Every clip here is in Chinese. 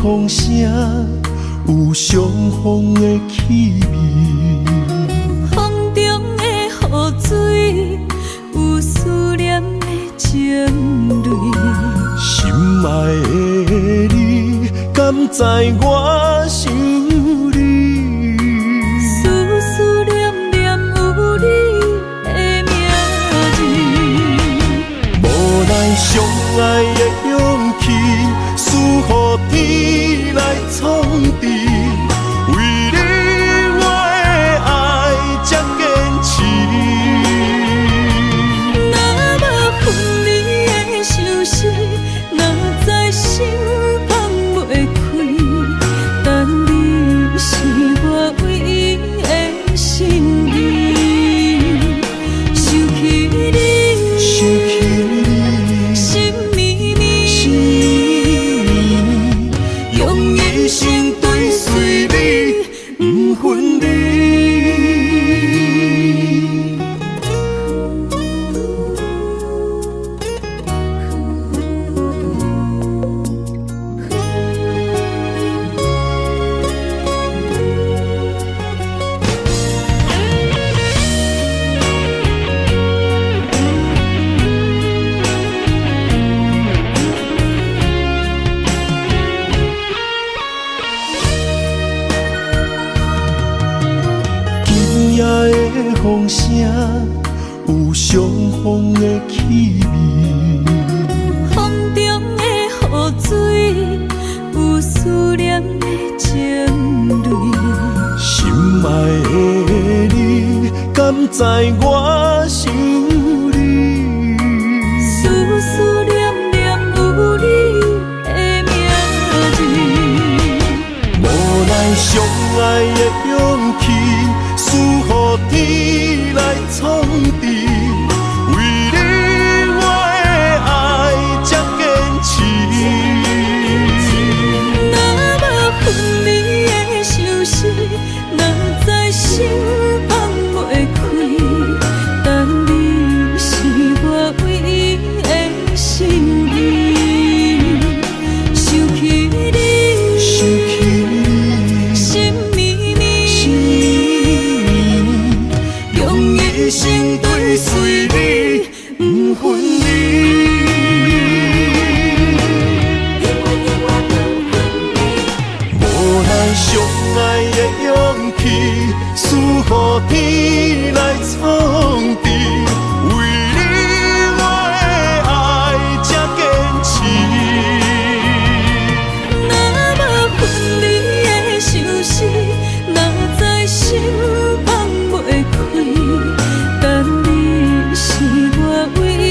风声有相逢的气味，风中的雨水有思念的情泪。心爱的你，敢知我想你？思念念有你的名字，无奈相爱的勇气，输予天来创治。为你我的爱才坚持。若无分离的相思，哪知心放袂开。但你是我唯一的心意，想起你，心绵绵，用一生追随你，不分离。风声有相逢的气味，风中的雨水有思念的情泪。心爱的你，敢知我想你？思念念有你的名字，无奈相爱的勇气，输予天来创治。为你我的爱才坚持。若无分离的相思，哪知心放袂开。但你是我唯一的心意，想起你，心绵绵，用一生追随你，不分离。无奈相爱的勇气，输予天来创治。为你我的爱才坚持。若无分离的相思，哪知心放袂开。但你是我唯一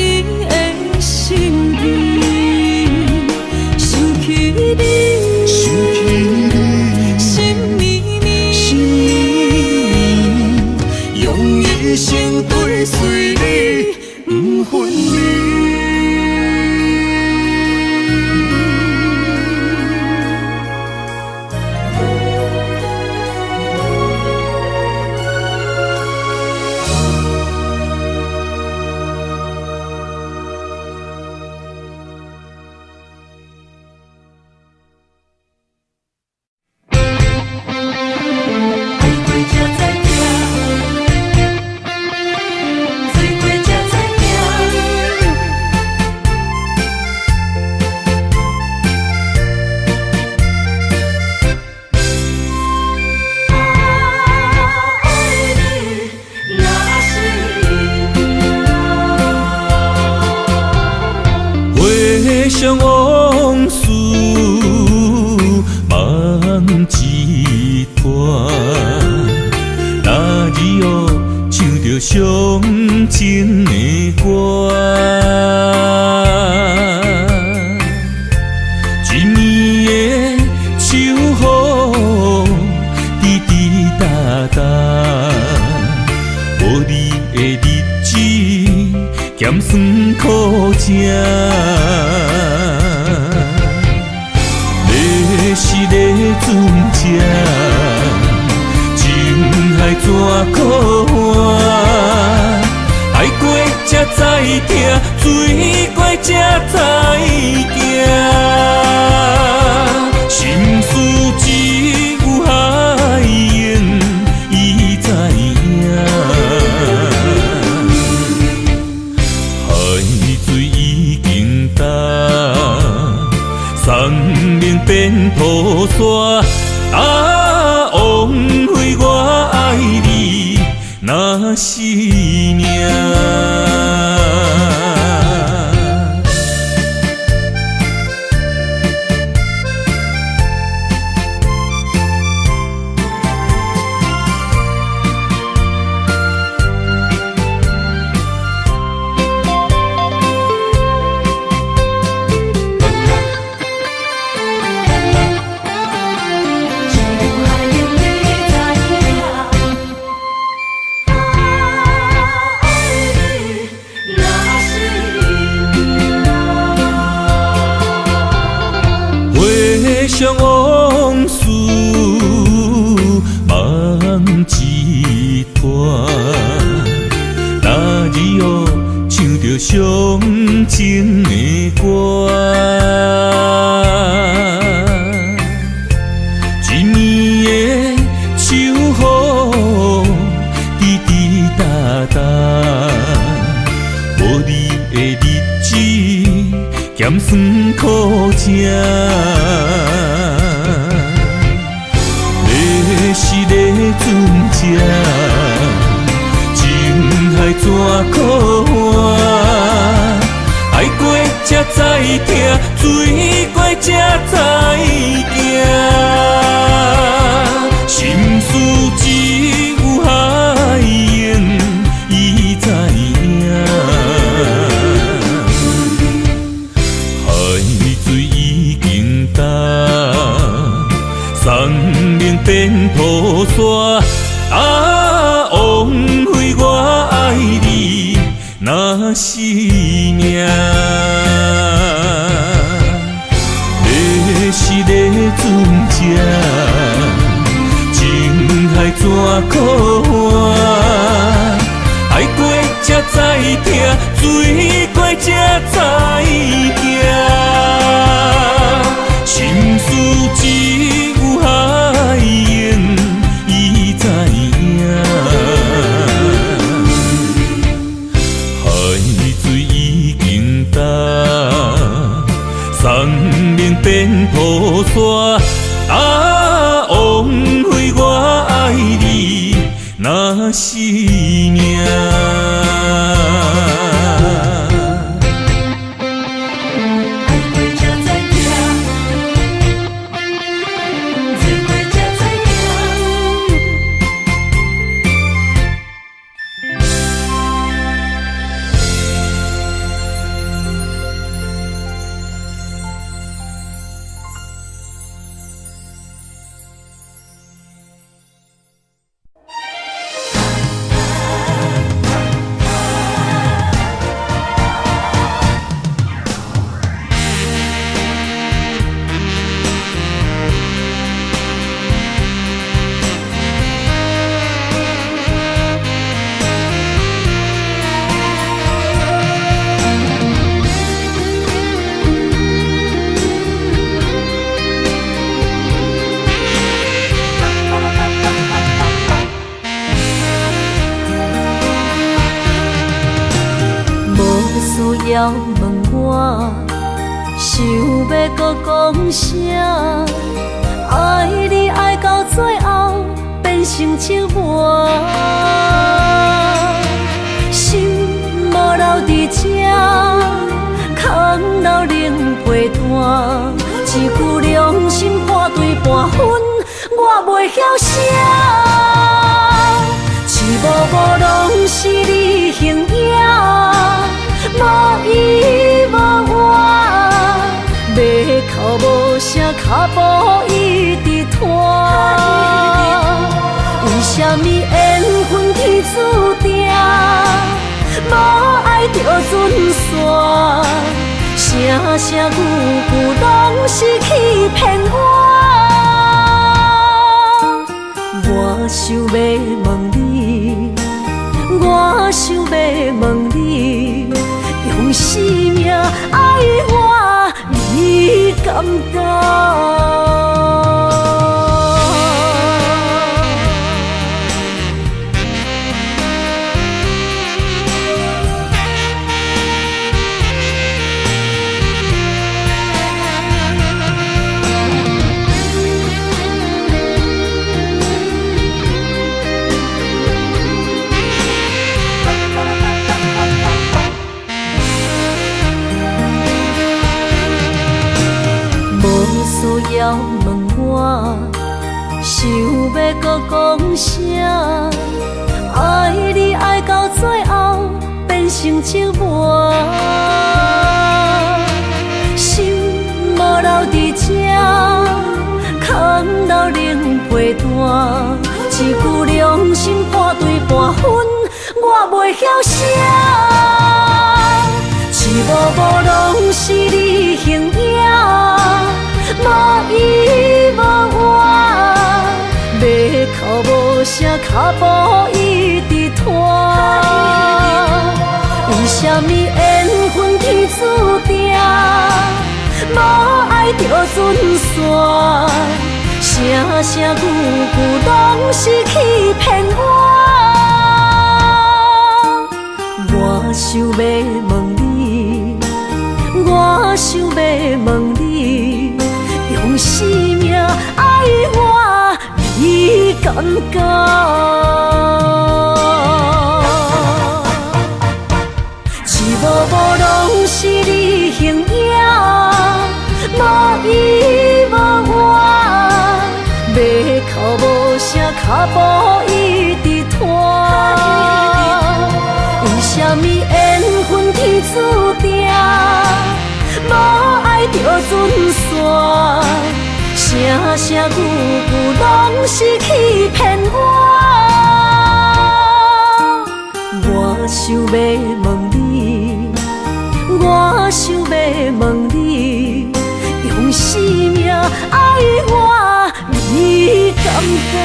的心意，想起你，心绵绵，用一生追随你，不分离。回想往事梦一团，那日后唱着伤情的歌，正。你是咧船只，情海怎可换？爱过才知疼，水过才知行。心事只有海燕伊知影，海水已经干，生命变土沙。啊，枉费我爱你那是命。回想往事，梦一团。那日哦，唱着伤情的歌，一暝的秋雨，滴滴答答，无你的日子，咸酸苦涩。你是咧船只，情海怎可换？爱过才知疼，水过才知行。心事只有海燕伊知影。生命变土沙，啊，枉费我爱你那是命。你是咧船只，情海怎可换？爱过才知疼，水过才知行。心事只有海燕伊知影，海水已经干，生命变土沙。啊，枉费我爱你那是命。需要问我，想要搁讲啥？爱你爱到最后变成寂寞，心无留伫这，空留冷陪伴。一句良心半对半分，我袂晓写。一幕幕拢是你形影。无依无我，要哭无声，脚步一直拖。为什么缘分天注定？无爱就准线，声声句句拢是欺骗我。我想要问你，我想要问你，用生命爱我，你敢敢？要问我，想要搁讲啥？爱你爱到最后变成寂寞，心无留伫这，空留冷陪伴。一句良心半对半分，我袂晓写。一幕幕拢是你形影。无依无我，要哭无声，脚步一直拖。为什么缘分天注定，无爱就准线？声声句句拢是欺骗我。我想要问你，我想要问你。用生命爱我，你敢敢？一幕幕拢是你形影，无依无我，要哭无声，脚步一直拖。为什么缘分天注定？无爱就准线，声声句句拢是欺骗我。我想要问你，我想要问你，用生命爱我，你敢敢？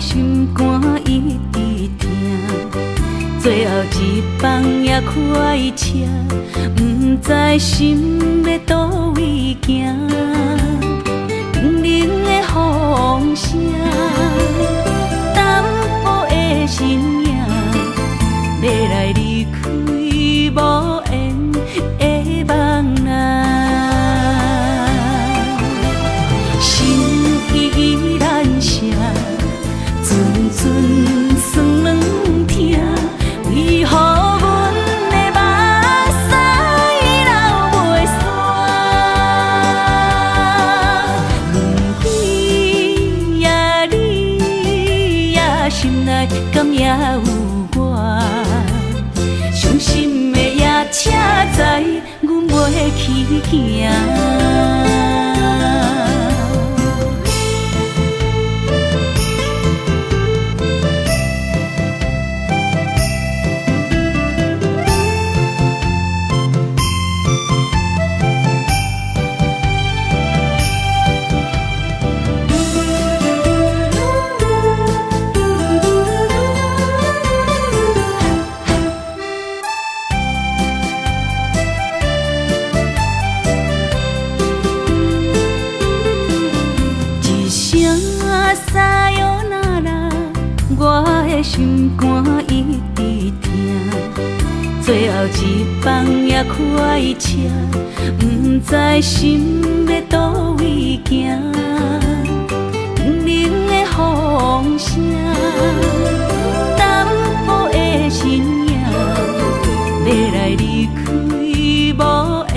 心肝一直疼，最后一放也开车，不知心要倒位行。冷冷的风声，淡薄的身影，要来离开无缘的梦啊，心依然舍。阵酸软疼，为何阮的目屎流袂煞？轮回呀，你呀，心内敢也有我？伤心的夜车载，阮袂去行。饭也快吃，不知心要倒位行。冷的风声，淡薄的身影，要来离开无缘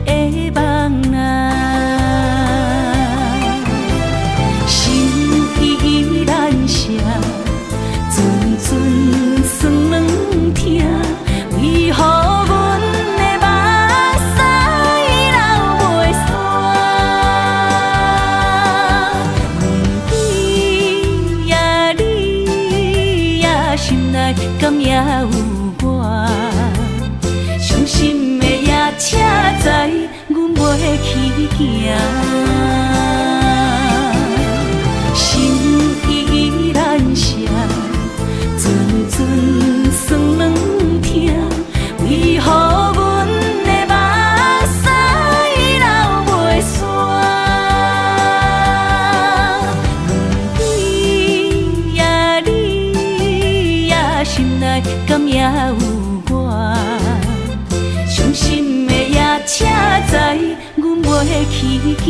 的梦啊。心依然舍，阵阵酸软痛，为何阮的目屎流袂煞？问天呀你呀，心内敢也有我？伤心的也车载，阮袂去行。心依然舍，阵阵酸软痛，为何阮的目屎流袂煞？问天呀你呀，心内敢也有我？伤心的也车载，阮袂去行。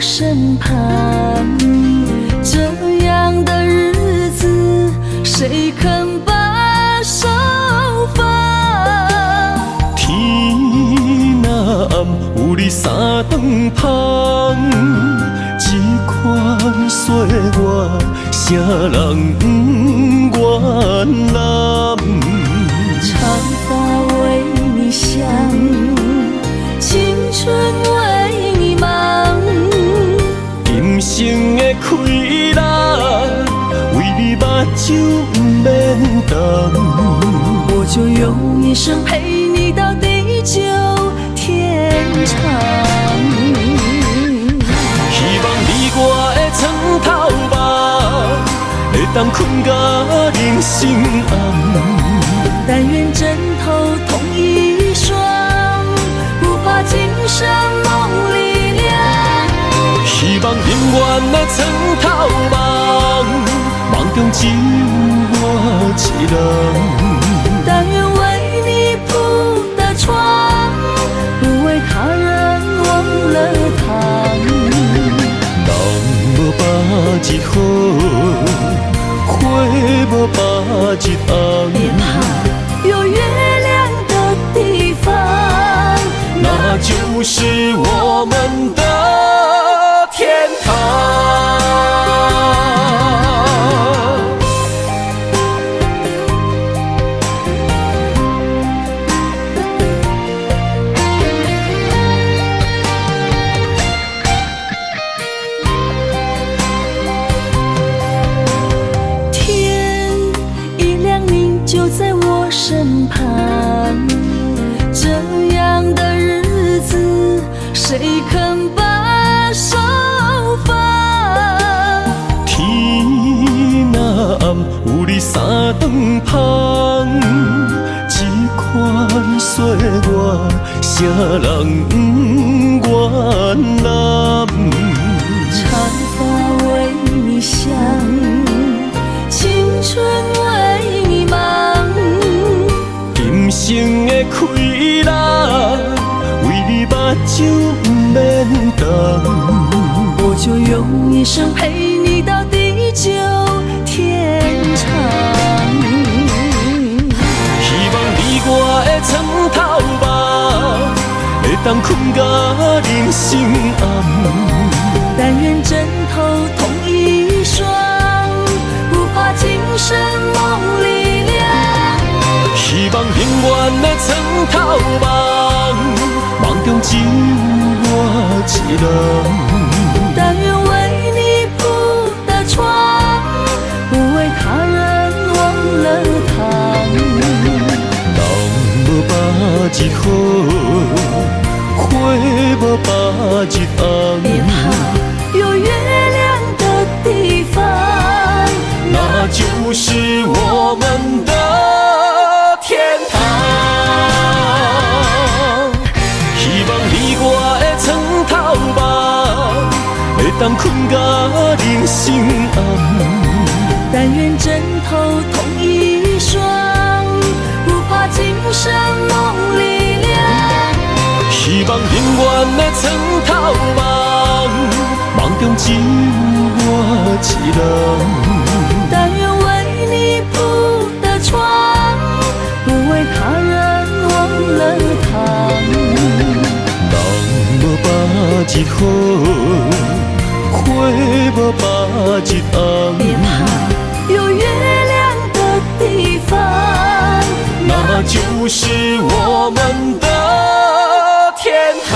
身旁，这样的日子，谁肯把手放？天若暗，有你三顿香，这款岁月，啥人不愿揽？长发为你香，青春为你忙。人生的快乐，为你目睭不免干。我就用一生陪你到地久天长。希望你我的床头梦，会当困到人生暗。但愿枕头同一双，不怕今生梦里凉。希望永远的床头梦，梦中只有我一人。但愿为你铺的床，不为他人忘了躺。人无百日好，花无百日红。别怕，有月亮的地方，那就是我们的天堂。天一亮你就在我身旁，这样的日子，谁肯把手放？天若暗，有你三顿香，这款岁月，啥人不愿揽？长发为你香，青春为你忙。人生的快乐，为你目睭不免干。我就用一生陪你到地久天长。当困甲人生暗。但愿枕头同一双，不怕今生梦里凉。希望永远的床头梦，梦中只有我一人。但愿为你铺的床，不为他人忘了躺。人无百日好，花无百日红。别怕有月亮的地方，那就是我们的天堂。希望你我的床头梦，会当困甲人生暗。但愿枕头同一双，不怕今生梦里凉。希望永远的床头梦，梦中只有我一人。但愿为你铺的床，不为他人忘了躺。人无百日好，花无百日红。别怕有月亮的地方，那就是我们的天堂。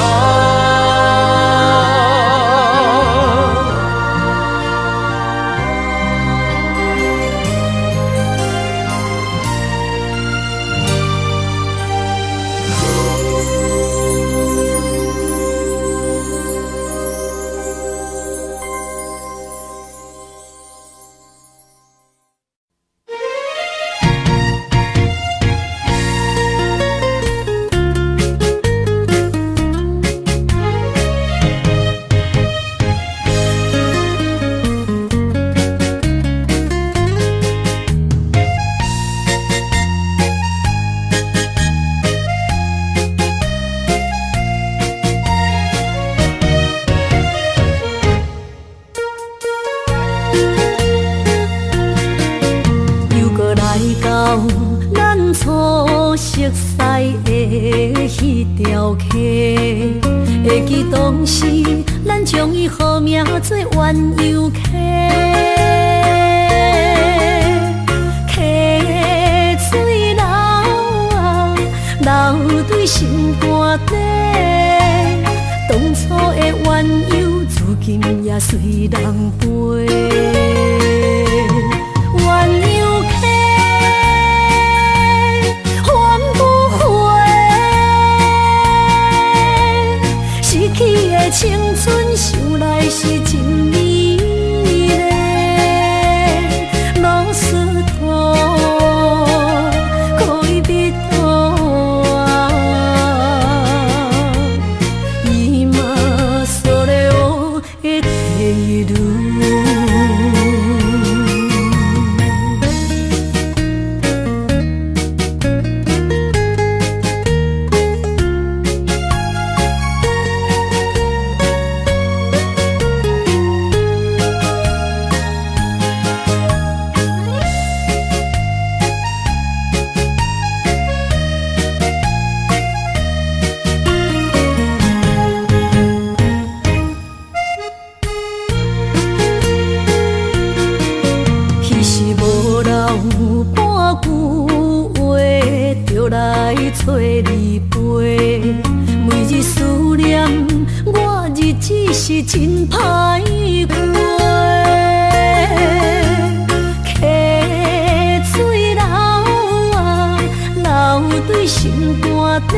会记当时，咱将伊号名做鸳鸯溪，溪水流啊，流对心肝底。当初的鸳鸯，如今也随人飞。鸳鸯溪。青春想来是真美丽，老师徒可以比途啊，伊嘛所了的地路。找你陪，每日思念，我日子是真歹过。溪水流啊，流对心肝底。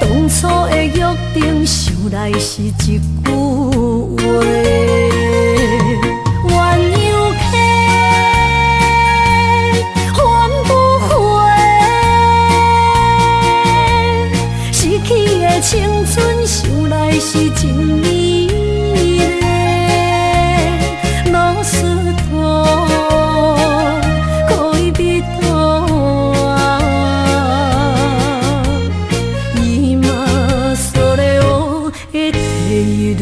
当初的约定，想来是一句话。青春想来是真美丽，老师徒可以比途啊，伊嘛所了的地路。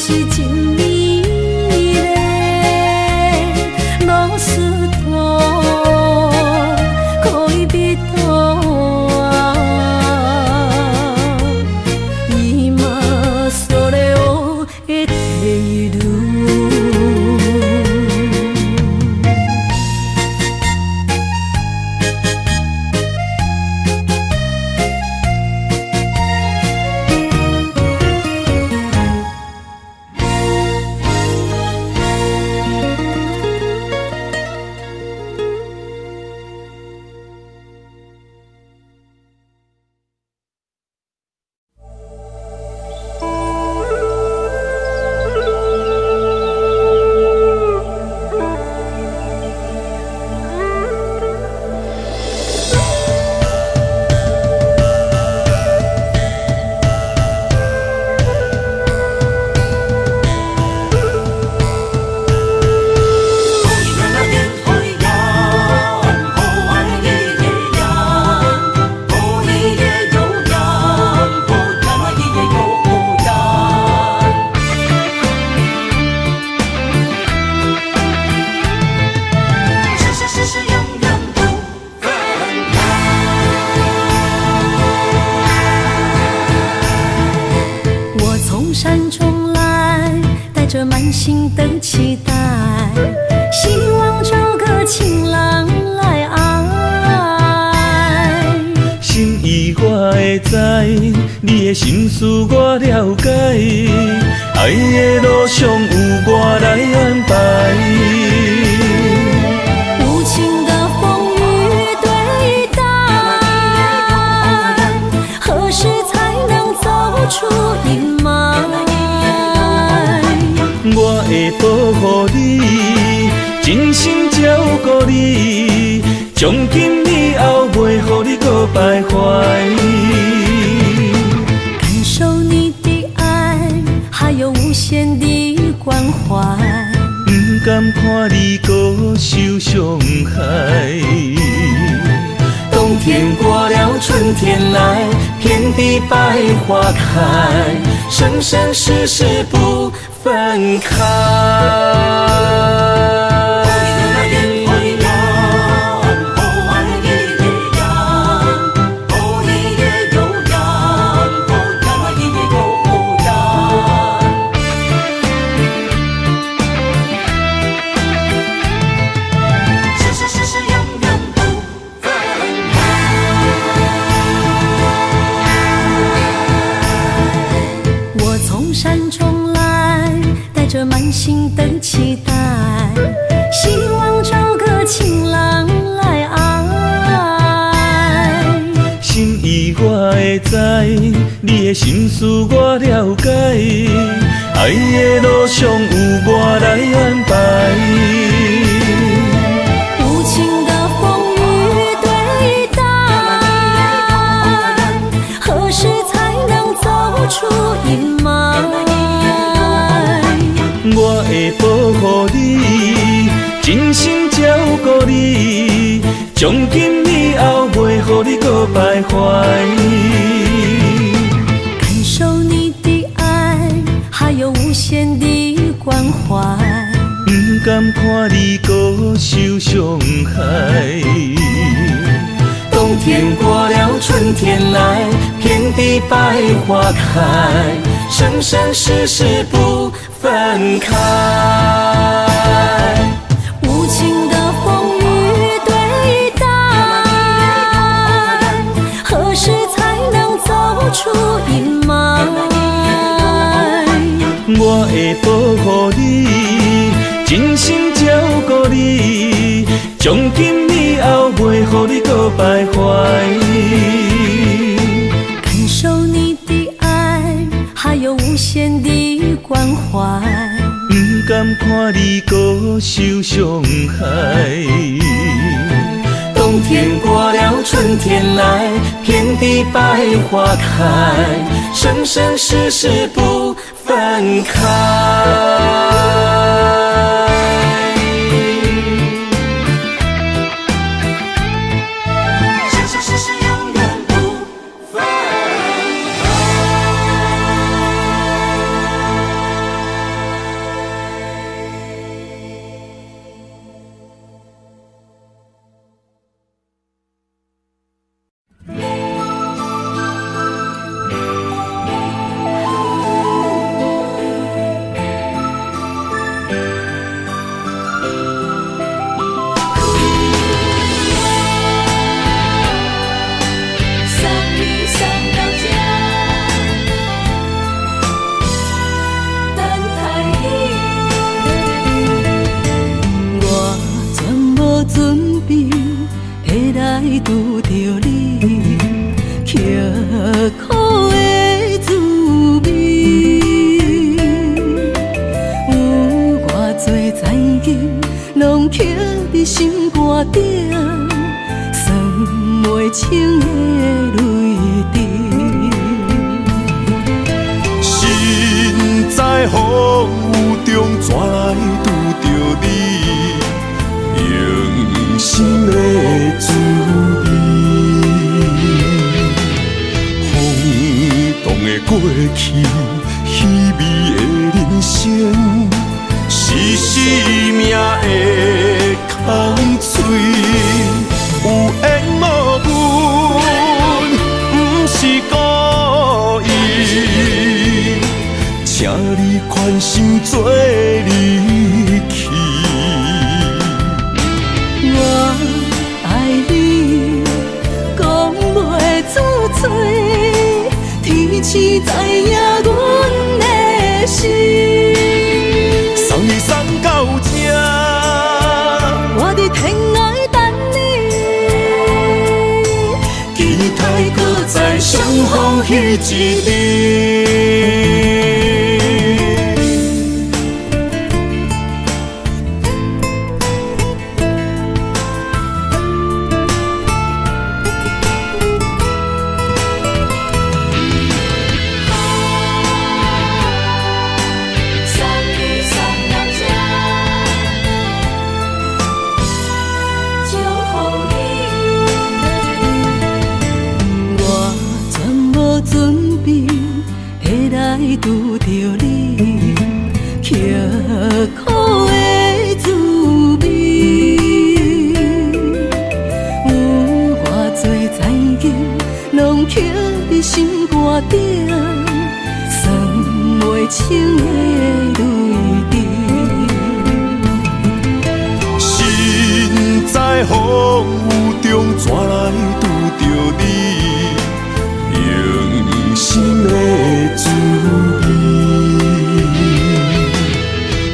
是真美丽，露丝头，可以比头啊，伊嘛所了的地路。山中来，带着满心的期待，希望找个情郎来爱。心意我会知，你的心思我了解，爱的路上有我来安排。无情的风雨对待，何时才能走出阴霾？我会保护你，真心照顾你，从今以后袂予你搁徘徊。感受你的爱，还有无限的关怀，不甘看你搁受伤害。冬天过了，春天来，遍地百花开，生生世世不分开。山中来，带着满心的期待，希望找个情郎来爱。心意我会知，你的心思我了解，爱的路上有我来安排。无情的风雨对待，何时才能走出阴霾？我会保护你，真心照顾你，从今以后袂予你搁徘徊。感受你的爱，还有无限的关怀，不甘看你搁受伤害。冬天过了，春天来，遍地百花开，生生世世不分开。无情的风雨对待，何时才能走出阴霾？我会保护你，真心照顾你，从今以后袂予你搁徘徊。感受你的爱，还有无限的关怀，不甘看你搁受伤害。冬天过了，春天来，遍地百花开，生生世世不分开。拄着你，刻苦的滋味。有偌多灾境，拢刻伫心肝顶，算袂清的泪滴。心在风雨中，怎来拄着你？用心的滋味，风动的过去，稀微的人生，是生命的空嘴，有缘无分，不是故意，请你宽心做离去。我爱你，讲袂出嘴，天赐知影阮的心。送你送到这，我伫天涯等你，期待搁再相逢彼一日。拄着你，刻苦的滋味。有偌多灾境，拢刻伫心肝顶，算袂清的泪滴。心在风雨中，怎来拄着你？用心的滋味，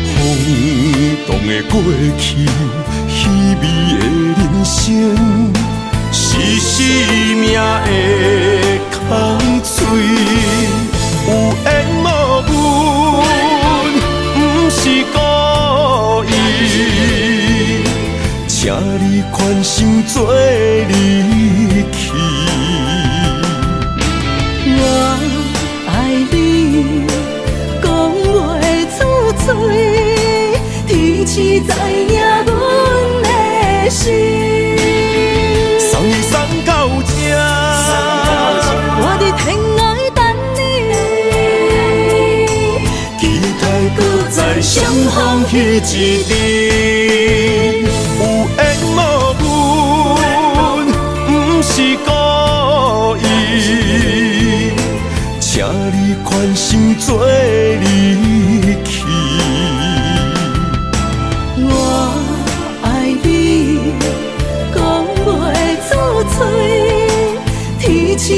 风动的过去，稀微的人生，是生命的空嘴，有缘无分，不是故意，请你宽心做离去。我爱你，讲袂出嘴，天赐知影阮的心。送你送到这，我伫天涯等你，期待搁再相逢彼一日。有缘无分，不是故意，请你宽心做离去。我爱你，讲袂出嘴，天赐知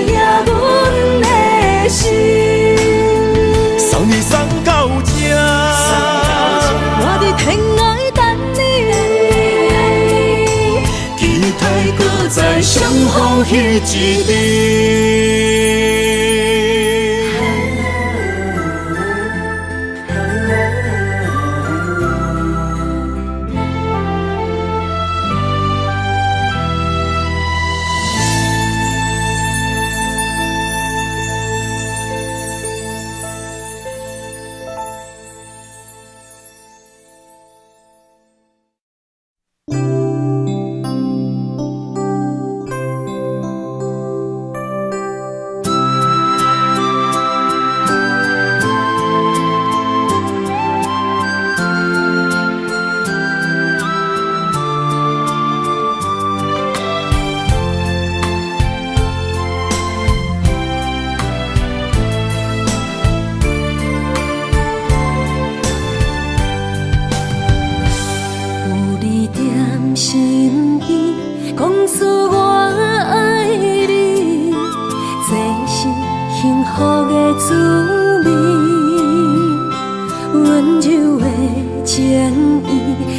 影阮的心。送你送到这，我伫天涯等你，期待搁再相逢彼一日。情意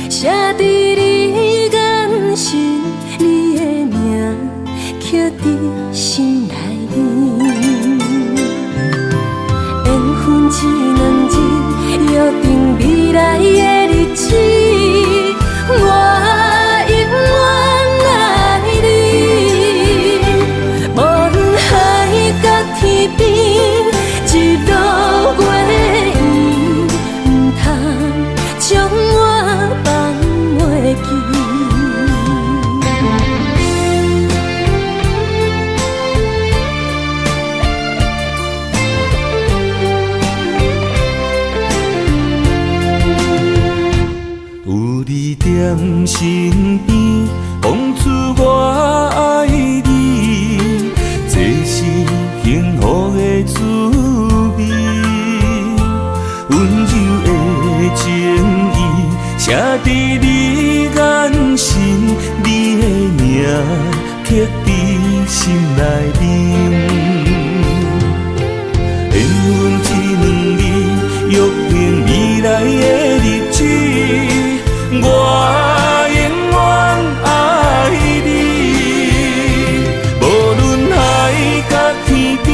写伫你眼神，你的名身边，讲出我爱你，这是幸福的滋味。温柔的情意写伫你眼神，你的名刻伫心内面。缘分一两字，约定未来的日子，我永远爱你。无论海角天边，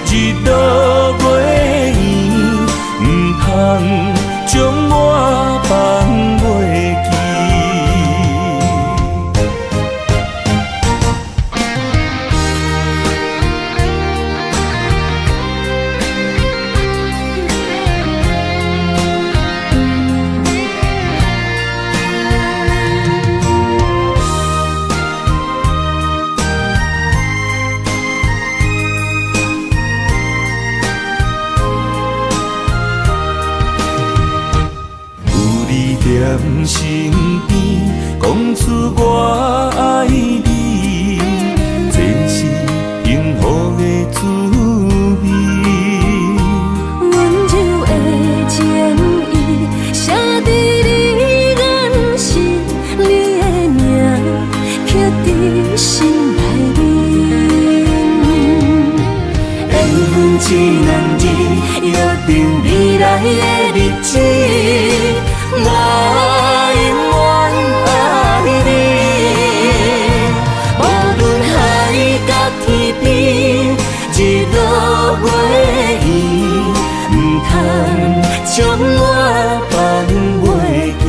日落月圆，唔通将我放袂记。在身边，讲出我爱你，这是幸福的滋味。温柔的情意写伫你眼神，你的名刻伫心内面。缘分一两字，约定未来的日子。我永远爱你，无论海角天边，日落月圆，唔通将我放袂记。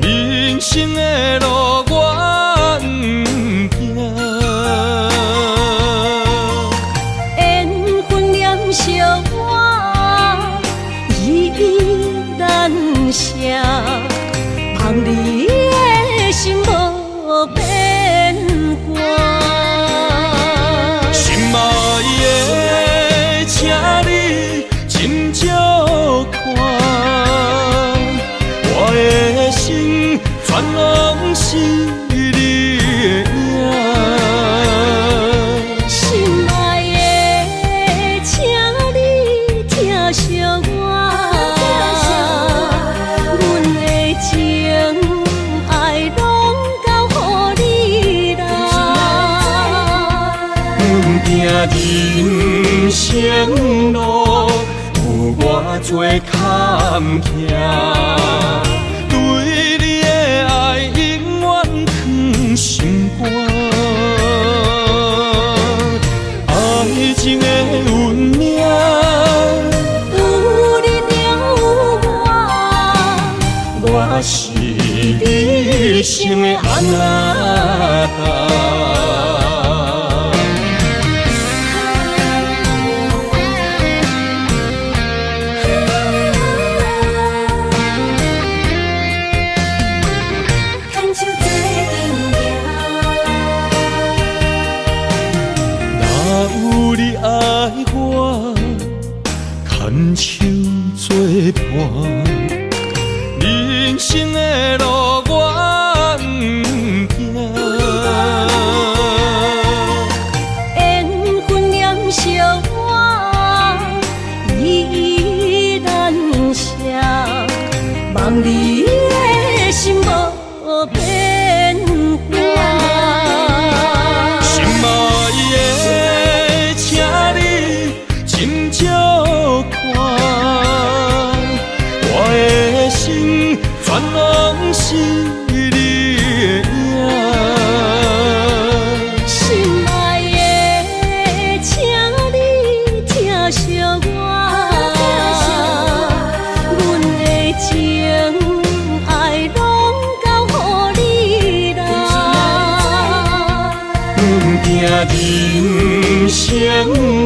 人生的路我不行，缘分念相我依依难舍，望你的心无变卦。心爱的，请你斟酌看。我的心全拢是你的影，心爱的，请你疼惜我，阮的情爱拢交乎你啦。行人生路有偌多坎坷。心肝，爱情的运命，有你了有我，我是你生的安那达。牵手作伴，人生的路我不行。望你的心无变化。心爱的，请你斟酌看，我的心全拢是你的影。心爱的，请你疼惜我，阮的情爱拢交予你啦。行人生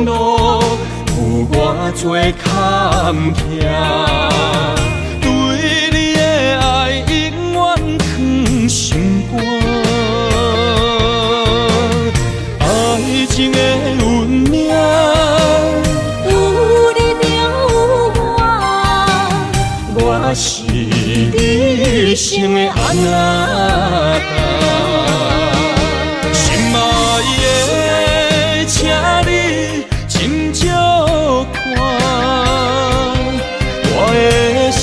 路有偌多坎坷，对你的爱永远藏心肝。爱情的运命，有你就有我，我是你生的安那心爱的，请你斟酌看，我的心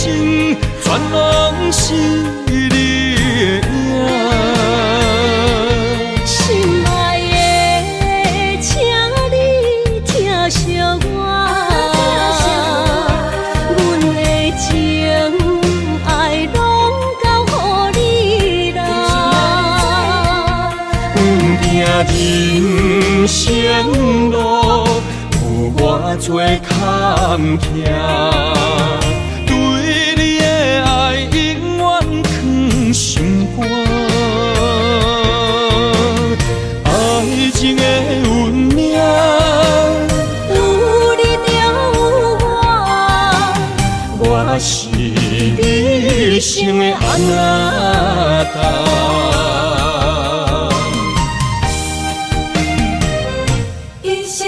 全拢是你的影。心爱的，请你疼惜我，阮的情爱拢交予你啦。行人生路有偌多坎坷，对你的爱永远藏心肝。爱情的运命，有你就有我，我是你生的安那一生的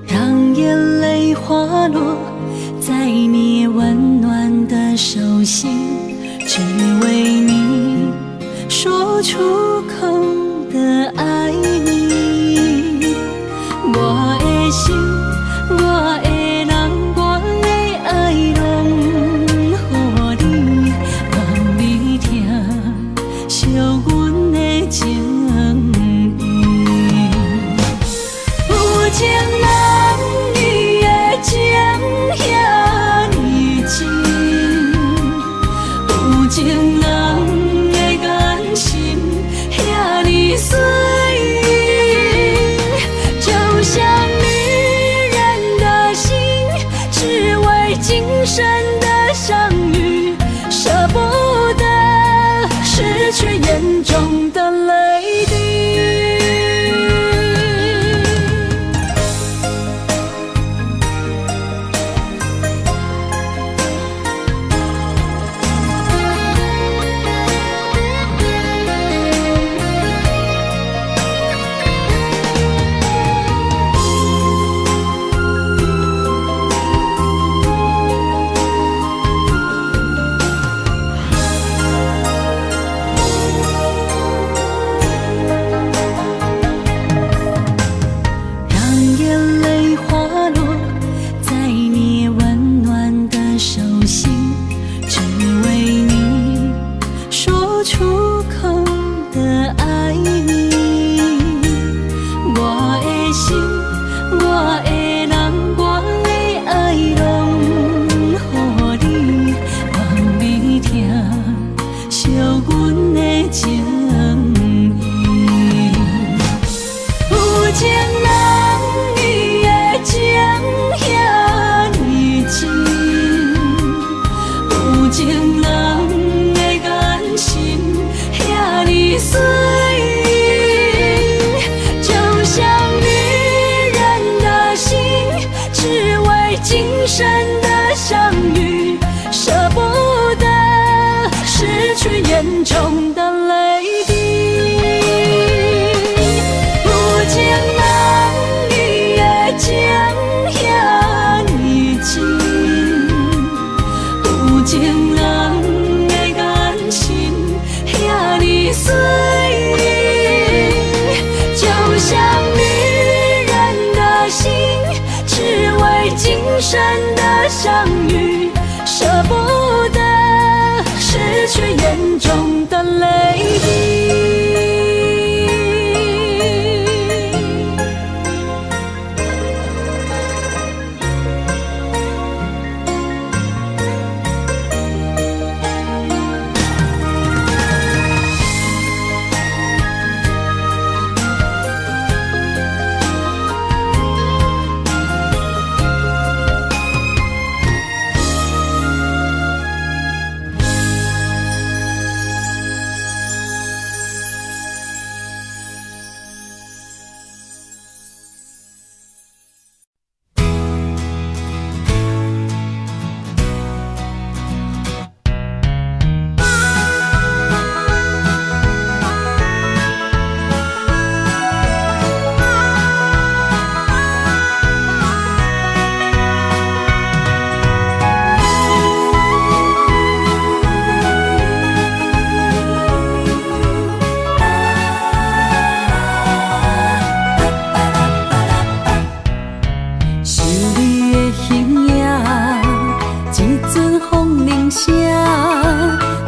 让眼泪滑落在你温暖的手心，只为你说出口的爱你。我的心，我的人，我的爱拢予你，望你疼惜阮的情意。有情人你的情遐呢真，有情人的眼神遐呢水，就像女人的心，只为今生的相遇，舍不得失去眼中的泪滴。严重的泪滴。有情人伊的情遐尼深，有情人的眼神遐尼水，就像女人的心，只为今生的相遇，舍不得失去眼中的泪滴。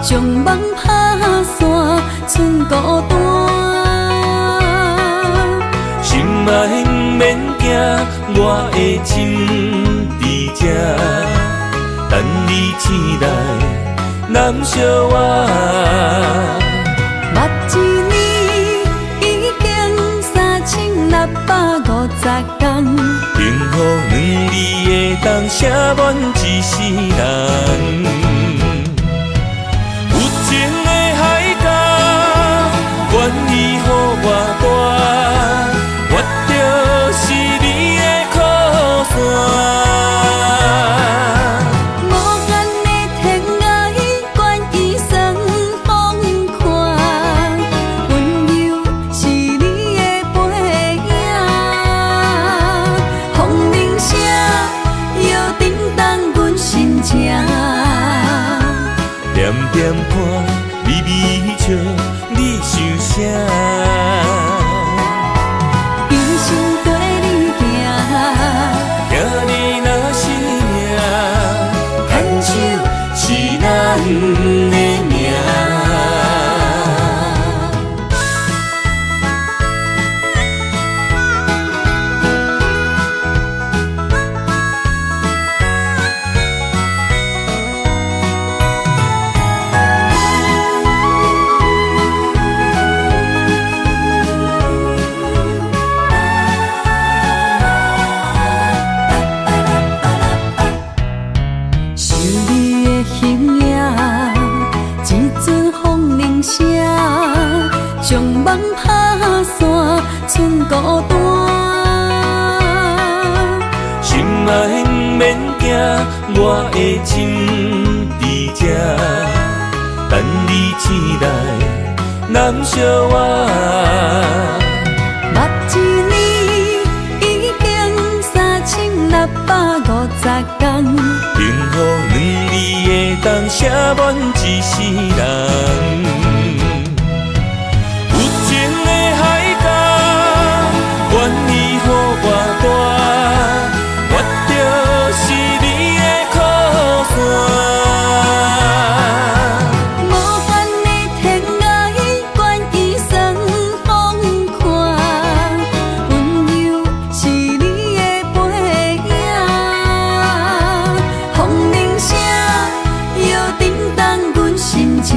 将梦打散，剩孤单。心爱不免惊，我的心伫这，等你醒来，难相偎。目一年已经3650天，幸福两字会当写满一世人。愿意予我跋，我就是你的靠山。无限的天涯，愿意算风看，温柔是你的背影。风铃声摇震动阮心情，点点看，微微笑。你想啥？一生跟你行，行你若是命，牵手是咱的命。将梦打散，剩孤单。心爱不免惊，我的心伫这，等你醒来，难相偎。目一年已经3650天，幸福两字会当写满一世人。愿意予我跋，我就是你的靠山。无限的天涯，愿意算风看，温柔是你的背影。风铃声摇震动阮心情。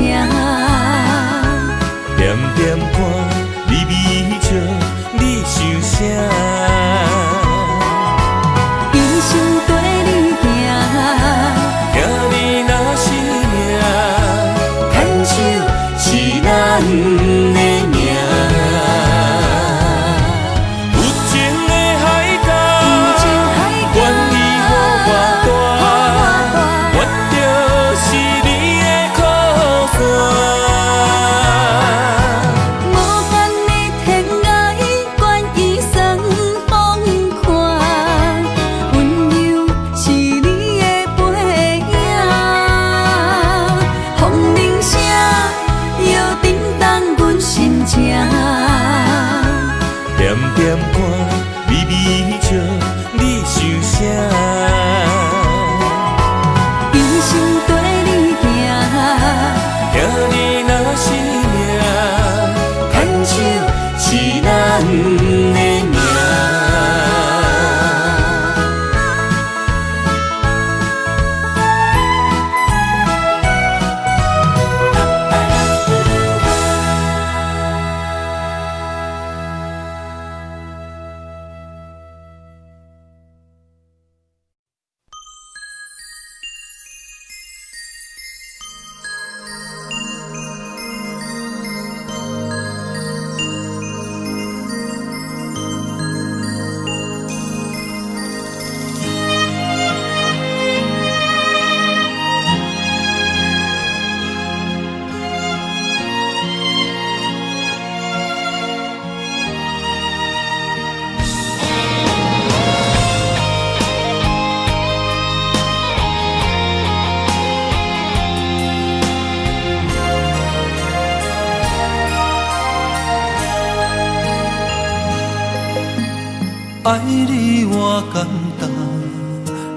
爱你我简单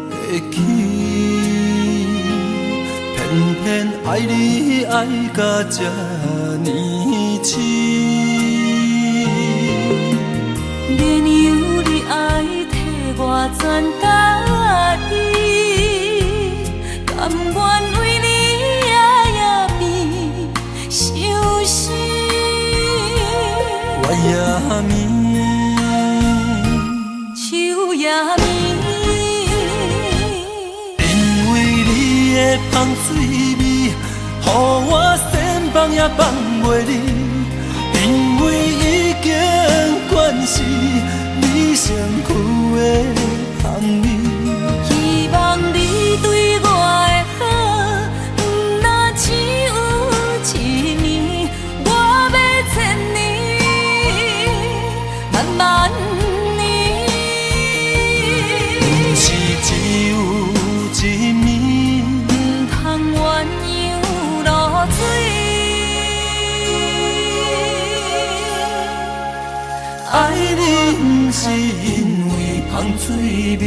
会起，偏偏爱你爱到这呢深。连由你爱替我全家己，甘愿为你夜眠伤心。我也眠，手也眠，因为你的香水味，予我先放也放袂离。因为已经惯是你身躯的香味，希望你对我的好，不若只有一年，我要千年，万万年。不是只有一年，不通鸳鸯落水。爱你不是因为香水味。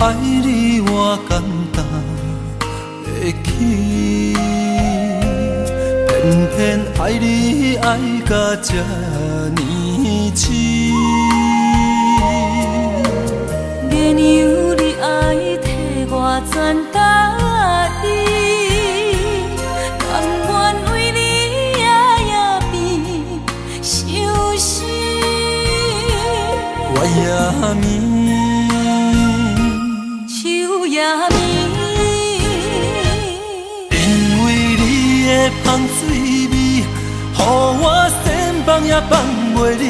爱你我简单会起，偏偏爱你爱到这呢深。连由你爱替我全家己，甘愿为你夜眠伤心。我也眠，手也眠，因为你的香水味，予我先放也放袂离。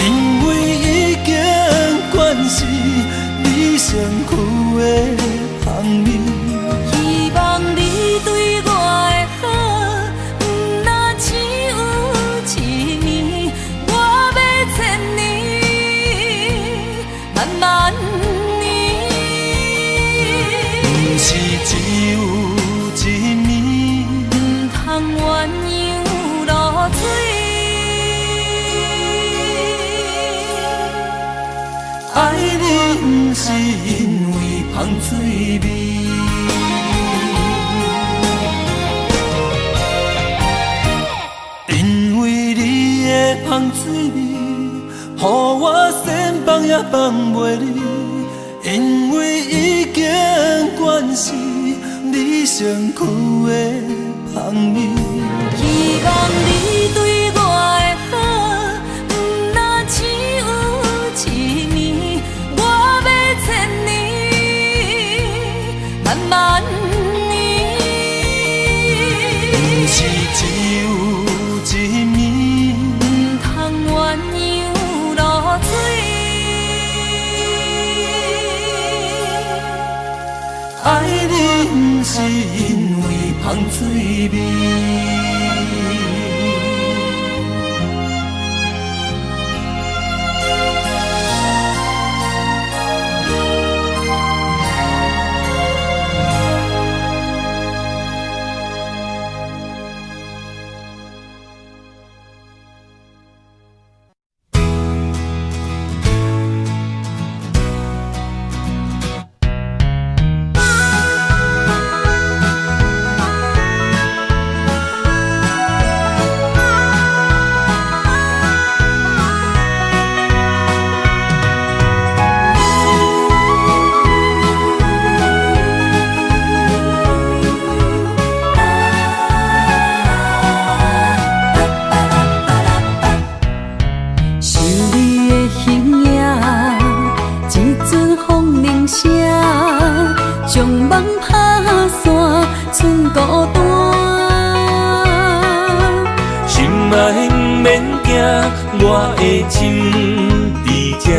因为已经惯是你身躯的香味，希望你对我的好，不若只有一年，我要千年，万万年。不是只有一年，不通鸳鸯落水。爱你不是因为香水味。因为你的香水味，予我先放也放袂离。因为已经惯是你身躯的香味，希望你对我的好，不若只有一年，我要千年，万万年。不是只有一年，不通鸳鸯落水。爱你不是因为香水味。我的心伫这，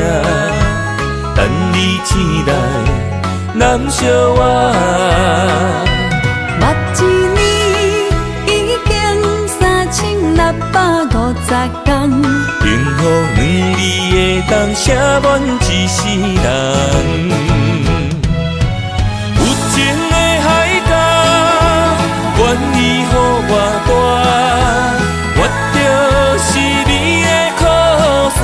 等你醒来，难相偎。目一年已经3650天，幸福两字会当写满一世人。有情的海角，愿意予我带，我就是你的靠山。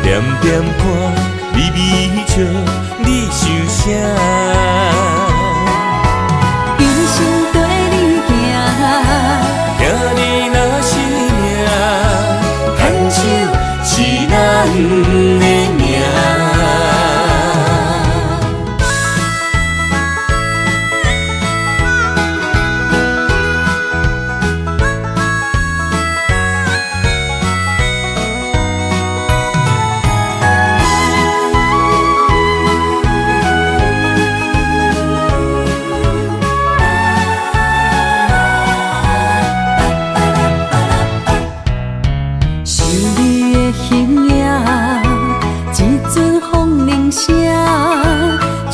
点点看，微微笑，你想啥？一生跟你行，行你若是命，牵手是咱的命。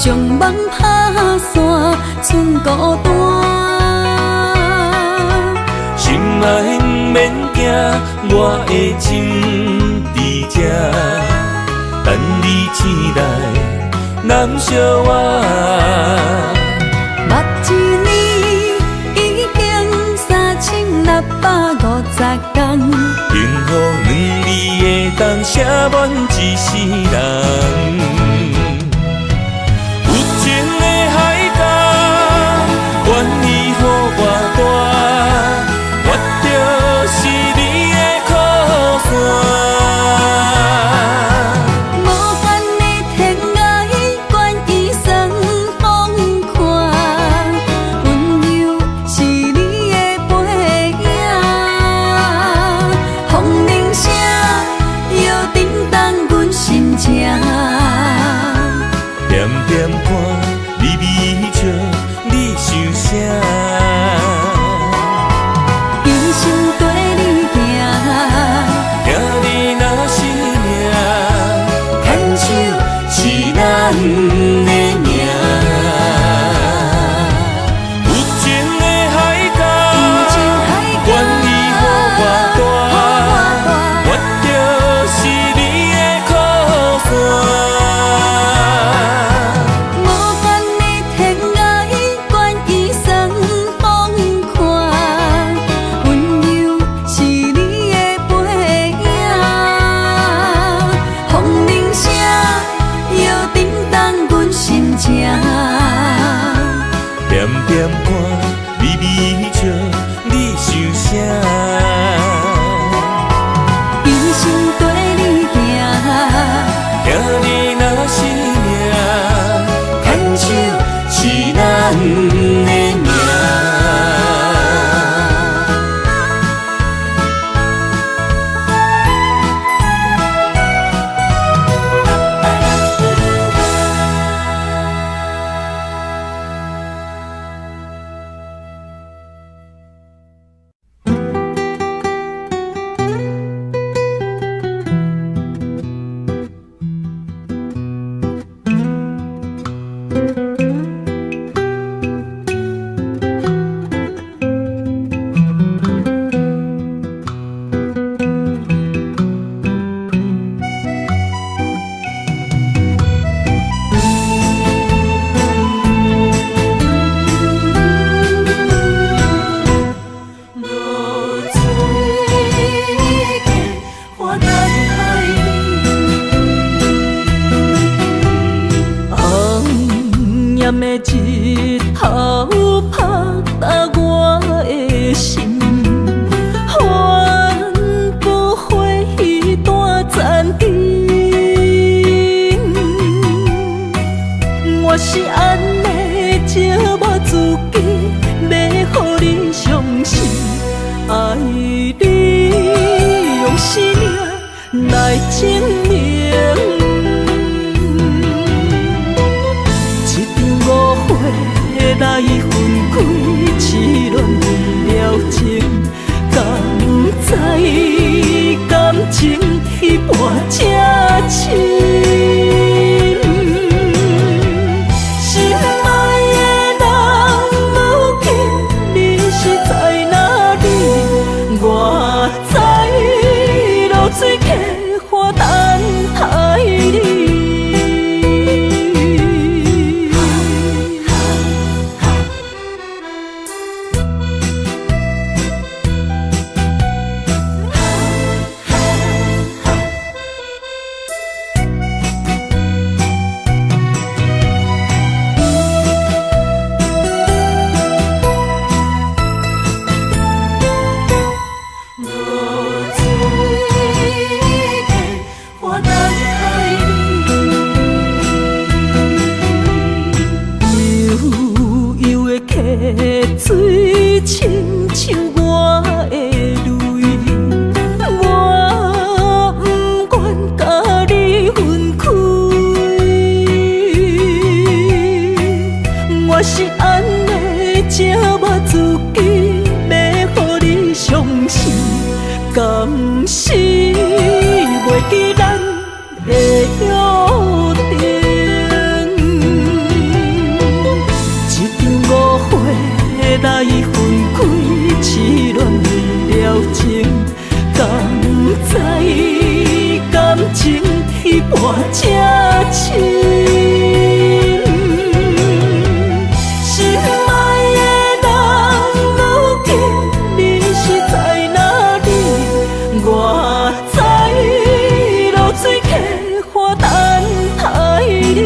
将梦拍散，剩孤单。心爱不免惊，我的心伫这，等你醒来，难相偎。目一年已经3650天，幸福两字会当写满一世人。愿意予我带，我就是你的靠山。无限的天涯，愿意双风看，温柔是你的背影。风铃声，摇震动阮心情。来证明。一场误会来分开，痴恋为了情，敢知感情一半才深。水客花等待你。水亲像我的泪，我不愿甲你分开。我是安尼这么自己，要予你相信，敢是袂记咱的约定。来分开，痴恋为了情，敢知感情一半才深。心爱的人，如今你是在哪里？我在流水客花等待你。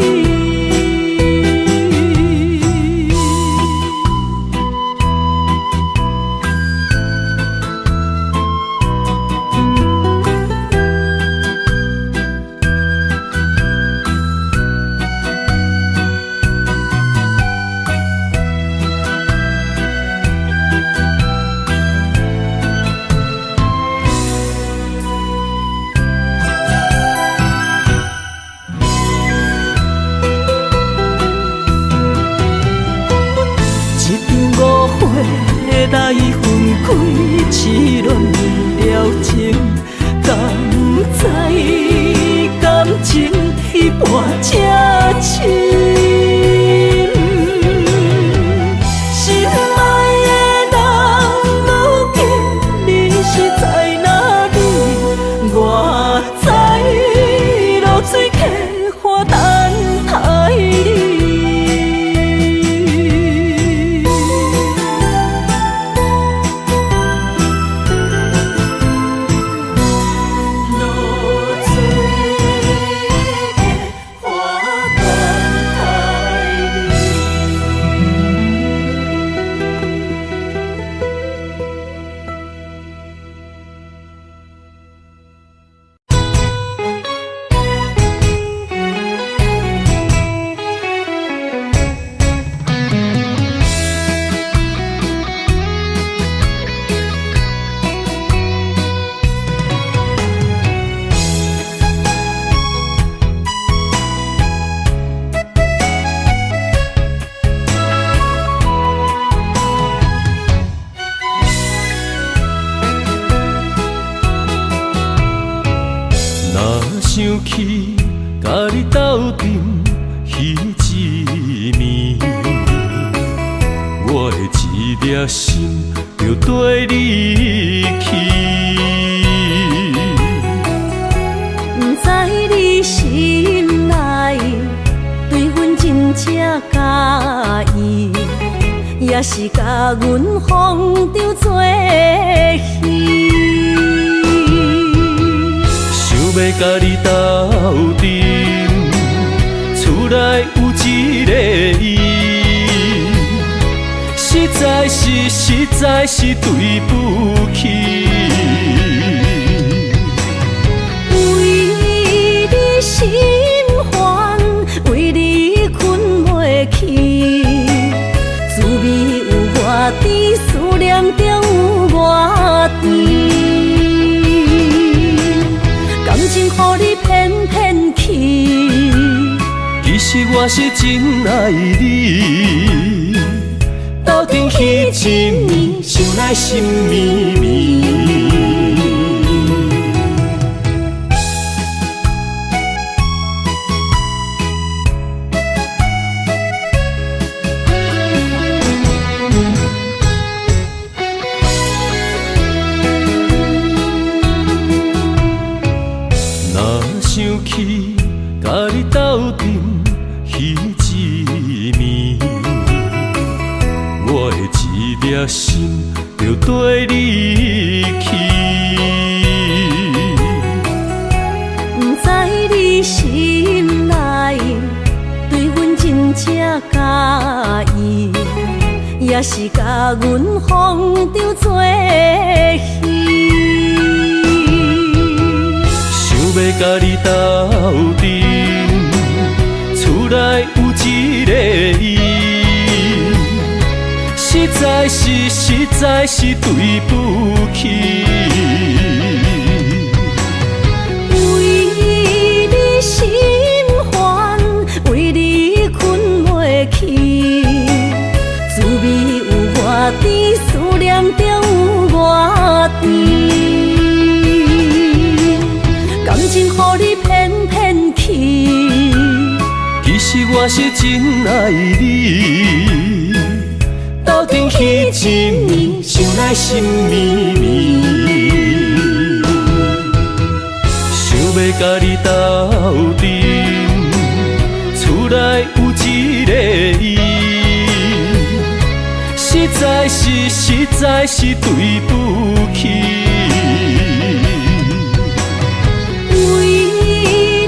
来分开，痴恋为了情，敢知感情一半才深。心爱的人，如今你是在哪里？我在流水客花等待你。想起甲你斗阵彼一暝，我的一粒心就跟你去。不知你心内对阮真正介意，也是甲阮放着做戏。要甲你斗阵，厝内有一个伊，实在是对不起。为你心烦，为你困袂去，滋味有偌甜，思念中有偌甜。我是真爱你，斗阵彼一暝，想来心绵绵。若想起甲你斗阵彼一暝，我的一粒心就跟你去。不知你心内对阮真正介意，也是甲阮放着做戏。想要甲你斗阵，厝内有一个伊，实在是对不起。为你心烦，为你困袂去，滋味有外甜，思念就有外甜。感情予你骗骗去，其实我是真爱你，斗阵彼一暝，想来心绵绵。想要甲你斗阵，厝内有一个伊，实在是对不起。为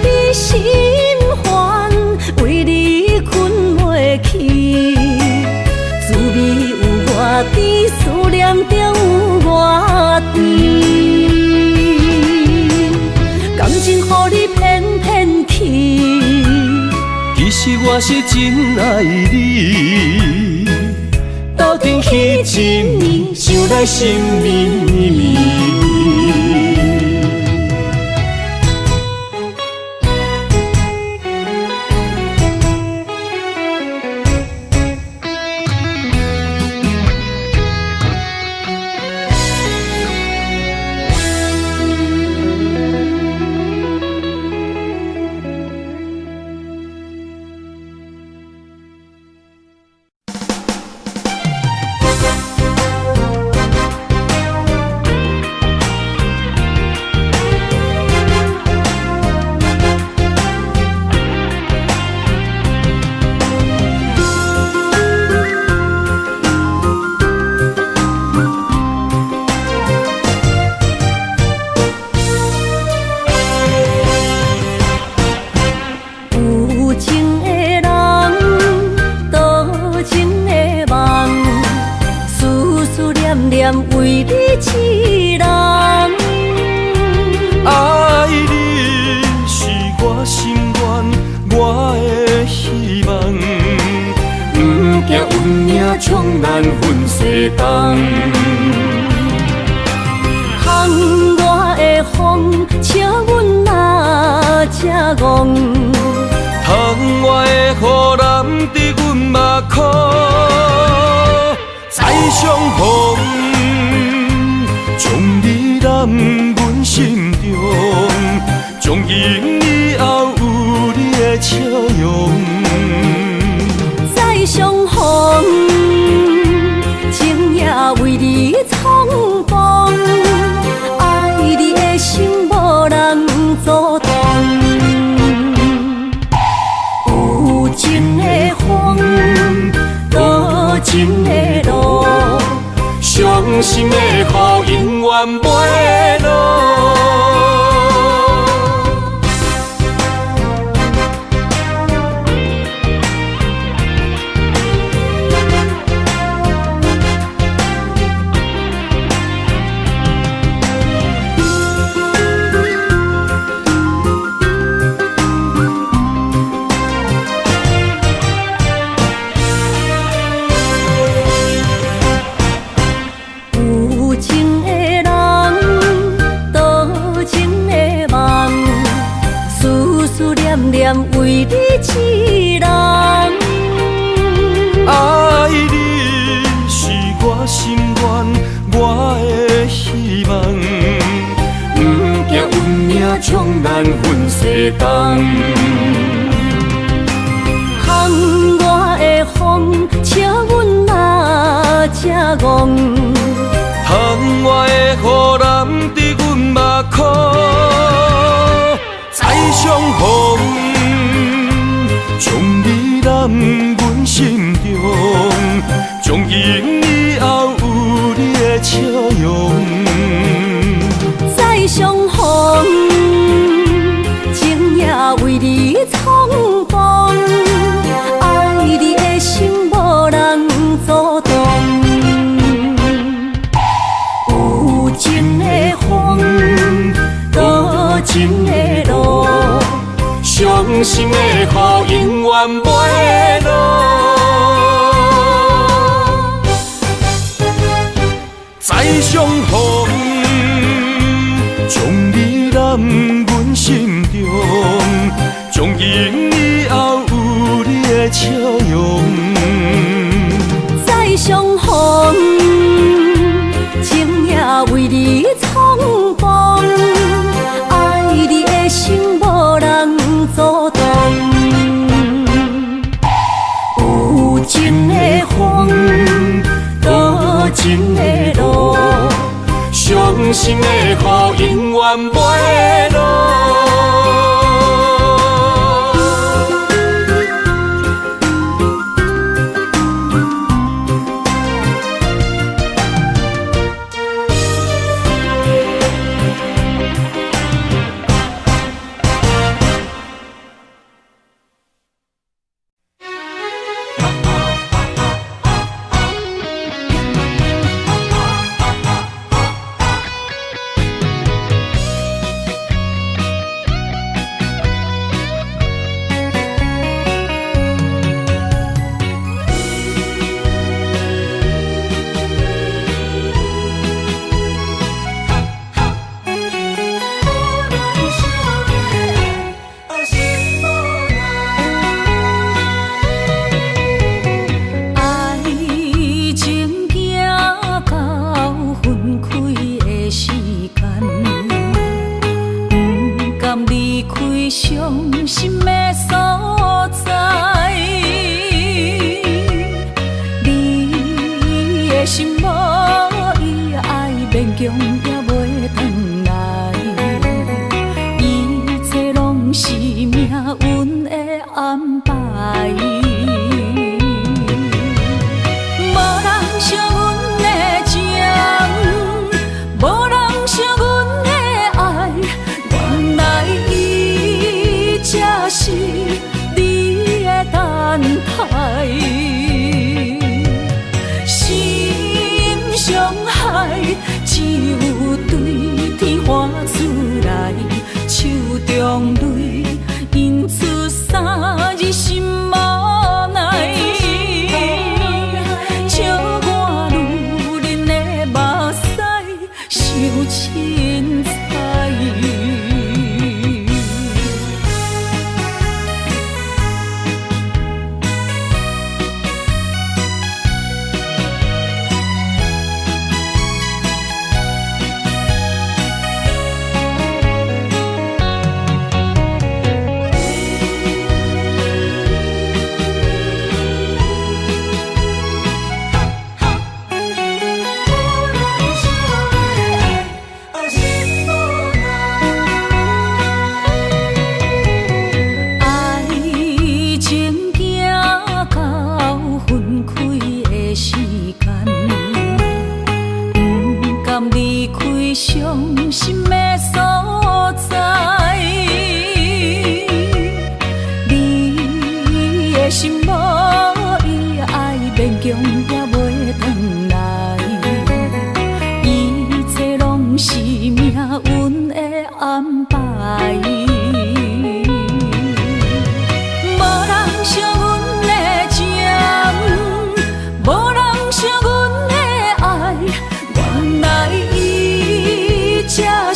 你心烦，为你困袂去，滋味有外甜，思念就有外甜。感情予你骗骗去，其实我是真爱你，斗阵彼一暝，想来心绵绵。为你痴人，爱你是我心愿，我的希望。不惊运命冲咱分西东，窗外的风笑阮哪只戆，窗外的雨淋伫阮目眶，再相逢。将你揽阮心中，从今以后有你的笑容。再相逢，情也为你冲动，爱你的心无人阻挡。有情的风，多情的路。伤心的雨永远袂落。念为你一人。爱你是我心愿，我的希望。不惊运命冲咱分世东。巷外的风，请阮嘛正戆。窗外的雨淋伫阮目眶，再相逢，将你揽阮心中，从今以后有你的笑容。再相逢，情也为你冲动，爱你的心无人阻挡。有情的风，多情的路，伤心的雨永远袂落。再相逢，将你揽阮心中，从今以后有你的笑容。再相逢，情也为你冲动，爱你的心无人阻挡。有情的风，多情的路，伤心的雨永远袂落。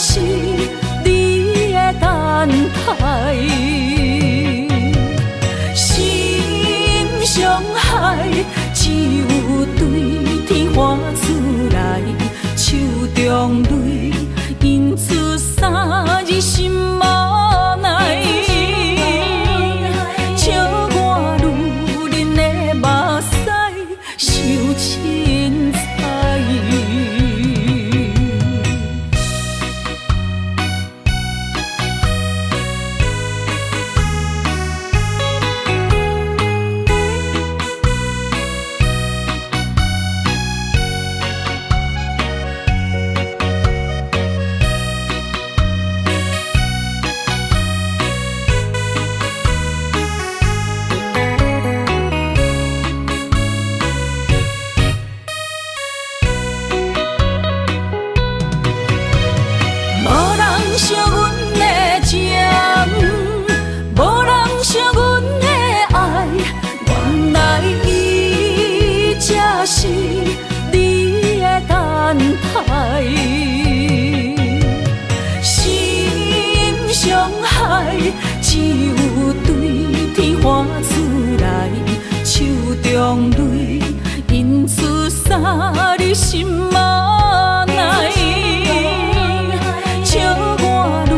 是你的等待。只有对天花出来，手中泪印出三字心嘛奈，笑我女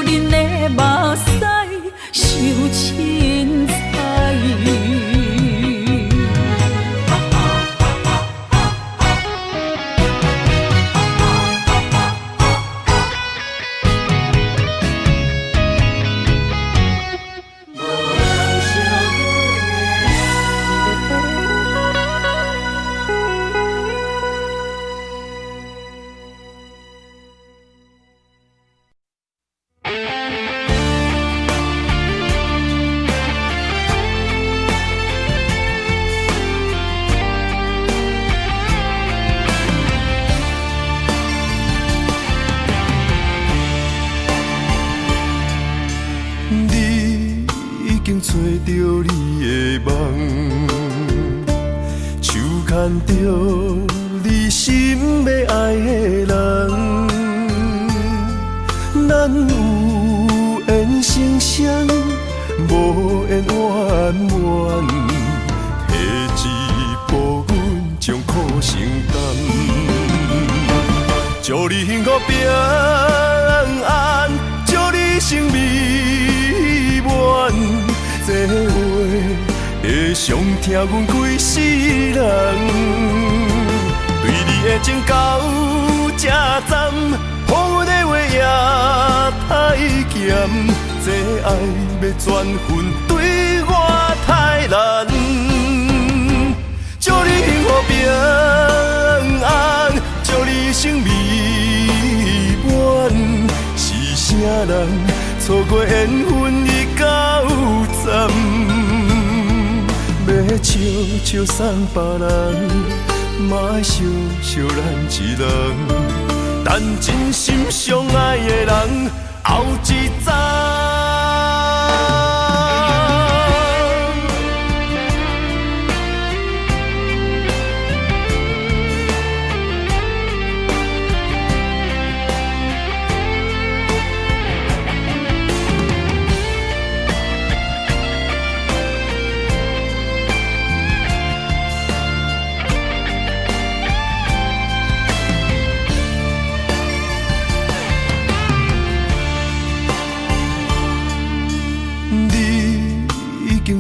人的目屎受凊彩。找着你的梦，手牵着你心要爱的人，咱有缘成双，无缘怨怨，提一步阮将苦承担，祝你幸福平安，祝你生美满。这话会伤疼阮规世人，对你的情到这站，好阮的话也太咸，这爱要转分对我太难。祝你幸福平安，祝你生美满，是啥人错过缘分已到站，要笑笑送别人，嘛爱笑笑咱一人，等真心相爱的人后一站。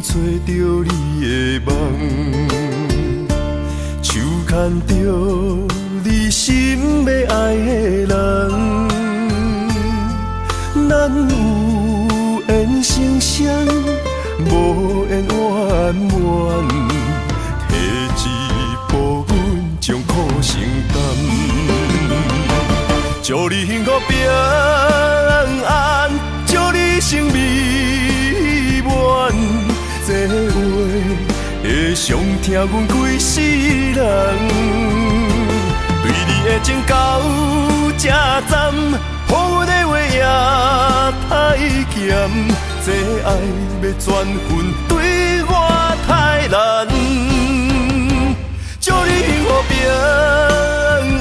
找着你的梦，手牵着你心要爱的人，咱有缘成双，无缘怨怨，提一步阮将苦承担，祝你幸福平安，祝你生美满。这话会伤疼阮规世人，对你的情到这站，好阮的话也太咸，这爱要转分对我太难。祝你幸福平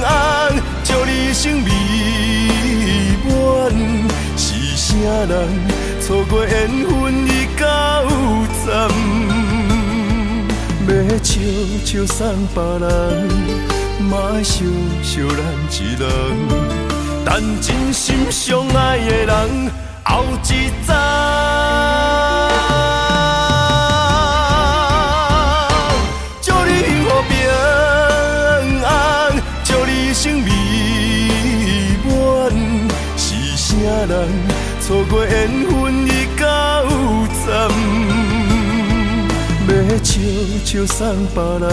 安，祝你生美满，是啥人错过缘分已到站，要笑笑送别人，嘛爱笑笑咱一人，等真心相爱的人后一站。祝你幸福平安，祝你生美满，是啥人错过缘分已到站，要笑笑送别人，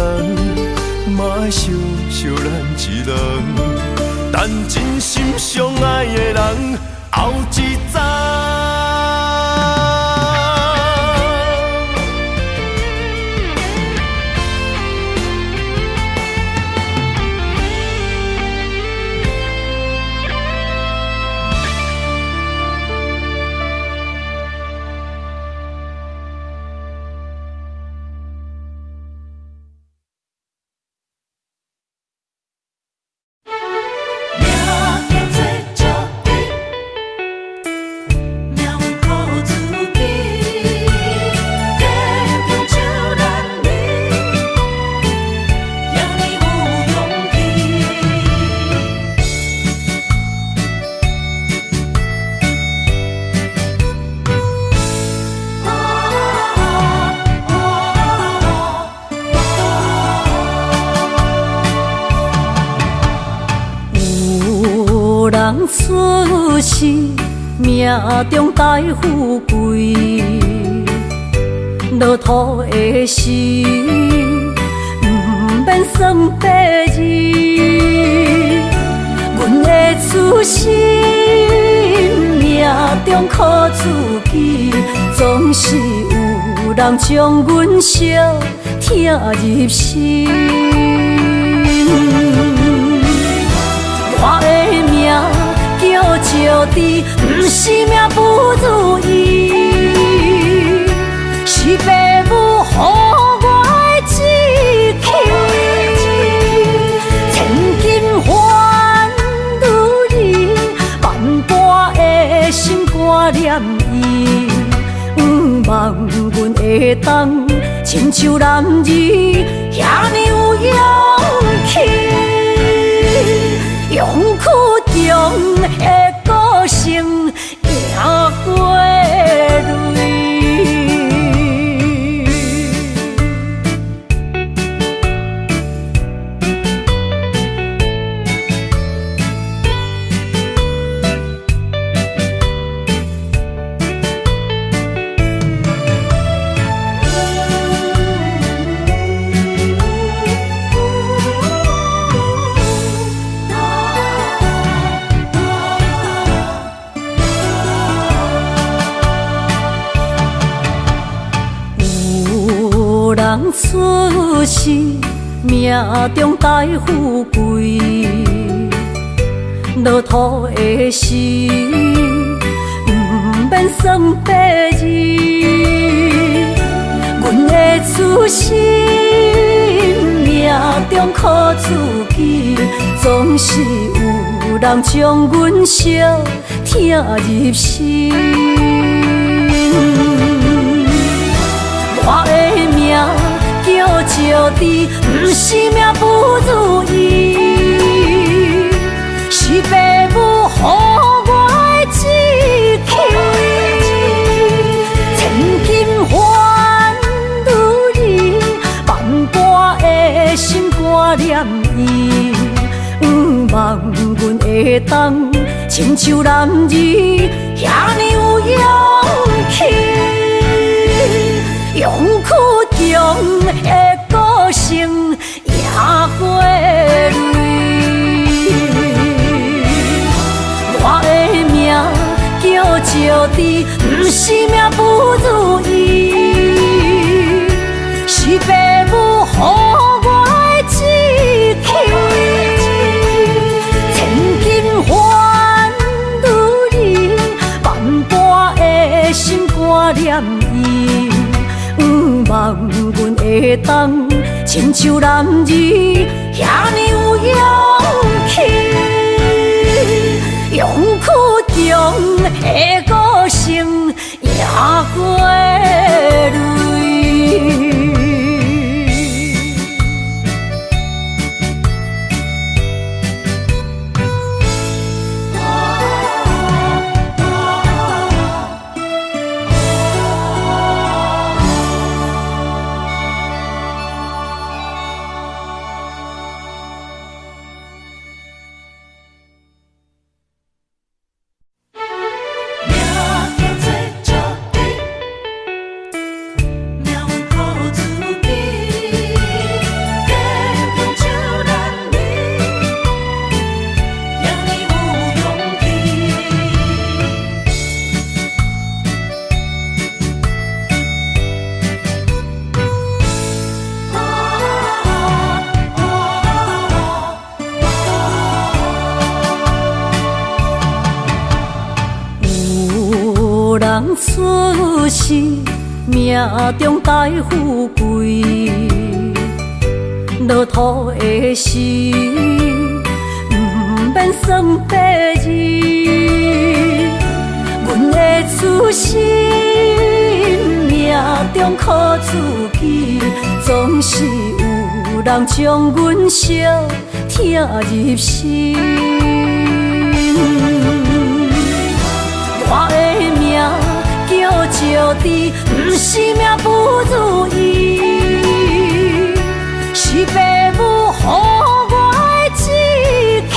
嘛爱笑笑咱一人，等真心相爱的人后一站。人出世，命中带富贵，落土的时，不免算白字。阮的出身，命中苦自己，总是有人将阮惜听入心。我的命叫石地，不是命不如意，是父母予我的志气。千金换如意，万般的心挂念伊，望阮会当亲像男儿遐尼有勇气。勇屈中的个性，赢过泪。人出世，命中带富贵，落土的时，不免算白字。阮的出身，命中苦自己，总是有人将阮惜听入心。我的命叫石地，不是命不如意，是父母予我的志气。千金换如意，万般的心挂念伊，望阮会当亲像男儿遐尼有勇气。勇屈中的个性，赢过泪。我的命叫石地，不是命不如意，是父母予我的志气。千金换如意，万般的心挂念伊。望阮会当亲像男儿遐尼有勇气，勇屈中的个性，赢过泪。人出世，命中带富贵，落土的时，不免算白字。阮的出身，命中苦自己，总是有人将阮惜听入心。我的命叫石地，不是命不如意，是父母予我的志气。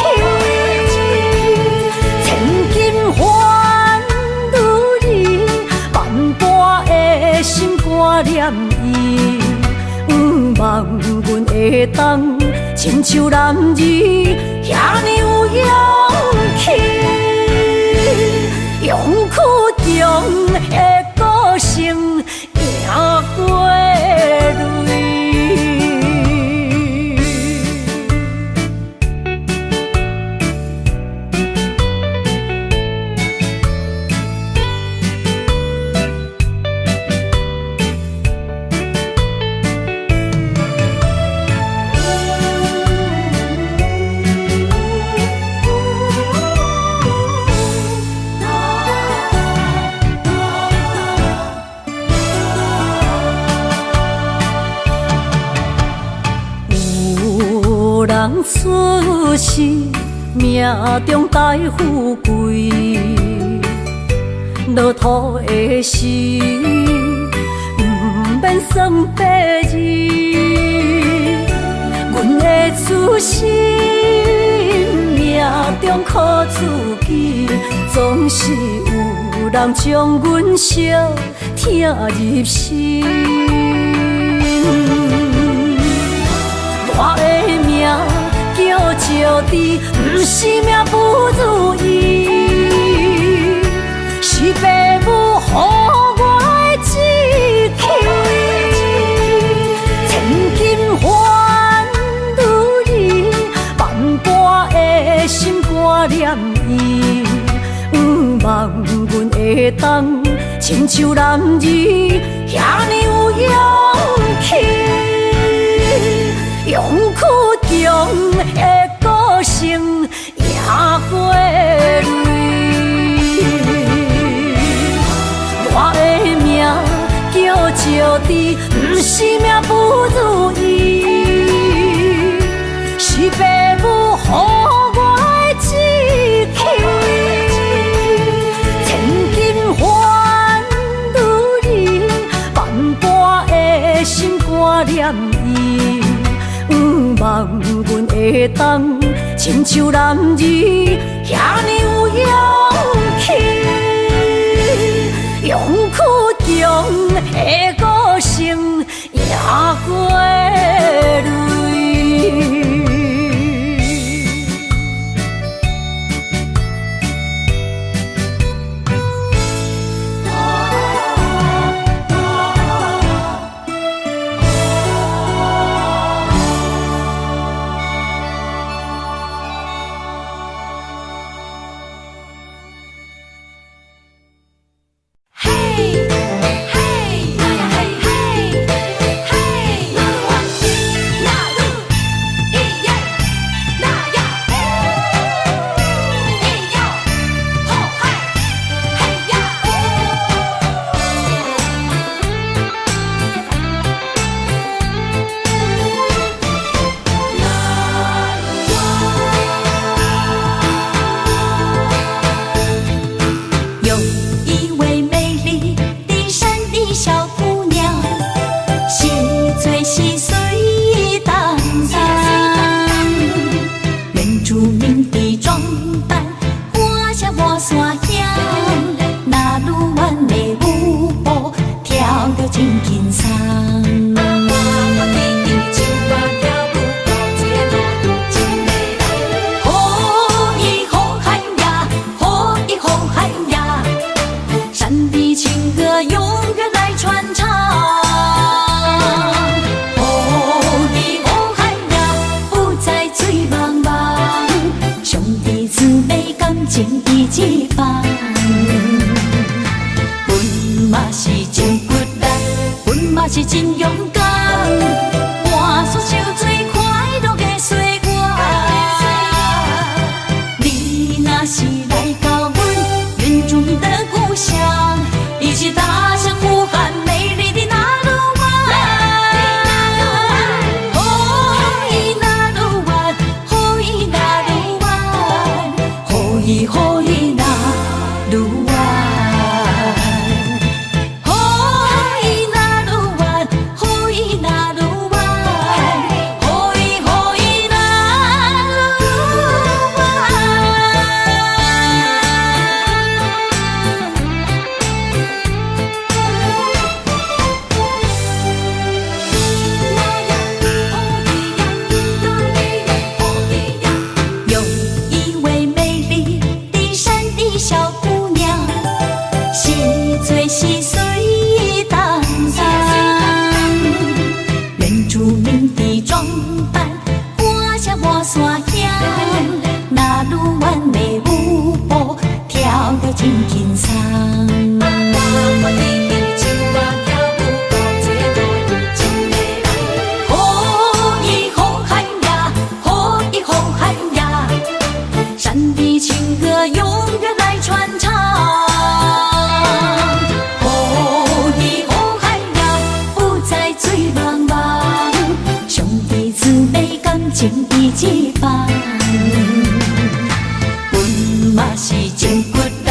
千我念伊，望阮会当亲像男儿遐尼有勇气，勇气中的个性赢过泪。人出世，命中带富贵，落土的时，不免算白字。阮的出身，命中靠自己，总是有人将阮惜疼入心。我的命叫石地，不是命不如意，是父母予我的志气。千金换如意，万般的心肝念伊，望阮会当亲像男儿遐尼有勇气。勇气中的个性赢过泪，我的命叫石地，不是命不如意，是父母予我的志气。千金换如意，万般的心肝念伊。望阮会当亲像男儿遐尼有勇气，勇气中的个性赢过泪。是真勇敢，换出受最快乐的岁月。你若是来到阮原住民的故乡，一起踏上呼喊美丽的那鲁湾。哦，伊那鲁湾，哦，伊那鲁湾，哦，伊哦伊那鲁湾。情伊一放。阮嘛是真骨力，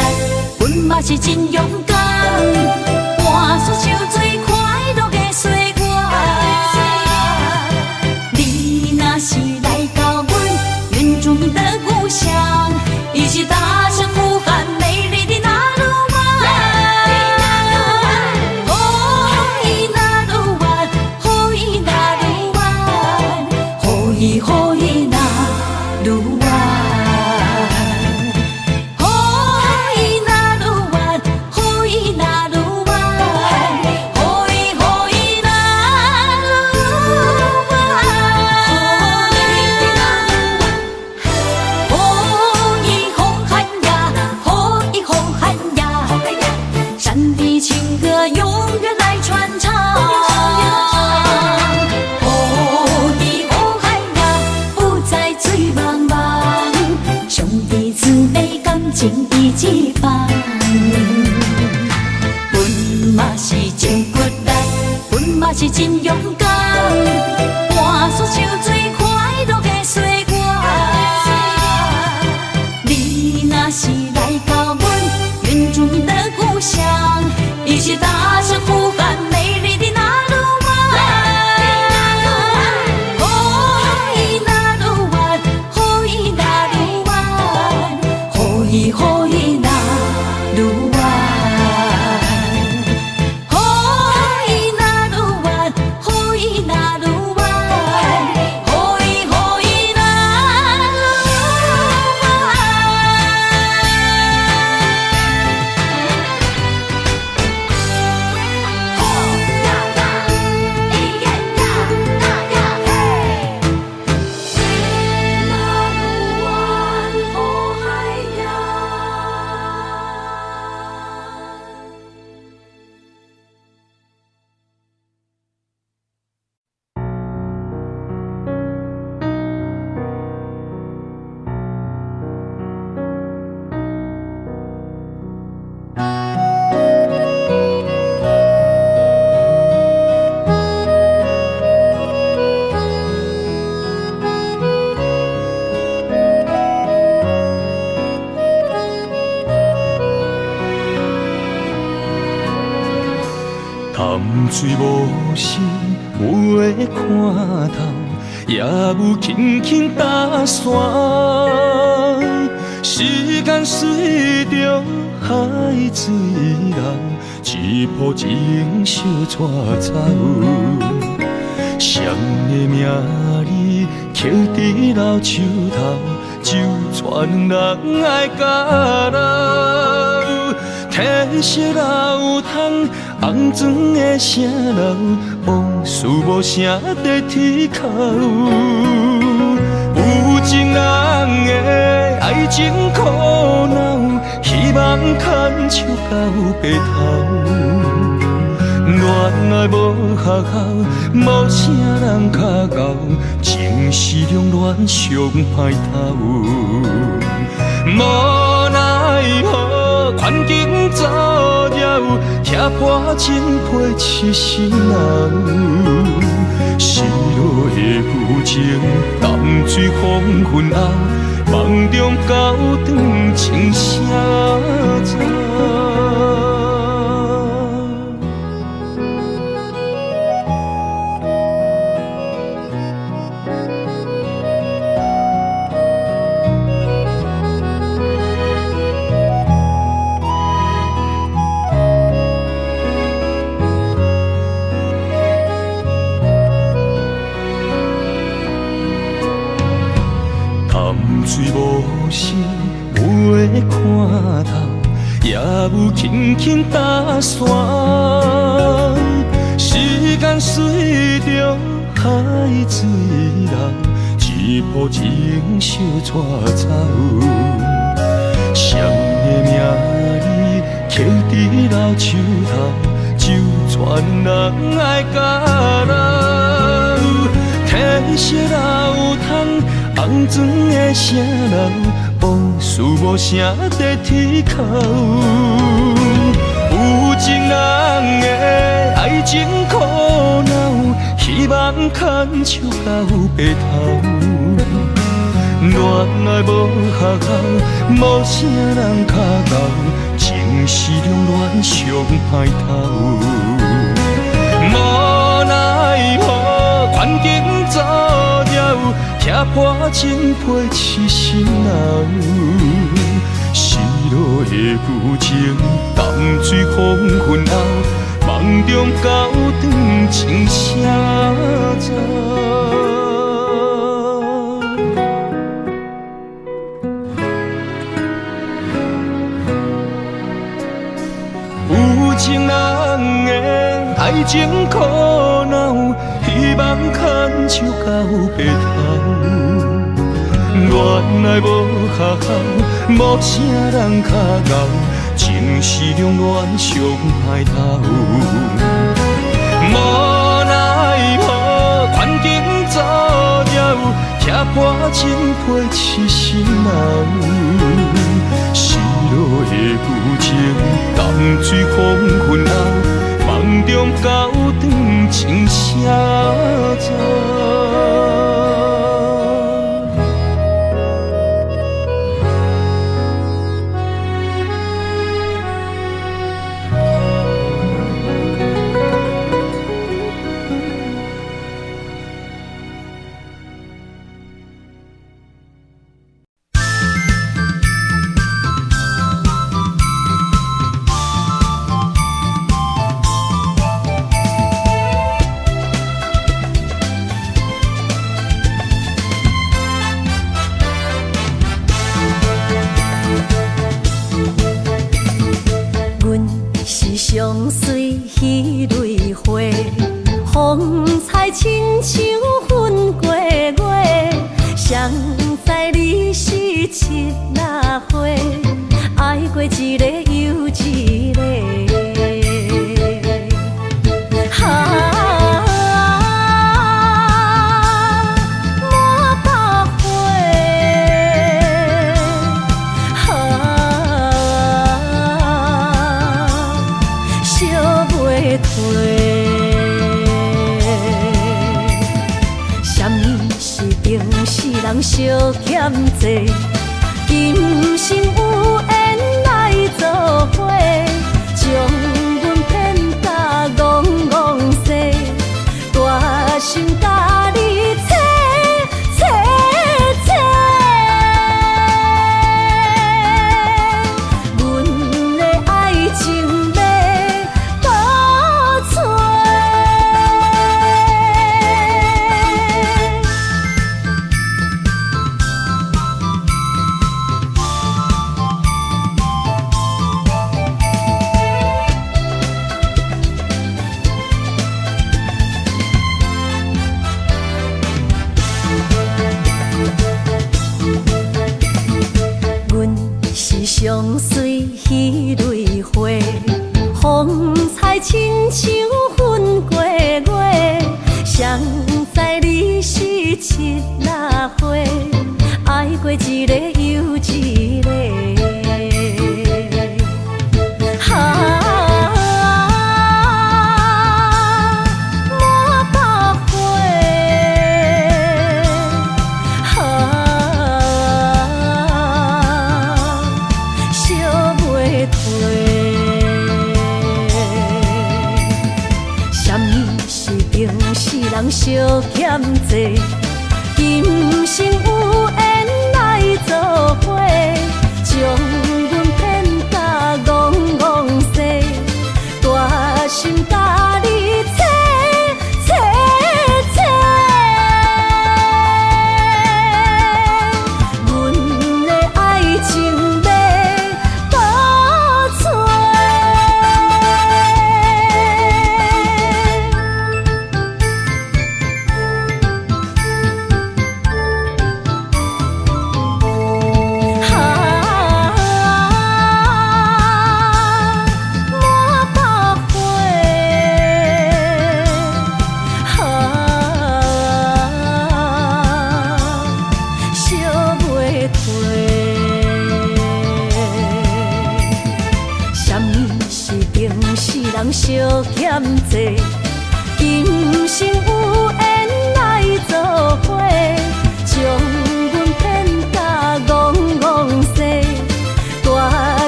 阮嘛是真勇敢，换出受最快乐的岁月。你若是来到阮原住民的故乡，一起踏上呼喊美丽的那路湾。哦，伊那路湾，哦，伊那路湾，哦，伊哦伊那路湾。情伊一放，阮嘛是真骨力，阮嘛是真勇敢，换出受最快乐的岁月。你若是来到阮原住民的故乡，一起踏上呼喊美丽的那路湾。哦，伊那路湾，哦，伊那路湾，哦，伊哦伊那路湾，哦，伊那路湾，哦，伊那路湾，哦，伊哦伊那潭水无声，无的看透，也有轻轻打散。时间随着海水流，一步情相带走。谁的名字刻在老树头，就全人爱甲老。褪色老窗，红砖的城楼，往事无声在天口。有情人的爱情苦恼，希望牵手到白头。恋爱无学校，无啥人较敖，情是两恋上歹头。无奈何，环境造谣，拆破真配痴心人。失落的旧情，淡水黄昏后，梦中高长情声走。水无声，无的看透，也有轻轻打散。时间随着海水流，一步情相带走。谁的名字刻在老树头，就全人爱甲老。褪色老窗，红砖的城楼，往事无声在天口。有情人的爱情苦恼，希望牵手到白头。恋爱无学校，无啥人脚咬，情是中恋上歹头。无奈何环境阻扰，拆破情批痴心闹。失落的旧情，淡水风云后，梦中高长情写照。有情人的爱情苦恼，希望牵手到白头。恋爱无学校，无啥人脚咬，情是中恋上歹头。无奈何环境阻扰，拆破情批痴心闹。失落的旧情，淡水风云后，梦中高长情写照。相随彼蕊花，风采亲像云过月。谁知你是七那花，爱过一个又一个。人相欠债，今生有缘来作伙，将阮骗甲戆戆西，大心甲你切切切，阮的爱情要倒找。相随彼蕊花，风采亲像云过月。谁知你是七那花，爱过一个又一个。人相欠债，今生有缘来作伙，将阮骗甲戆戆西，大心甲你切切切，阮的爱情要倒找。人相欠债，今生有缘来作伙，将阮骗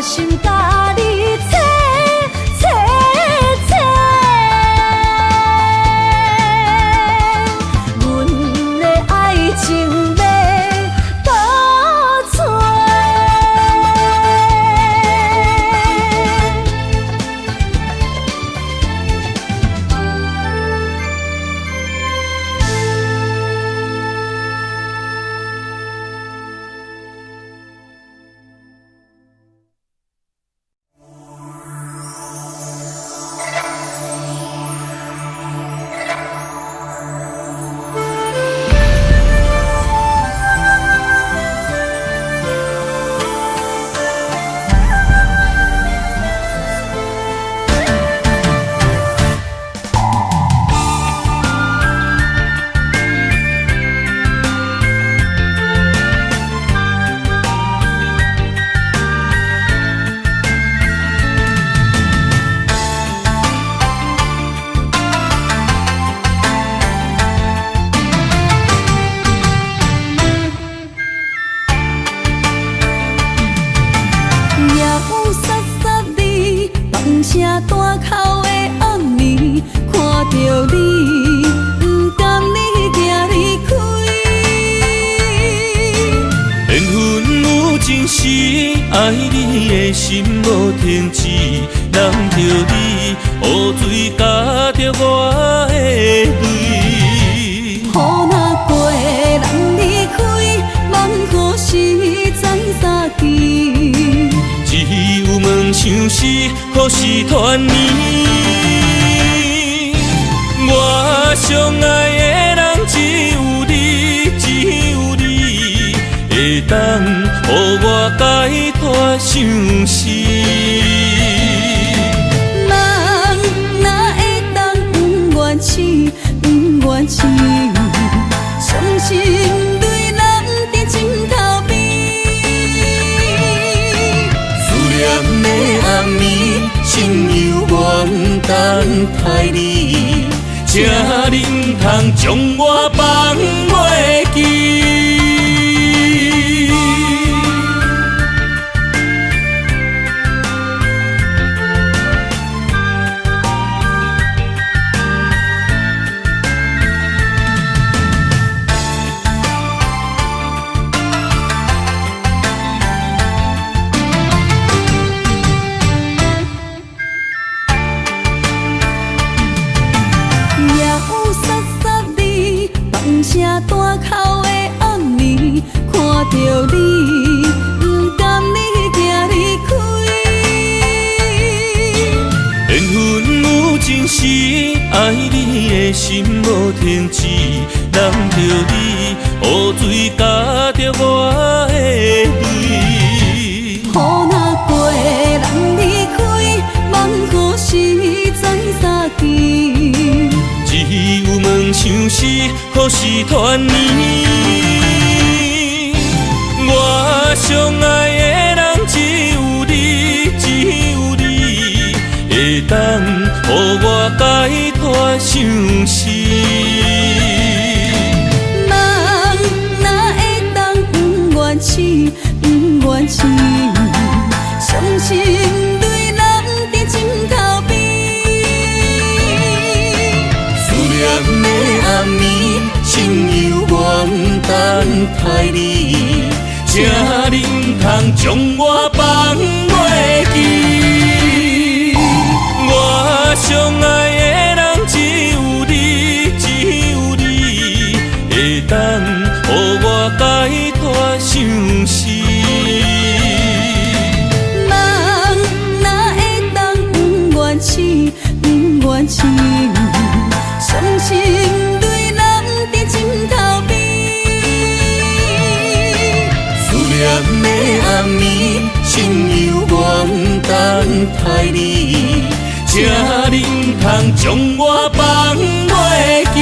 心甲你找找找，阮的爱情要倒找。声大口的暗暝，看着你，不甘你行离开。缘分有情时，爱你的心无停止，难着你，雨水加着我的泪。雨若过，人离开，望何时再相见？只有问相思，何时团圆？我相爱的人只有你，只有你，会当予我解脱相思。人哪会当不愿痴，不愿痴？伤心对人在枕头边。的暗暝，心犹原等待你，请你不通将我放袂记。声大口的暗暝，看着你，不甘你行离开。缘分有情时，爱你的心无停止，难着你，雨水加着我的泪。雨若过，人离开，望何时再相见？只有问相思，何时团圆？我相爱的人只有你，只有你，会当予我解脱相思。人哪会当不愿痴，不愿痴？伤心对人在枕头边。的暗暝，心犹原等待你，请你不通将我放袂记。我相爱的人只有你，只有你，会当予我解脱相思。人哪会当不愿痴，不愿痴？伤心对人在枕头边。思念的暗暝，心犹原等待你，请你不通将我放袂记。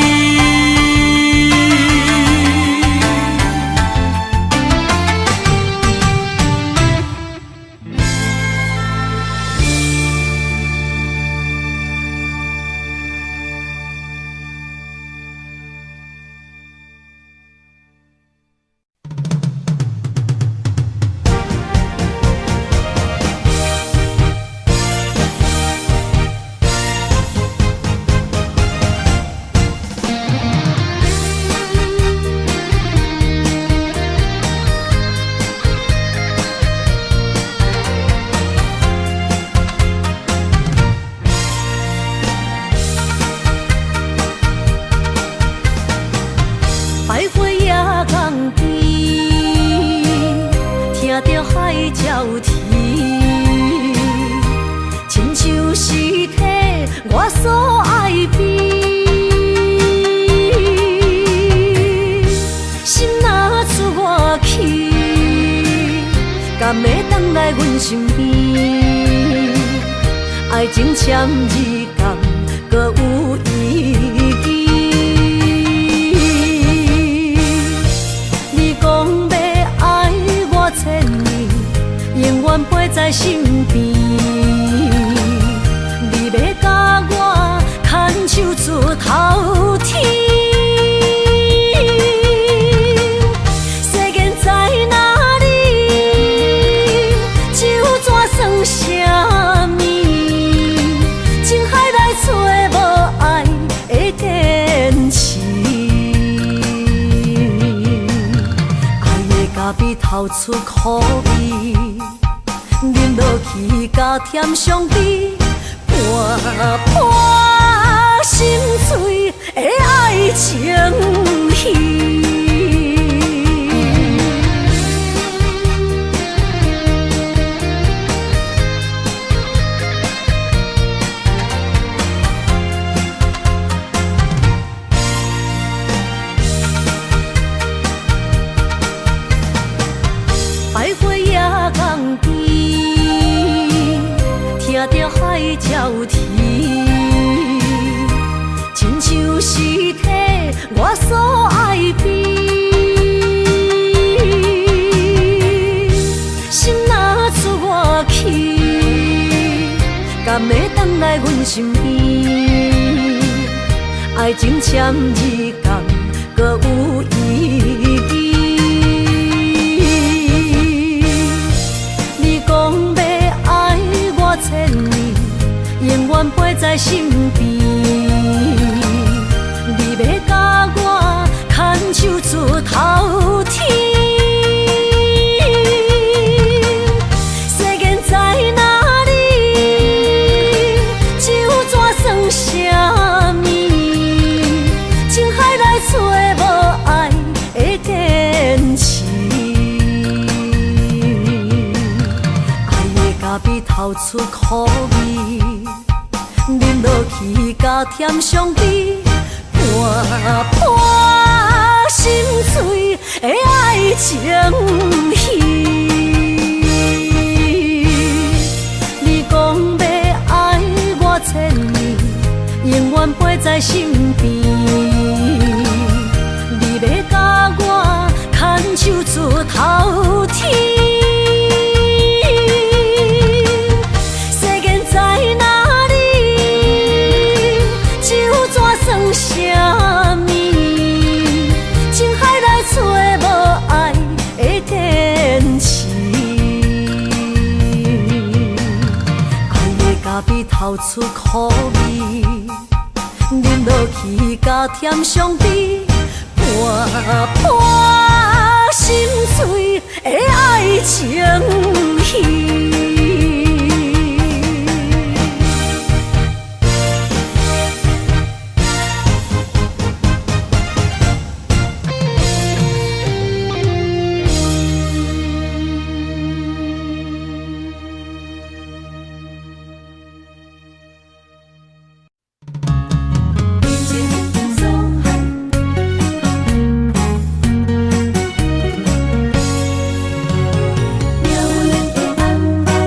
来阮身边，爱情签字间，搁有意义。你讲要爱我千年，永远陪在身边。你要甲我牵手出头天。比透出苦味，饮落去甲甜相比，伴伴心碎的爱情戏。百花夜港边，听着海鸟啼，亲像是替我所爱边。心若出我去，敢会等来阮身边？爱情签字间，搁有意义。千年，永远陪在身边。你要甲我牵手出头天。世间在哪里？酒怎算什么？情海来找无爱的坚持。比透出苦味，饮落去甲甜相比，伴伴心碎的爱情戏。你讲要爱我千年，永远陪在身边。你要甲我牵手出头天。比透出苦味，饮落去甲甜相比，伴伴心碎的爱情戏。流连的安排。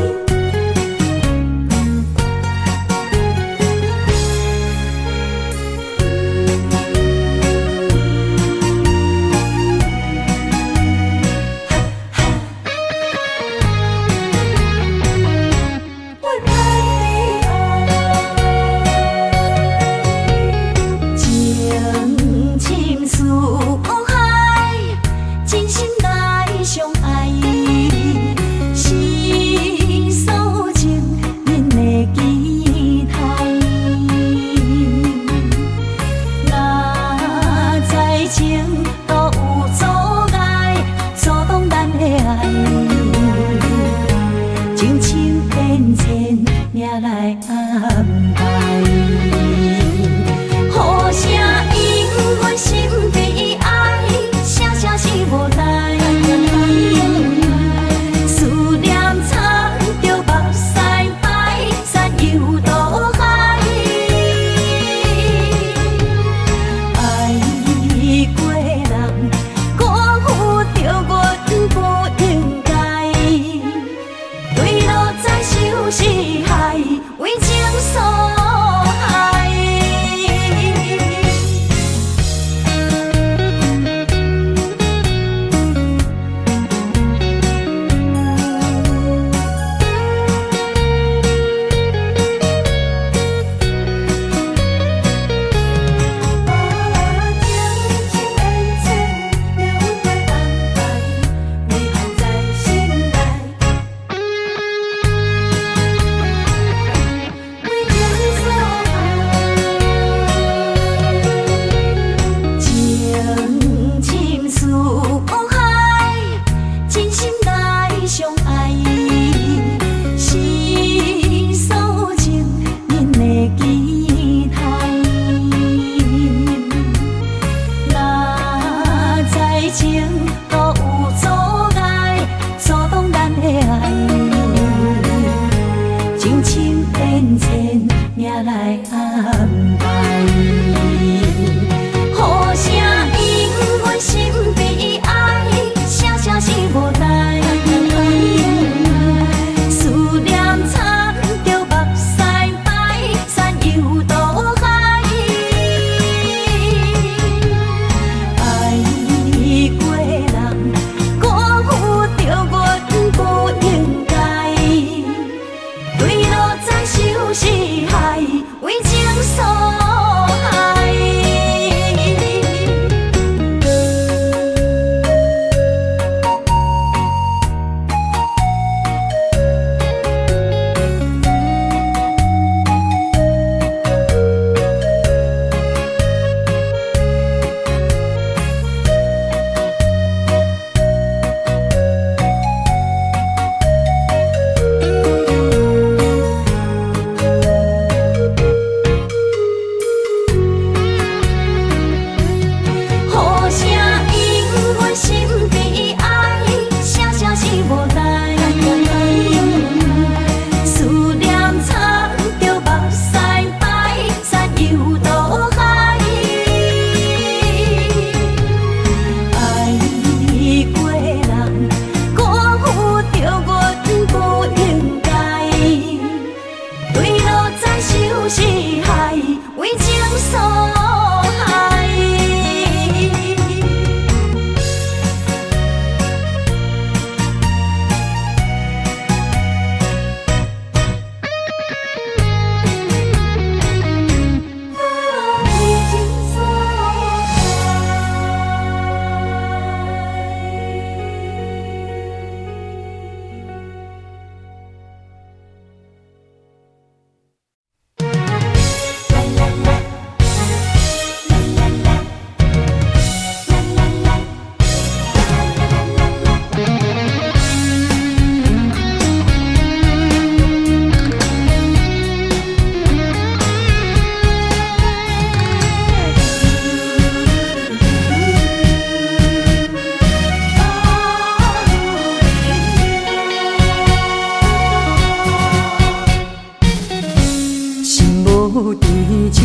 伫这，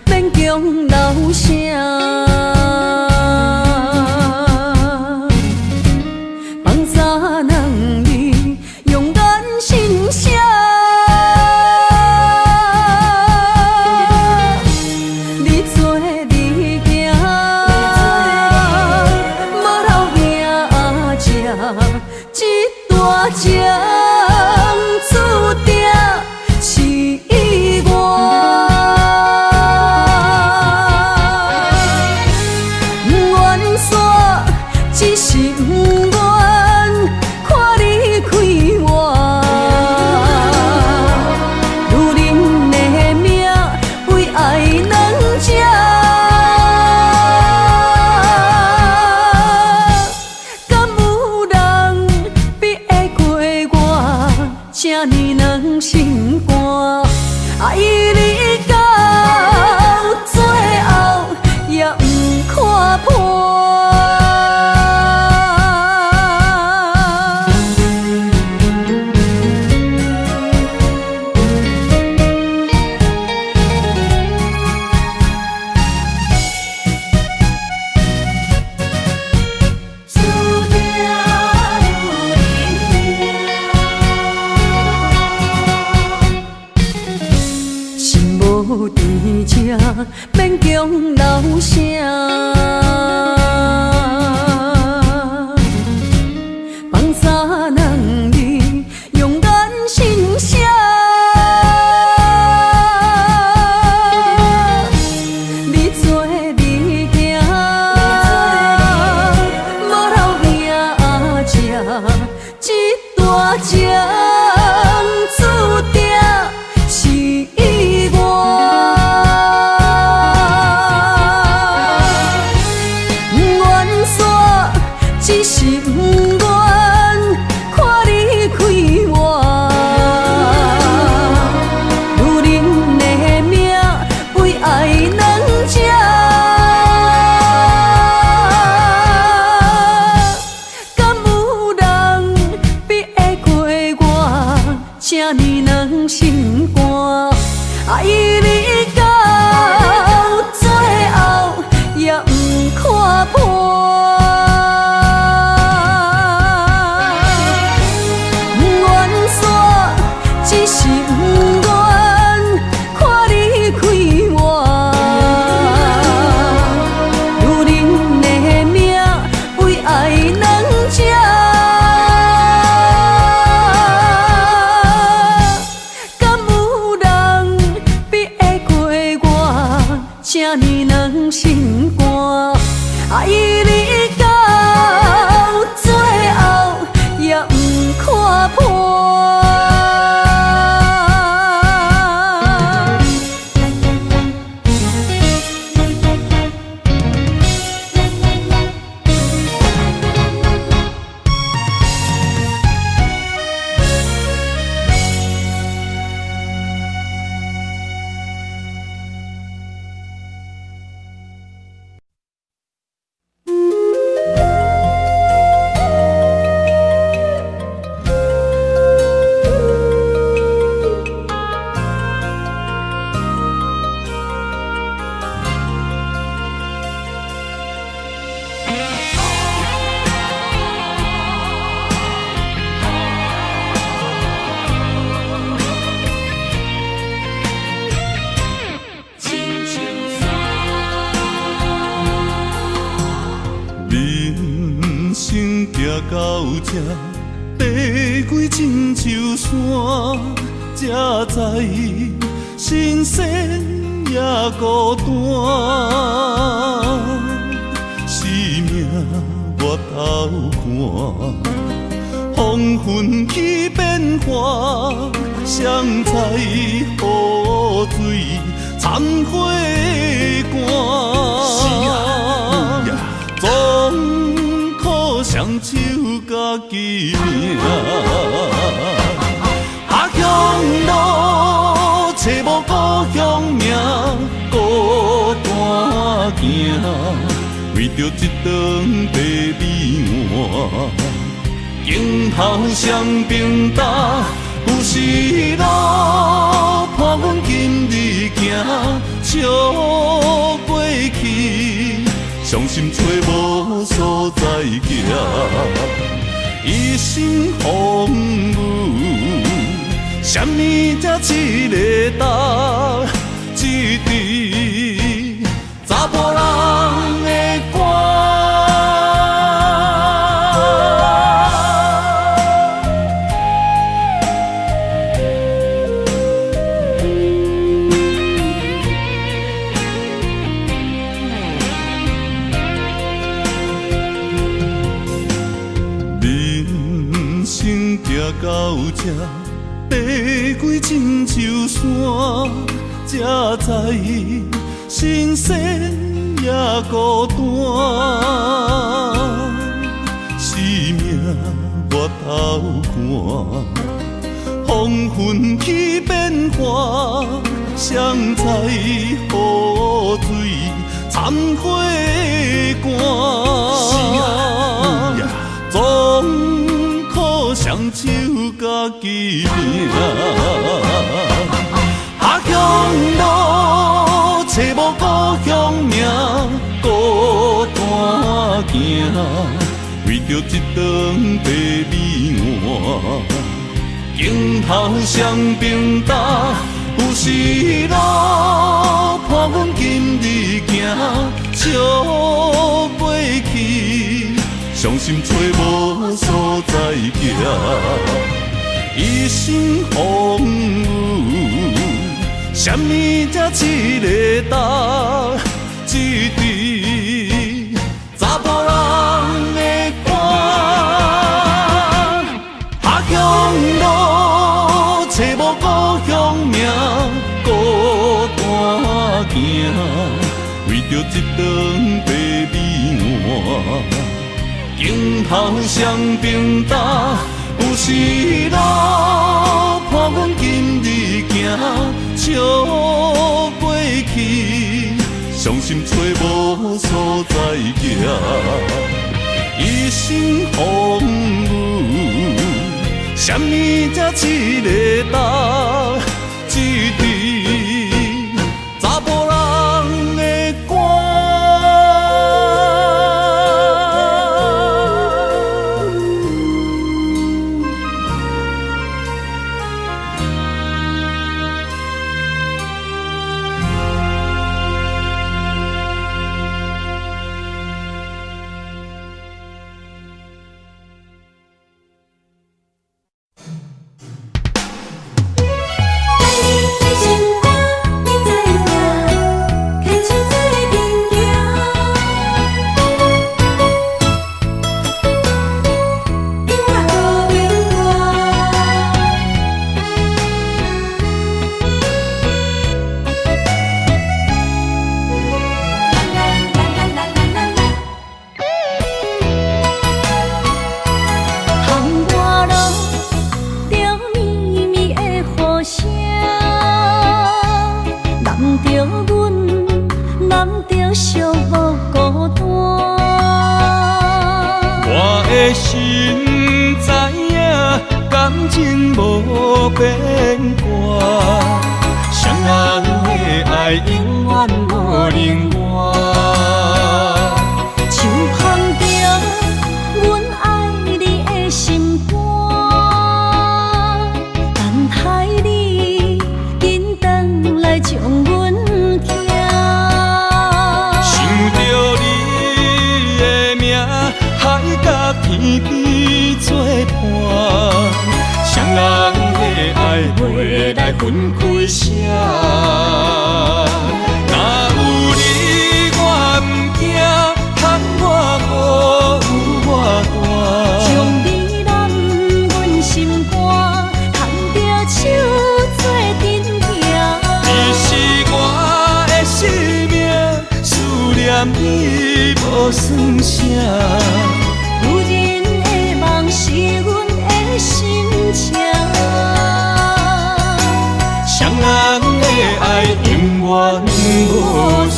免强留声。放洒人意，勇敢心声。你做你行，无留名食，这大情注定是我。愿煞只是不愿看你开我，如恁的命为爱两只，敢有人比会过我这呢软心肝？爱你到最后也不看破。心无伫这，免强留声。放洒人意，勇敢心声。你做你行，无留名食，这大情注定是我。愿煞只是不愿看你开我，如恁的命为爱两只，敢有人比会过我这呢软心肝？爱你到最后也不看破。愿煞只是不愿看你开我，如恁的命为爱两只，敢有人比会过我这呢软心肝？爱你到最后也不看破。人生行到这，爬过亲像山，才知新鲜也孤单。生命越头看，风云起变化，谁知雨水掺花干。总靠双手家己命，阿乡路找无故乡名，孤单行，为着一顿白米碗，今后双平担，有时路伴阮今日行，笑过去，伤心找无所在行，一生风雨，什么才一个答？一支查甫人的歌。人生行到这，爬过亲像山，才知新鲜也孤单。生命我头看，风云起变化，谁知雨水掺火寒。总靠双手家己拼，下乡路找无故乡名，孤单行，为着一顿白米碗，镜头双边搭，有时路伴阮今日行，笑过去。伤心找无所在行，一生风雨，什么才一个答？一支查甫人的歌，下乡路找无故乡名，孤单行，为着一顿白米碗。镜头双边搭，有时路伴阮今日行，笑过去，伤心找无所在行，一生风雨，什么才一个答？一支查甫人的歌。心知影，感情无变卦，双人的爱永远无冷漠。像放着阮爱你的心肝，等待你紧转来将阮惊。想着你的名，海甲天边作伴，双人的爱袂来分开啥。若有你我不惊，叹我无我大。将你揽阮心肝，牵着手做阵行。你是我的生命，思念你无算啥。有人的梦是阮的心情，双人的爱永远无散。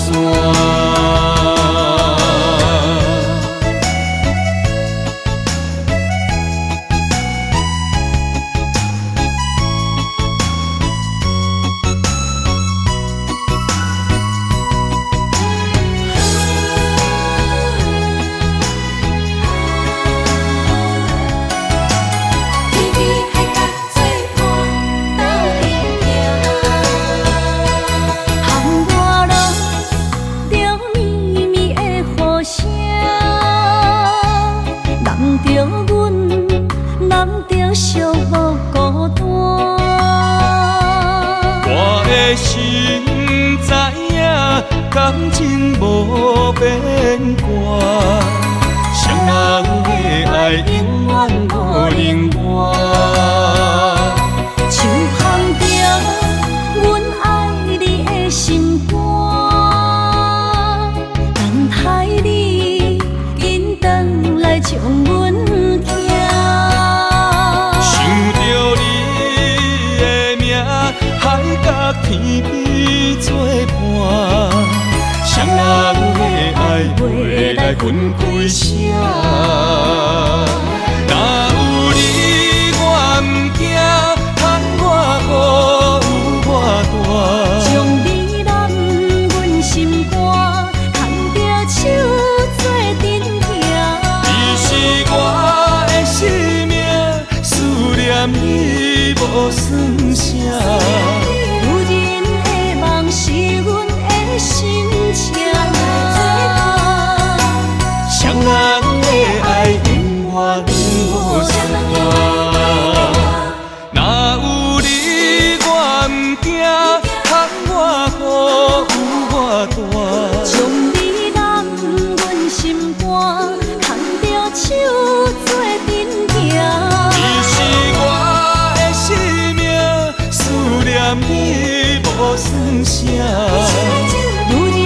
感情无变卦，双人的爱永远无冷漠。手捧着阮爱你的心肝，等待你紧回来将阮行。想着你的名，海角天边作伴，双人的爱袂来分开声。若有你我毋惊，喊我好有我大。将你揽阮心肝，牵着手做阵行。你是我的生命，思念你无算啥。有人的梦是阮的心情，双人的爱永远无散。若有你我毋惊，喊我好有我大。将你揽阮心肝，牵着手做阵行。你是我的生命，思念你无算啥。有人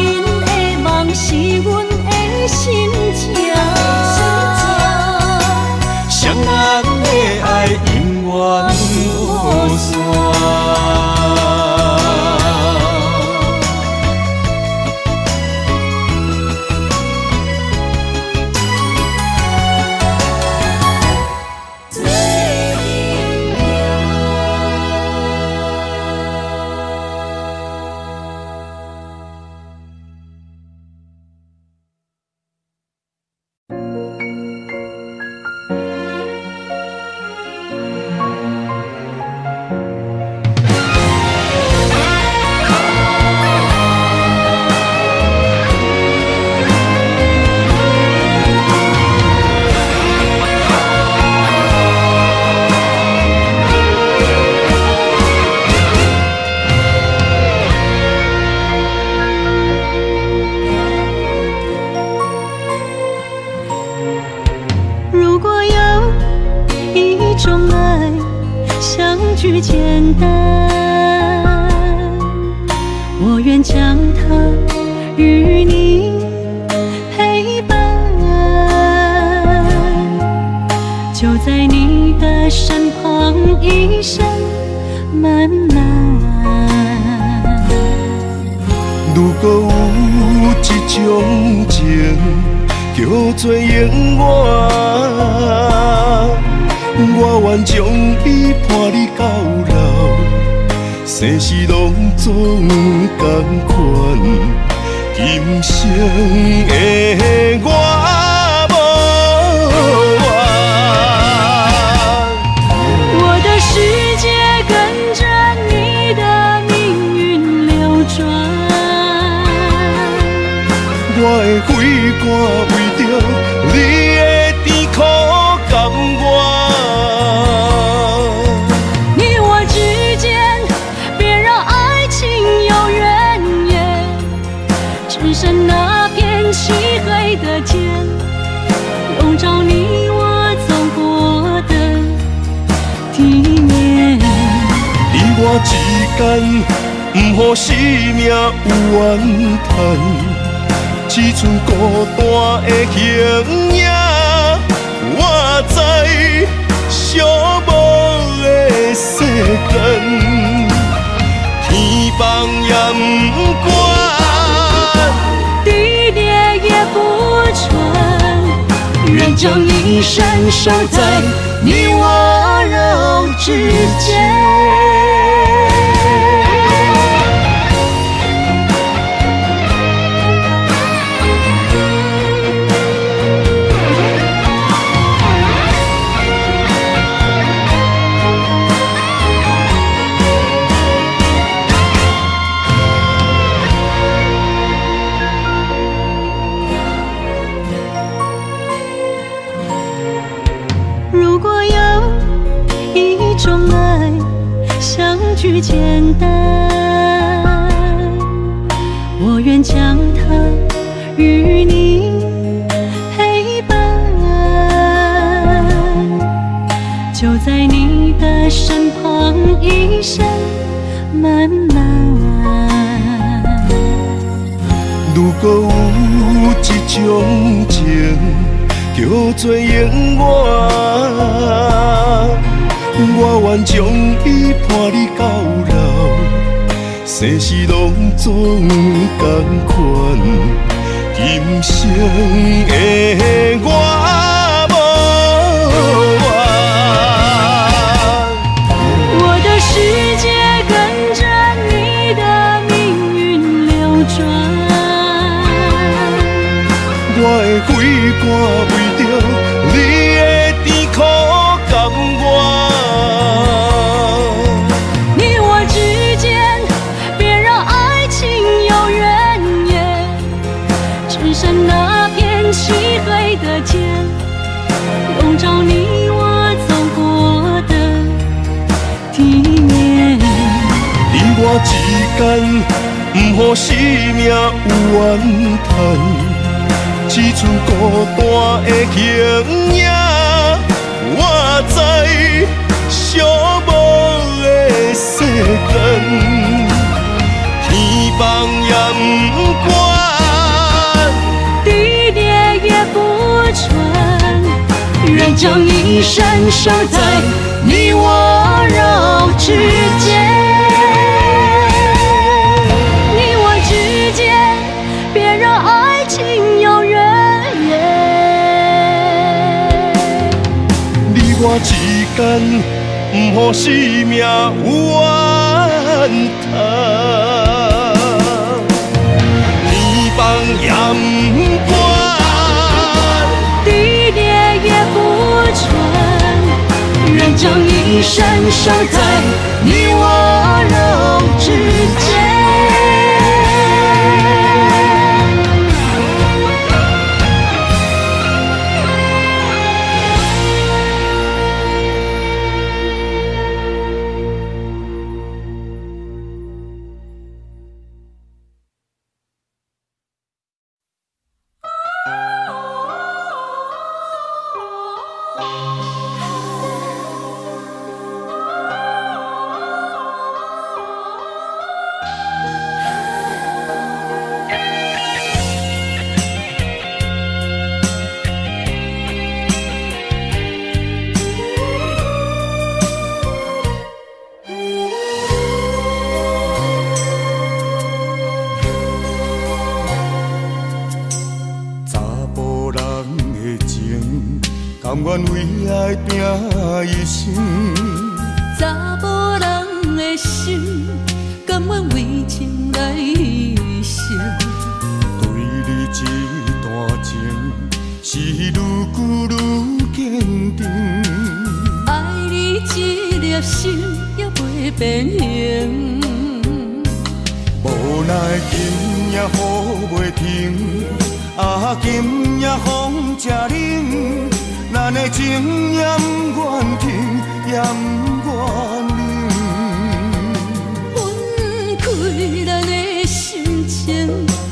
的梦是阮的心情，双人的爱永远无散。如果有一种爱相聚简单，我愿将它与你陪伴，就在你的身旁一生漫漫。如果有一种情，叫做永远，我愿将你伴你到老，生死拢总同款，今生的我无怨。我的世界跟着你的命运流转，我的血汗为着你的甜苦甘愿。你我之间别让爱情有怨言，只剩那片漆黑的天，笼罩你我走过的地面。你我之间，不予生命有怨叹。只剩孤单的形影，我知寂寞的世间，天放也不管，地裂也不穿，愿将一生守在你我肉之间。如果有一种爱相聚简单，我愿将它与你陪伴，就在你的身旁，一生漫漫。如果有一种情，叫做永远，我愿将伊伴你到老，生死拢总同款，今生的我无怨。我的世界跟着你的命运流转，我的血汗为着你的甜苦甘愿。你我之间别让爱情有怨言，只剩那片漆黑的街，笼罩你我走过的地面。你我之间，不予生命有怨叹。只剩孤单的形影，我知寂寞的世间，天放也不管，地裂也不穿，愿将一生守在你我肉之间。你我之间，别让爱情有怨言。你我之间，不予生命有怨叹。天放也不管，地裂也不穿，愿将一生守在你我肉之间。甘愿为爱拼一生，查某人的心，甘愿为情来牺牲。对你这段情，是愈久愈坚定。爱你一粒心也袂变形，无奈今夜雨袂停，今夜风正冷。咱的情也不愿停，也不愿冷。分开咱的心情，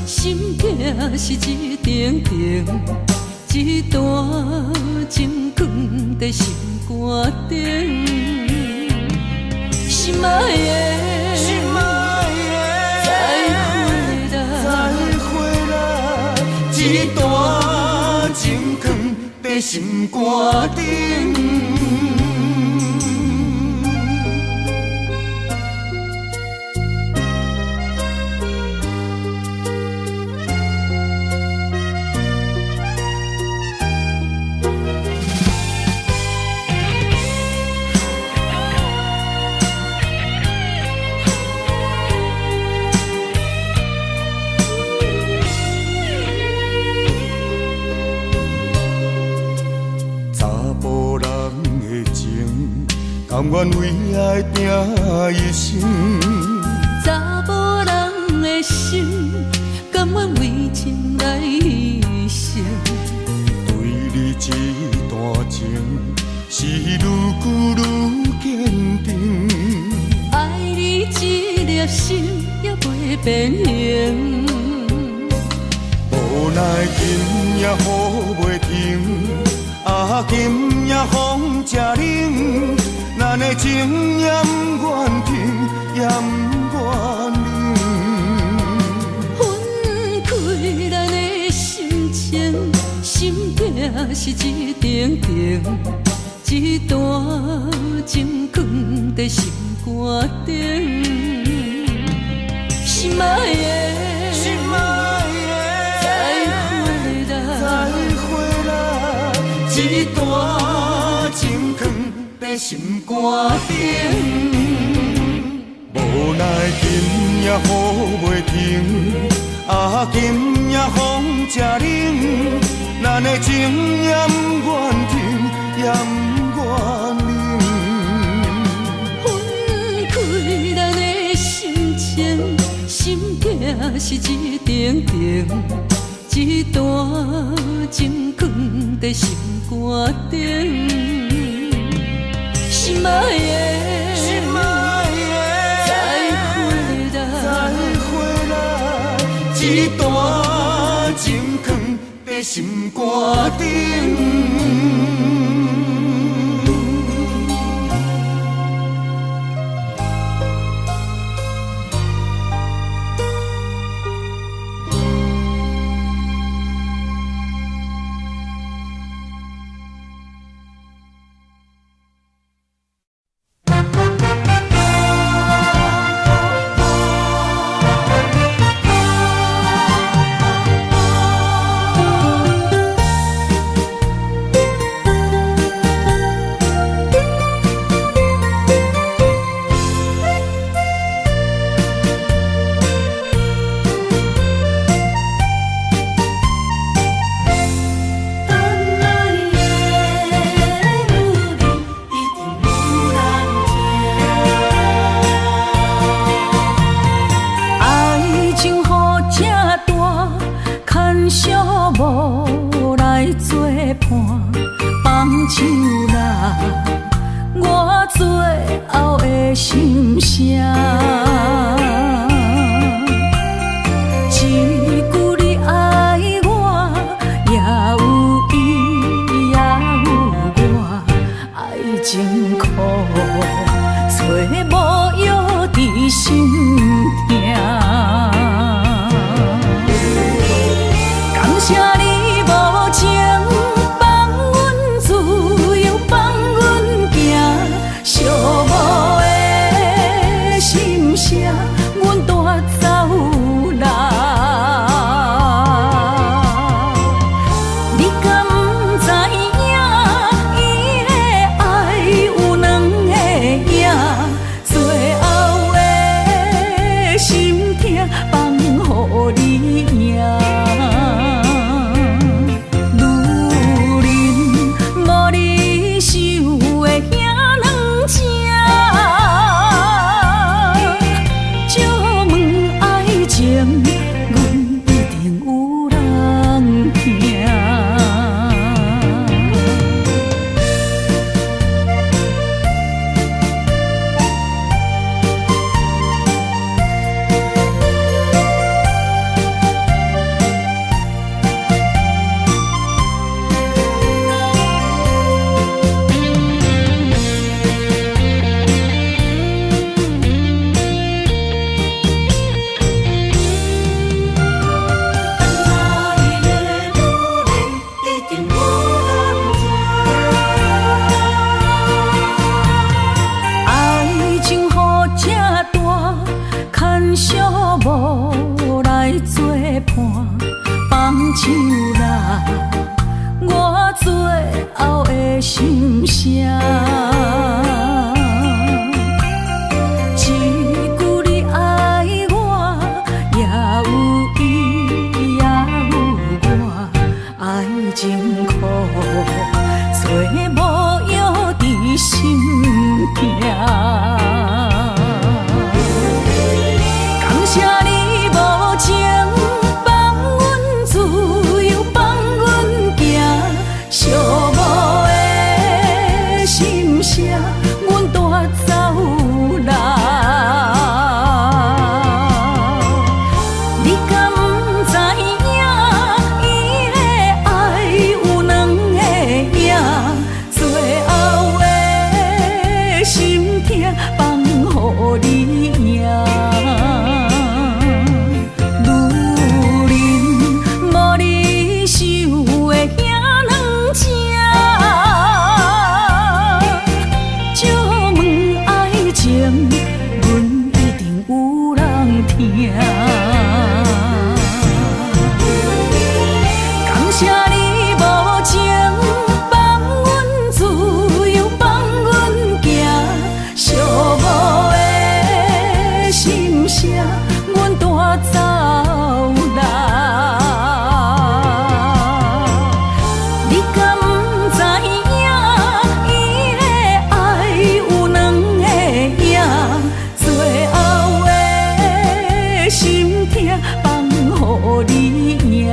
心境是一定定，一段情放在心肝顶。心爱的，心爱的，再回来，一段情放在心肝顶。甘愿为爱拼一生，查某人的心，甘愿为情来牺牲。对你这段情，是愈久愈坚定。爱你一粒心也袂变形，今夜雨袂停，啊，今夜风正冷，咱的情也不愿停，也不愿冷。分开咱的心情，心痛是一定定，一段情放在心肝顶。心爱的，心爱的，再会啦，一段情放在心肝顶。无奈今夜雨袂停，啊，今夜风正冷，咱的情也不愿停，也不愿冷。分开咱的心情，心痛是一定定，一段情放在心肝顶。心爱的，心爱的，再会啦，一段情放在心肝顶。心你赢。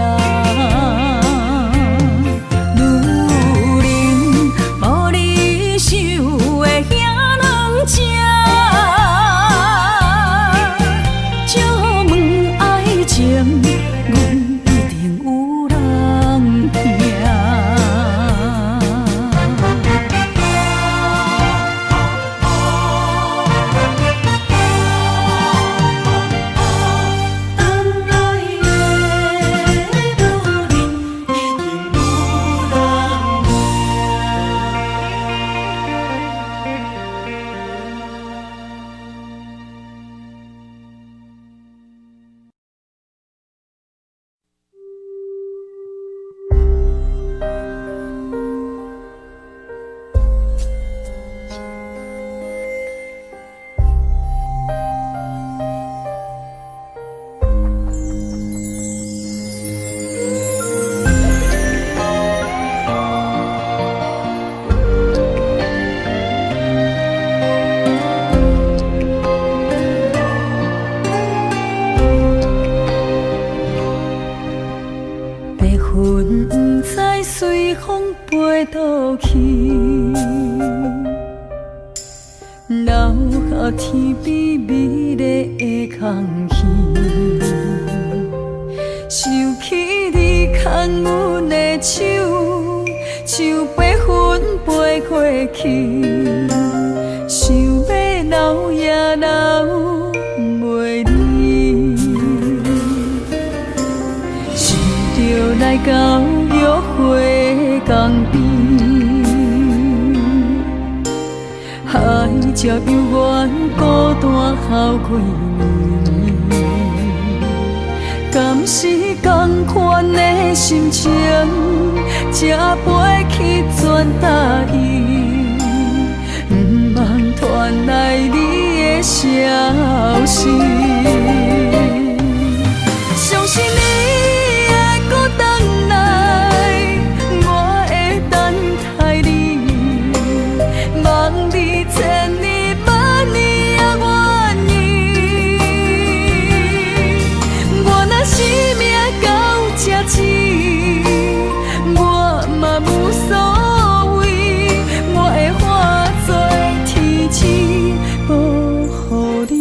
女人无你受的遐软食，借问爱情，阮一定有人疼。飞倒去，留下天边美丽的空气，想起你牵阮的手，像白云飞过去，想要留也留袂离，想着来到约会江边。 海才犹原孤单哭几年，敢是同款的心情，才飞去全答应，不茫传来你的消息。相信你会搁回来，我会等待你，望你。 千年万年也愿意，我若生命到这止，我嘛无所谓，我会化作天使保护你。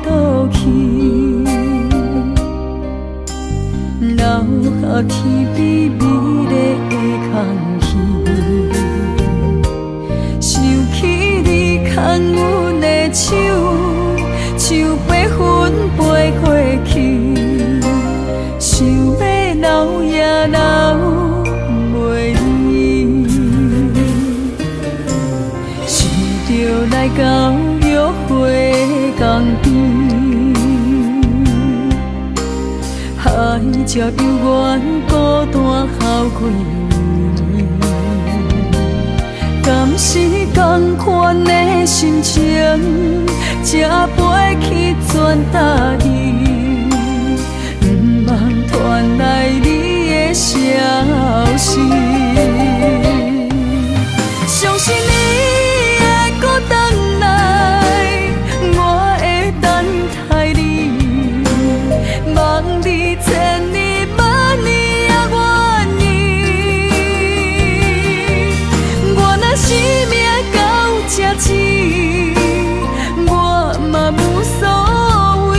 倒去，留下天边美丽的空气，想起你牵阮的手，像白云飞过去，想要留也留袂离，想着来到约会。 江边，海才犹原孤单哭几年，敢是同款的心情，才飞去全答应，不茫传来你的消息。相信你会搁回来。 望你千年万年也愿意，我若生命到这止，我嘛无所谓，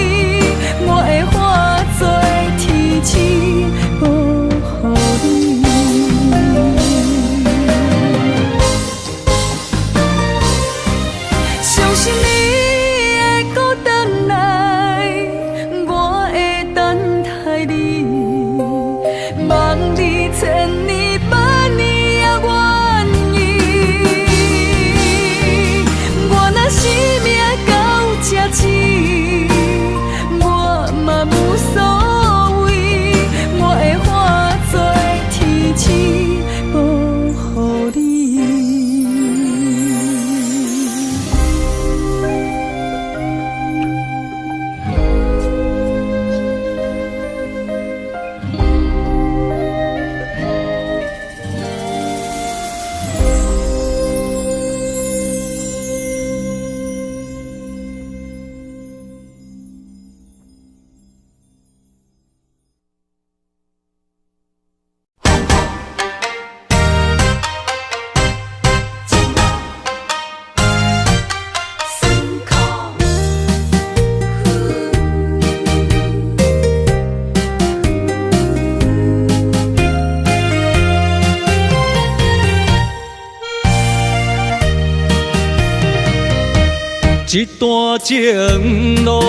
一段情路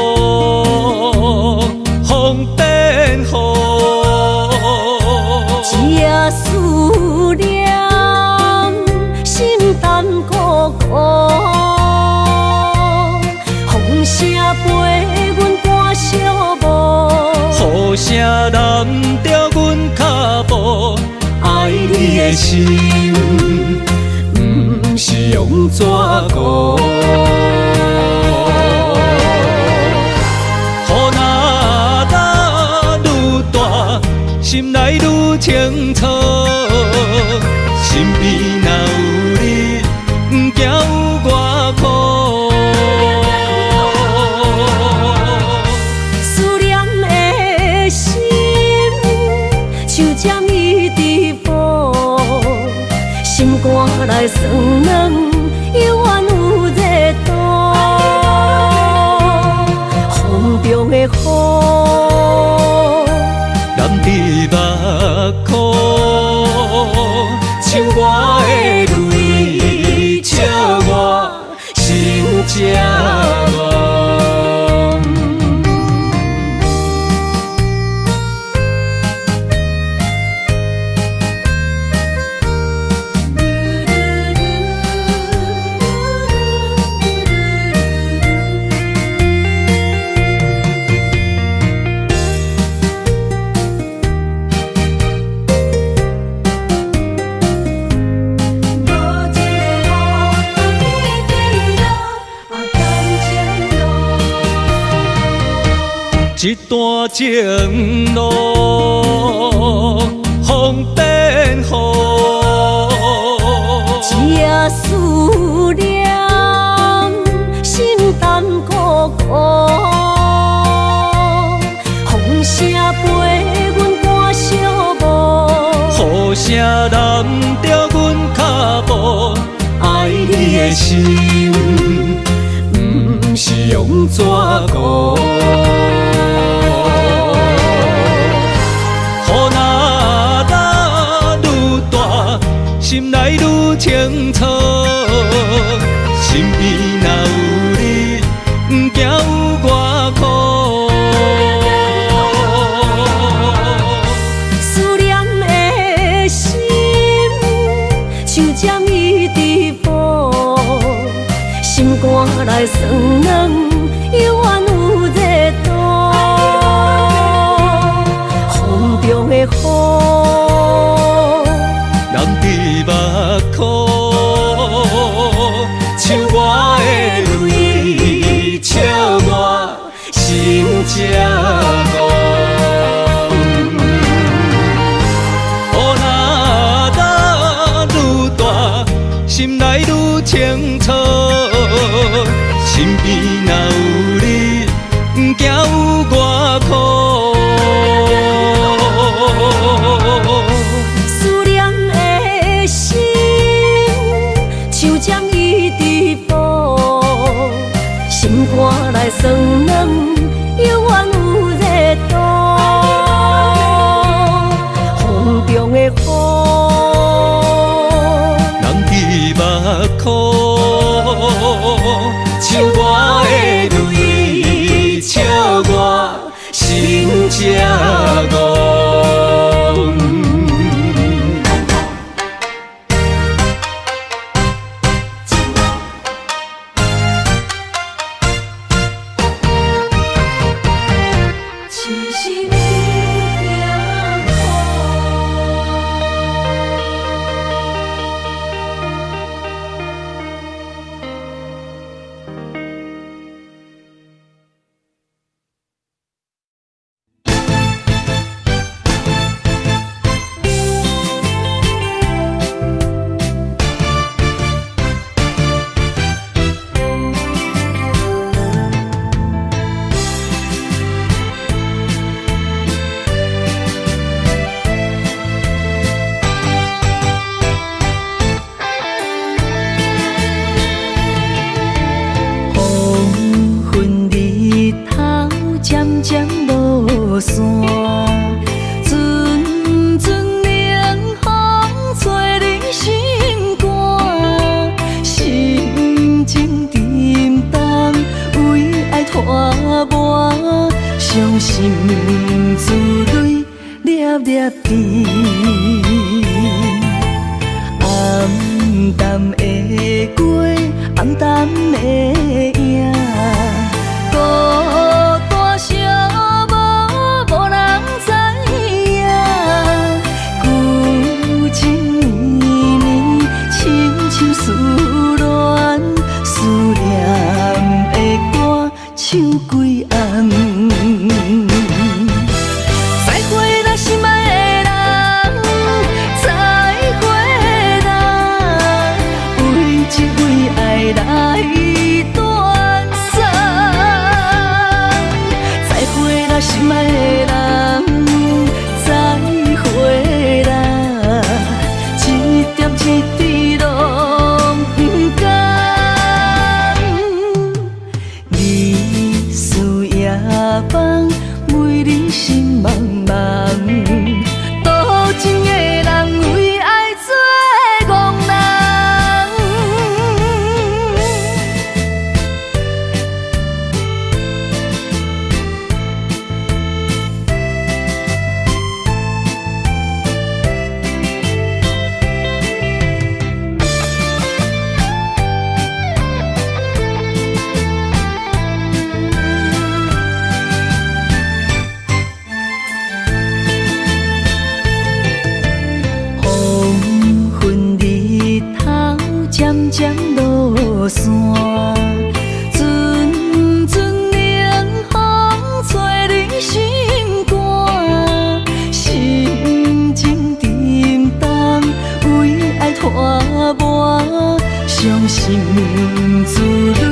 风变雨，一夜思念，心淡孤孤。风声陪阮赶小步，雨声淋着阮脚步，爱你的心，不是用纸糊。雨若打愈大，心内愈清楚。身边若有你，不惊有我苦。思念的心，像针伊直补，心肝内酸软，犹原有热度。风中的雨，淋伫目眶，像我的泪，笑我心正乱。一段情路风变雨，一夜思念，心淡孤孤。风声陪阮赶小步，雨声淋着阮脚步，爱你的心，不是用纸糊。心内愈清楚，身边若有你，不惊有我苦。思念的心，像针伊直补，心肝内酸软，犹原有热度。风中的雨，目眶，像我的泪，笑我心正乱。雨若打愈大，心内愈清楚。身边若有你，不惊有我苦。心肝内酸软，犹原有热度。风中的雨，淋伫目眶，像我的泪，笑我心正乱。一拖磨，伤心珠泪粒粒滴。暗淡的月，暗淡的影，孤单寂寞，无人知影。旧情绵绵，亲像思恋，思念的歌唱几暗。再会啦，心爱的人，再会啦，为情为爱来断送。再会啦，心爱的人，再会啦，一点一滴拢不甘。日思夜梦，为你心茫茫。多情的人为爱做憨人。黄昏日头渐渐落山，阵阵冷风吹你心肝，心情沉重，为爱拖磨，伤心珠泪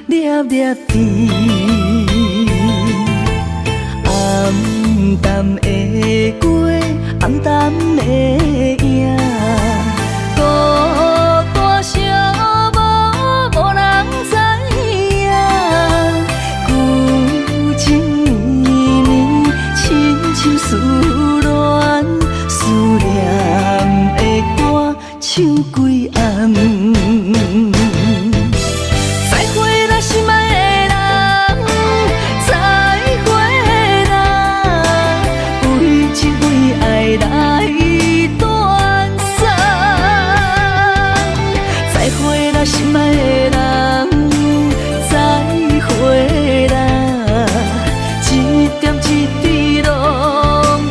粒粒滴。暗淡的月，暗淡的影，孤单寂寞，无人知影。旧情绵绵，亲像思恋，思念的歌唱几暗。再会啦，心爱的人，再会啦，为情为爱来断送。再会啦，心爱的人，再会啦，一点一滴拢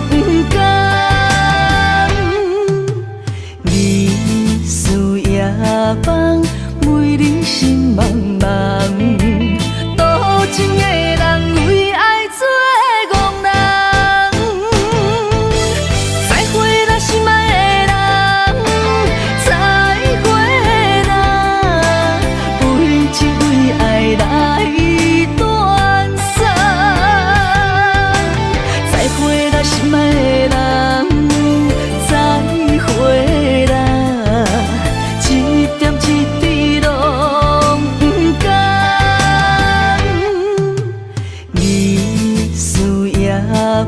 不甘。日思夜梦，为你心茫茫。多情的人为爱做憨人。再会啦，心爱的人，再会啦，为情为爱来断送。再会啦，心爱的人，再会啦，一点一滴拢不甘。日思夜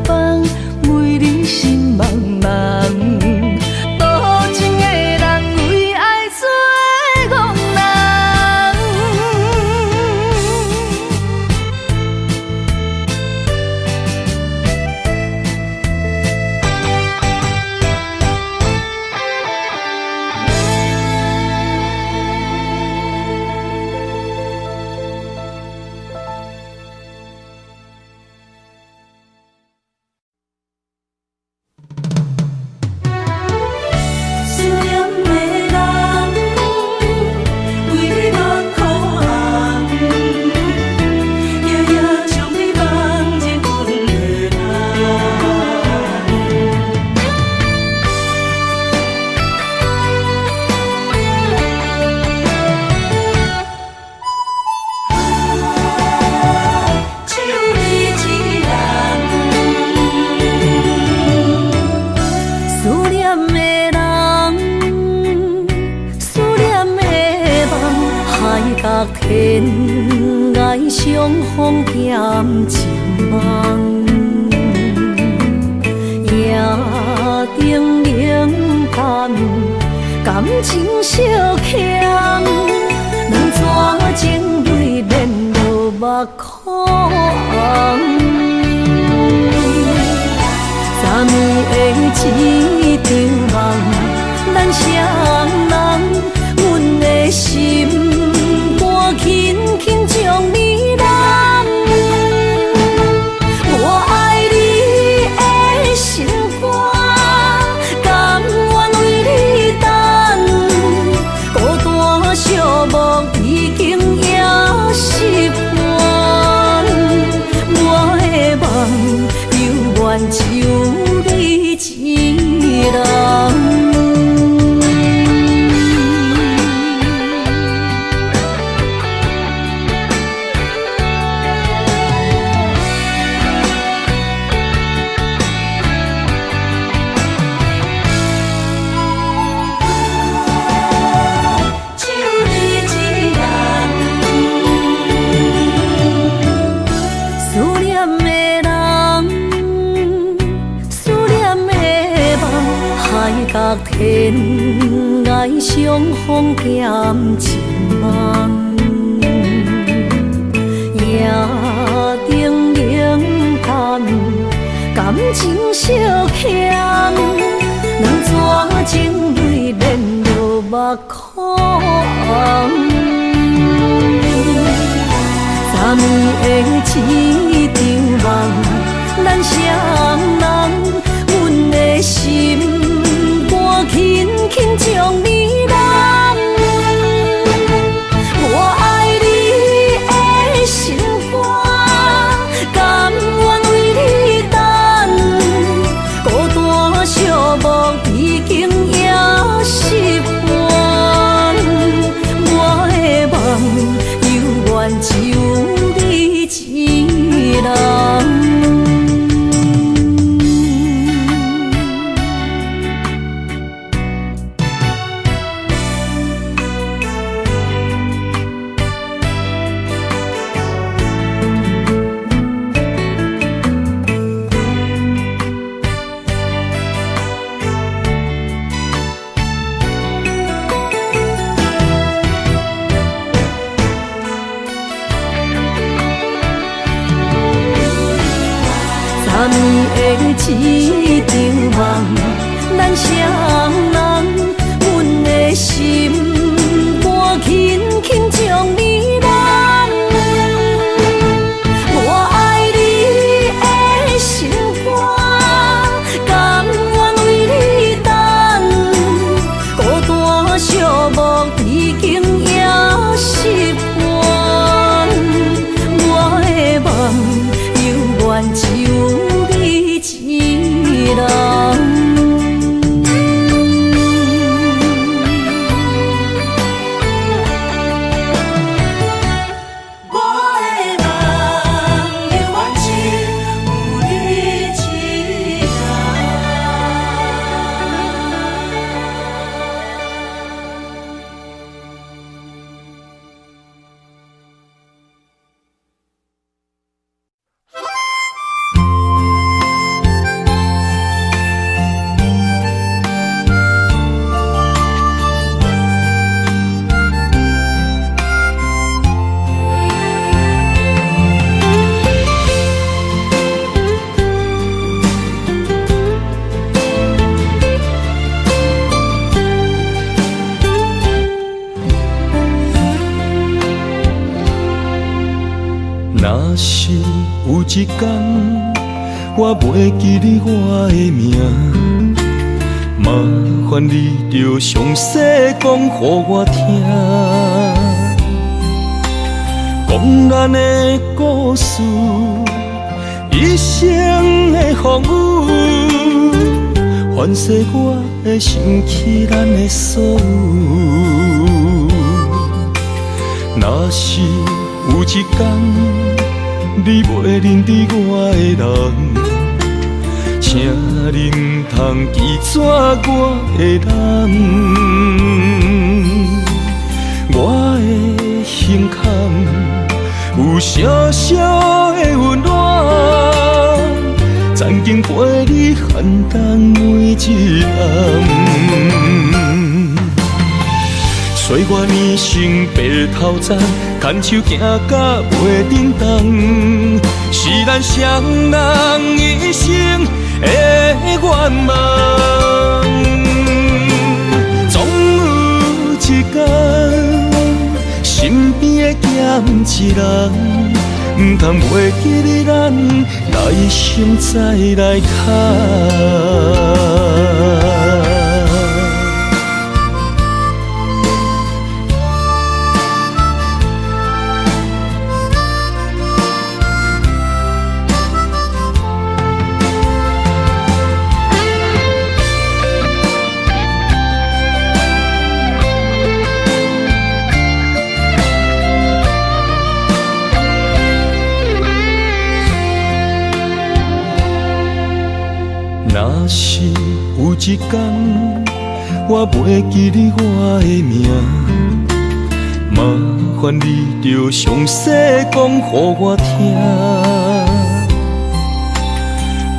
梦，为你心茫茫。多情的人为爱做憨人。思念的人，为你目眶红，夜夜将你放进阮的只有你一人。思念的人，思念的梦，海角天涯相逢兼情梦。夜灯冷淡，感情小强，两撮情泪面落目眶。昨暝的一场梦，咱双人，阮的心肝轻轻将你揽。我爱你的心肝，甘愿为你等。孤单寂寞已经也习惯，我的梦犹原就你一人。白天爱相逢减情梦，夜灯冷淡，感情小欠，两撮情泪连落目眶。昨暝的一场梦，咱双人，阮的心。轻轻将你揽，我爱你的心肝，甘愿为你等。孤单寂寞已经也习惯，我的梦犹原就你一人。昨暝的一场梦，咱双人，阮的心肝轻轻将你揽。我爱你的心肝，甘愿为你等。孤单寂寞已经也习惯，我的梦犹原就。一人，我的梦犹原只有你一人。若是有一天我袂记你我的名，麻烦你着详细讲予我听，讲咱的故事，一生的风雨，反噬我的想起咱的所有。若是有一天你袂认得我的人，请你唔通记住我的人。我的胸坎有小小的温暖，曾经陪你寒冬每一暗。岁月年成白头鬃，牵手行到袂振动，是咱双人一生的愿望。总有一天，身边的咸一人，唔通袂记你咱来生再来看。若是有一天我袂记你我的名，麻烦你着详细讲予我听，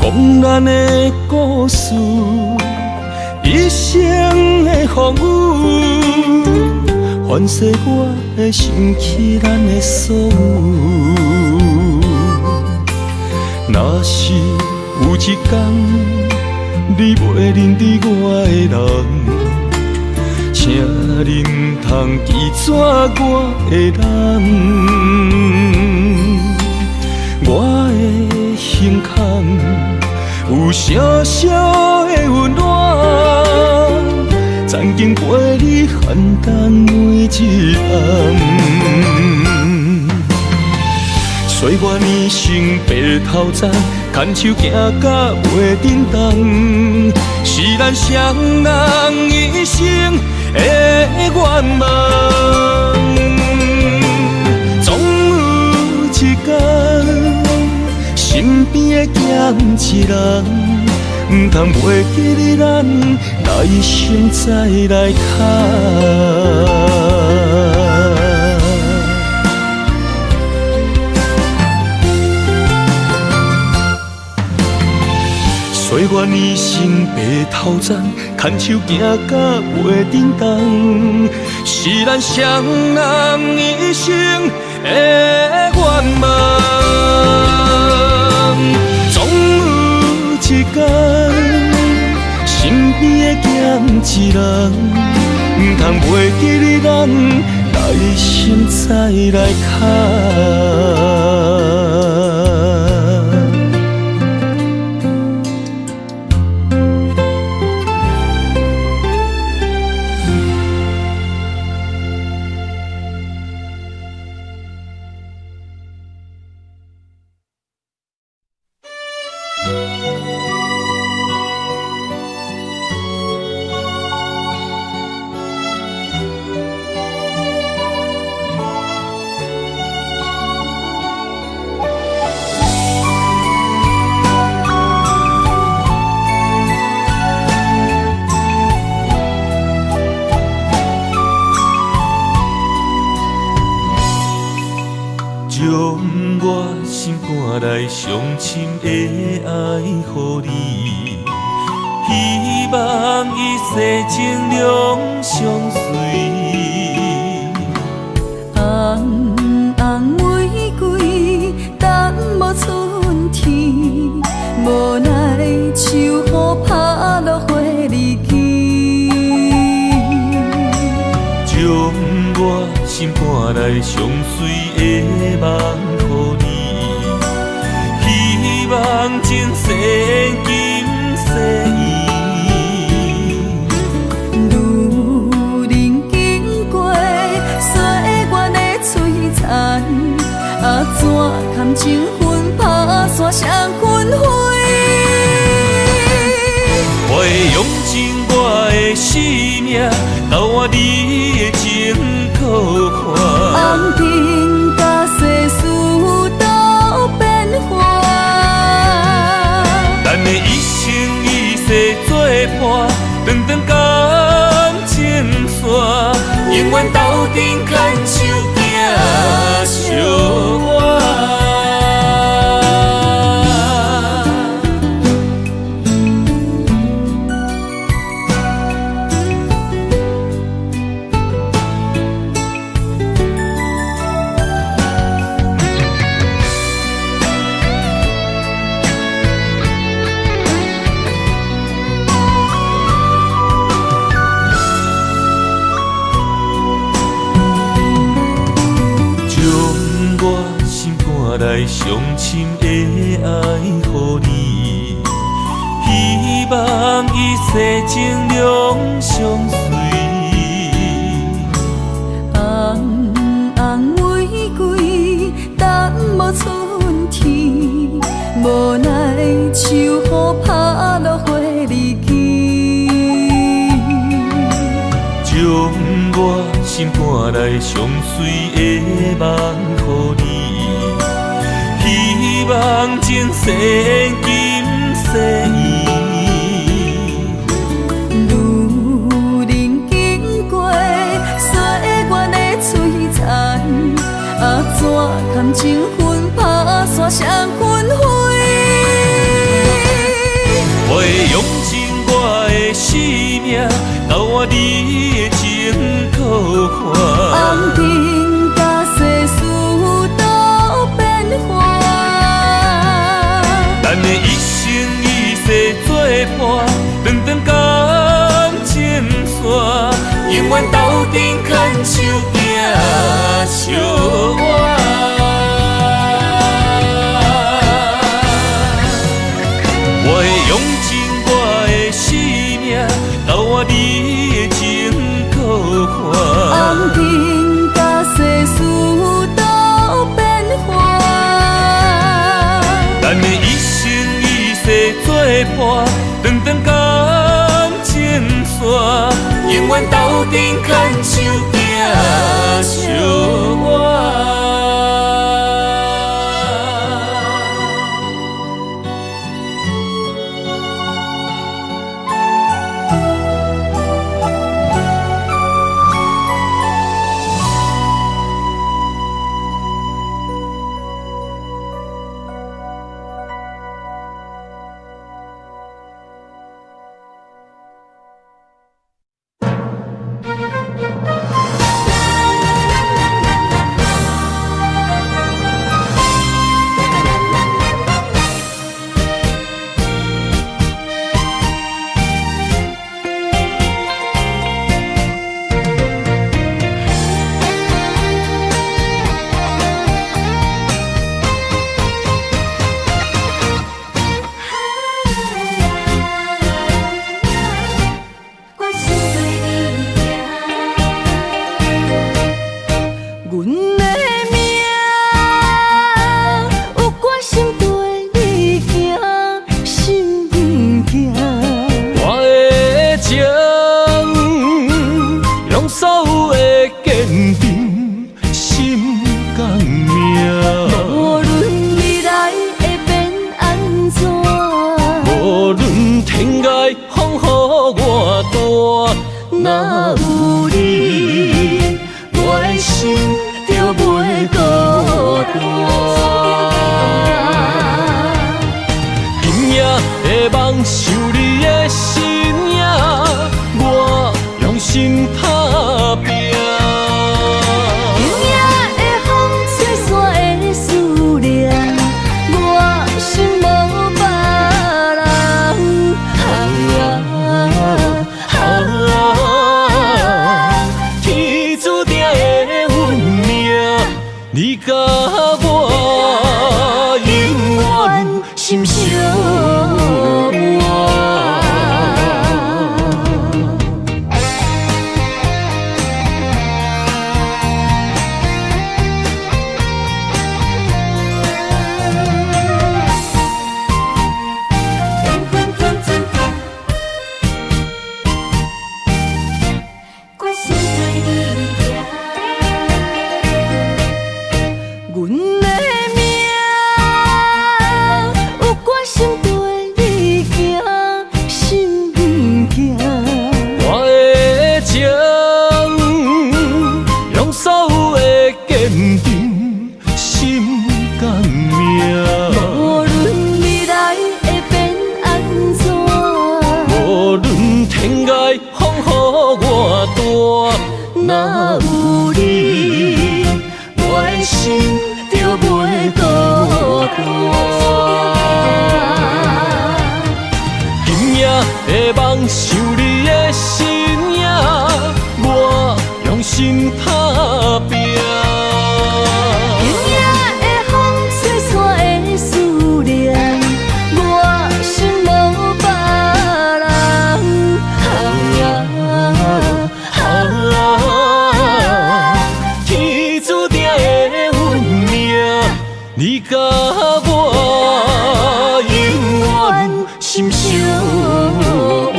讲咱的故事，一生的风雨，反噬我会想起咱的所有。若是有一天你袂认得我的人，请你唔通记住我的人。我的胸腔有小小的温暖，曾经陪你寒冬每一暗。岁月年成白头鬃，牵手行到袂振动，是咱双人一生的愿望。总有一天，身边的咸一人，唔通袂记你咱来生再来看。岁月年成白头鬃，牵手行到袂振动，是咱双人一生的愿望。总有一天，身边的咸一人，唔通袂记你咱来生再来看。将我心肝内上深的爱予你，希望一世情两相随。红红玫瑰等无春天，无奈秋雨拍落花离去。将我心肝内上水的梦予你，希望前世今世依。路人经过岁月的璀璨，怎堪情分打散双魂飞？我会用尽我的生命，交换你的情可看。红尘甲世事都变化，咱的一生一世作伴，长长感情线，永远斗阵牵手行相伴。来上深的爱予你，希望一世情永相随。红红玫瑰等无春天，无奈秋雨拍落花离枝。将我心肝内上水的梦予你，希望前世今世缘。路人经过岁月的璀璨，啊怎堪情分打散双纷飞？我会用尽我的生命，交换你的情可换。红尘甲世事都变化，咱的一生一世作伴，长长感情线，永远斗阵牵手行相偎。我会用尽我的生命，交换你的情可换。红尘甲世事都变化，咱的一生一世作伴，长长感情线，永远斗阵牵手行相偎。若有你，我的心就袂孤单。今夜的梦想你的身影，我用心打拼。今夜的风吹散的思念，我心无别人。天注定的运命，你甲我永远心相偎。若有你，我的心就袂孤单。今夜的梦想你的身影，我用心打拼。今夜的风吹我永远心相换。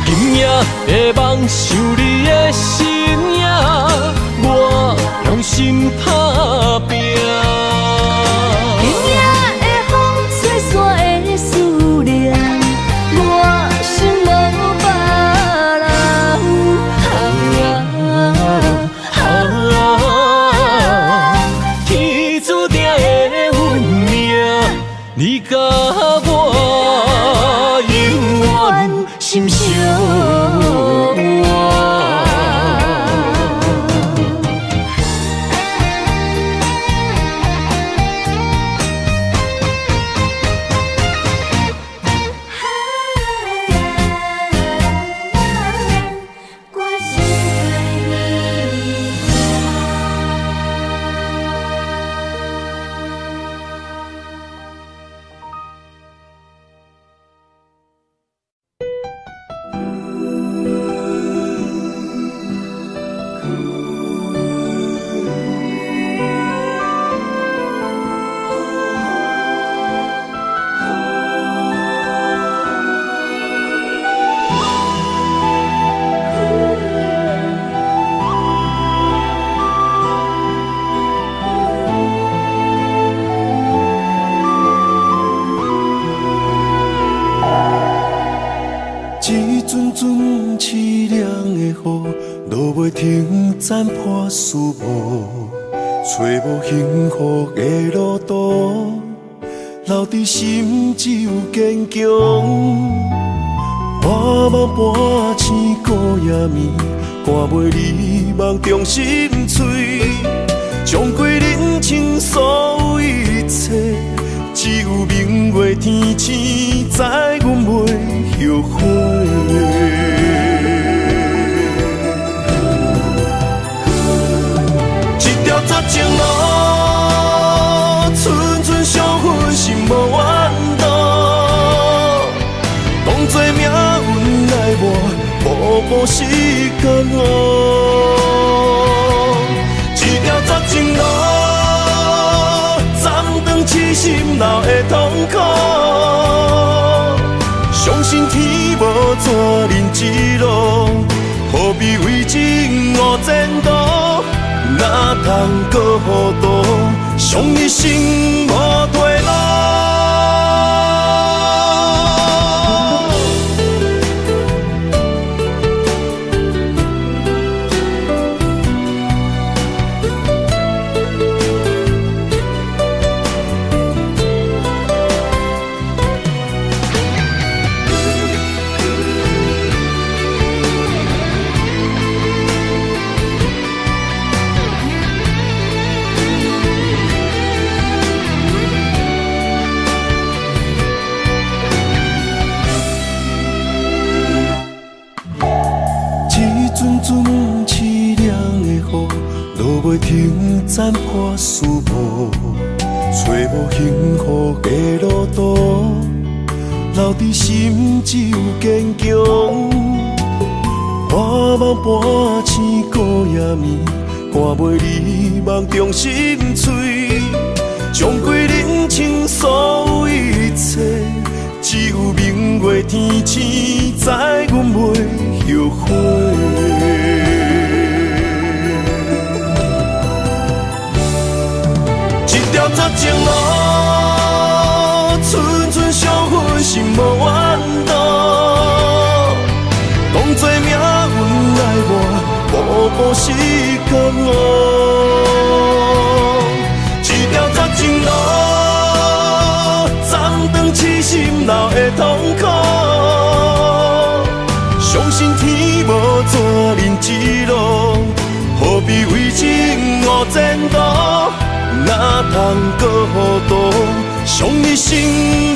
今夜的梦想你的身影，我用心打拼。今夜的风吹散的思念，我心无别人。天注定的运命，你甲我永远心相换。一阵阵凄凉的雨，落袂停，斩破思无，找无幸福的路途，留伫心只有坚强。半梦半醒孤夜眠，赶袂离梦中心碎，将过人生所有一切，只有明月天星知阮袂后悔。一条绝情路，寸寸相分，心无怨妒。当作命运来磨，步步是甘愿。一条绝情路，斩断痴心闹的痛苦。相信天无绝人之路，何必为情误前途？哪通搁糊涂，伤一生无退路。凄凉的雨，落袂停，斩破思无，找无幸福的路途，留伫心只有坚强。半梦半醒孤夜眠，赶袂离梦中心碎，将过人生所有一切，只有明月天星知阮袂后悔。一条绝情路，寸寸相分，心无怨妒。当作命运来磨，步步是甘愿。一条绝情路，斩断痴心闹的痛苦。相信天无绝人之路，何必为情误前途？哪通搁糊涂，伤一生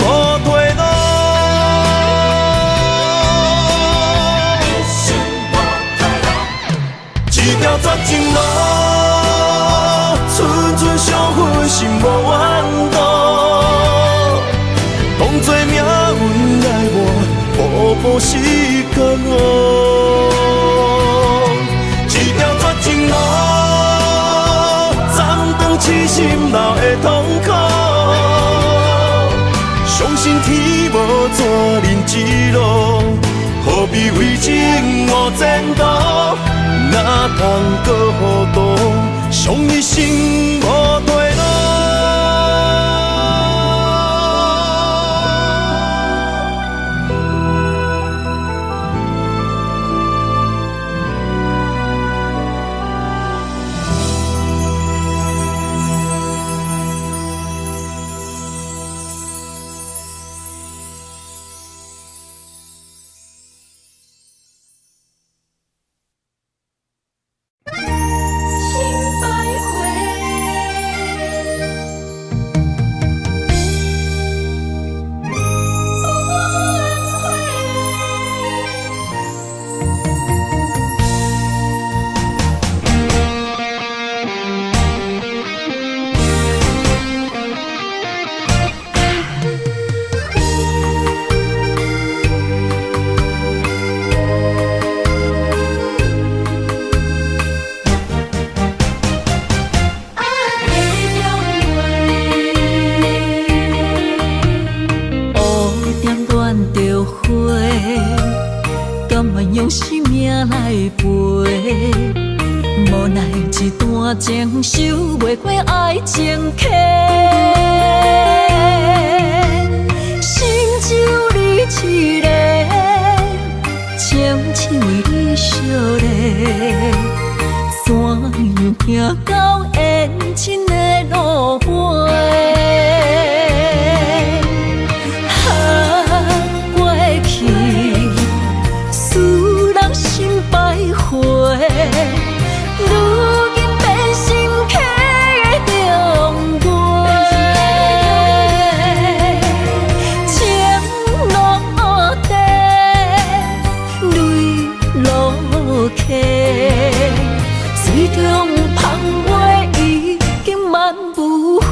无退路。一条绝情路，寸寸相分，心无怨妒。当作命运来磨，步步是甘愿。一条绝情路，斩断痴心流的痛苦。相信天无怎人之路，何必为情误前途？哪通搁糊涂，伤一生无退路。情受袂过爱情客，心就你一个，情只为你惜咧，怎样行到缘尽的路尾？过去使人心徘徊。水中芳袂已经挽不回。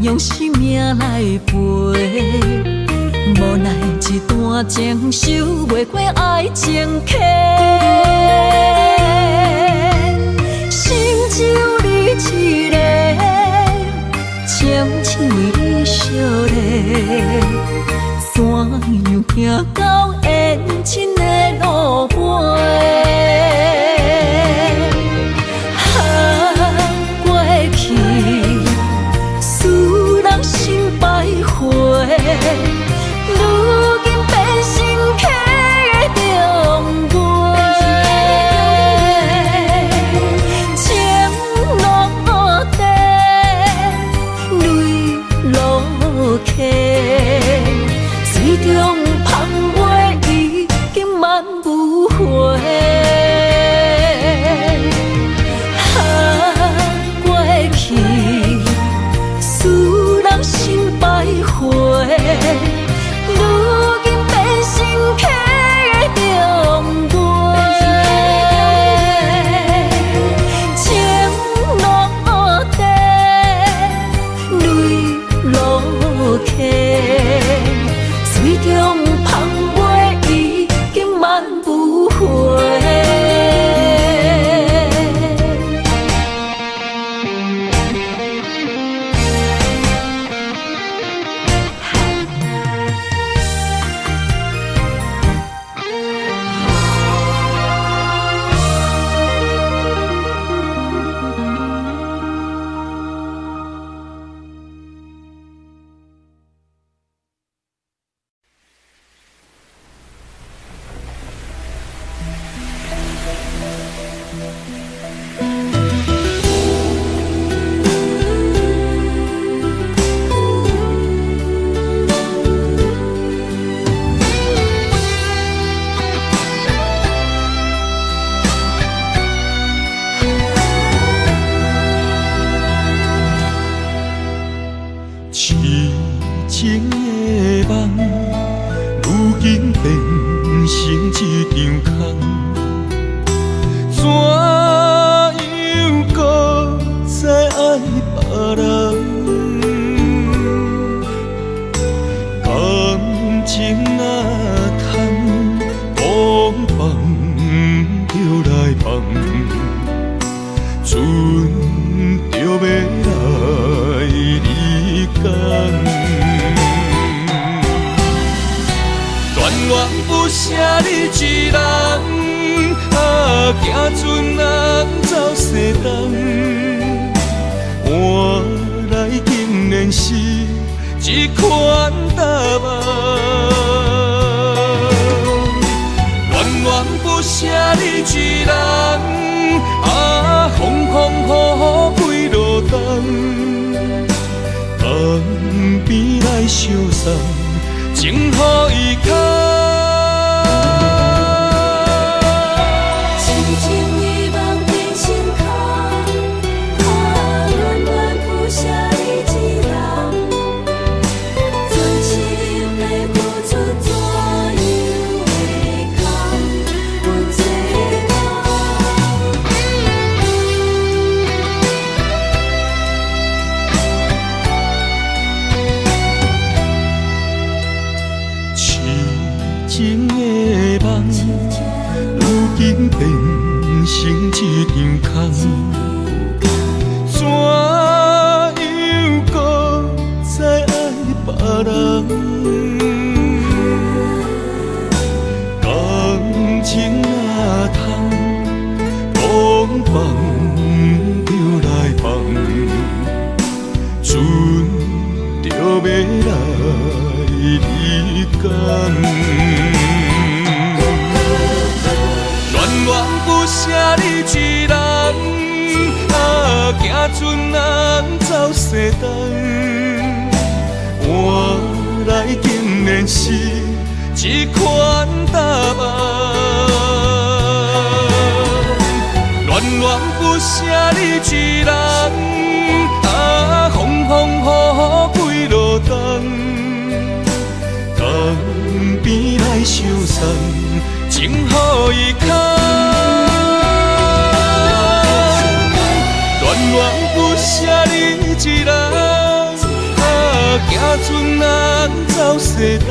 用生命来陪，无奈一段情受袂过爱情客，心只有你一个，情只为你惜咧，怎样行到缘尽的路尾？如今变成客的中陪，情落地，泪落下，水中芳袂已经挽不回。过去使人心徘徊。如今变成客的中陪，情落地，泪落下，水中芳袂已经挽不回。场空，怎样搁再爱别人？感情若通放放就来放，船就要来离港。恋恋不舍你一人，行船人走西东，换来竟然是一款答案。恋恋不舍你一人，风风雨雨几落冬，江边来相送。情予伊空，深情一梦变成空，恋恋不舍你一人，全心的付出怎样会空？阮做情的梦，如今变成一场空，怎样搁再爱别人？感情若通放放就来放，船就要来离港。恋恋不舍你一人，行船人走西东，换来竟然是一款答案。恋恋不舍你一人，风风雨雨几落冬，江边来相送。情予伊空，恋恋不舍你一人，行船人走西东，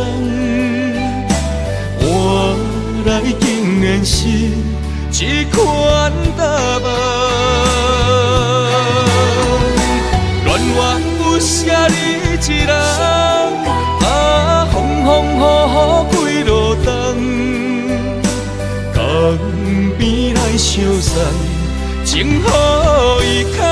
换来竟然是一款答案。恋恋不舍你一人，风风雨雨几落冬。江边来相送，情予伊空。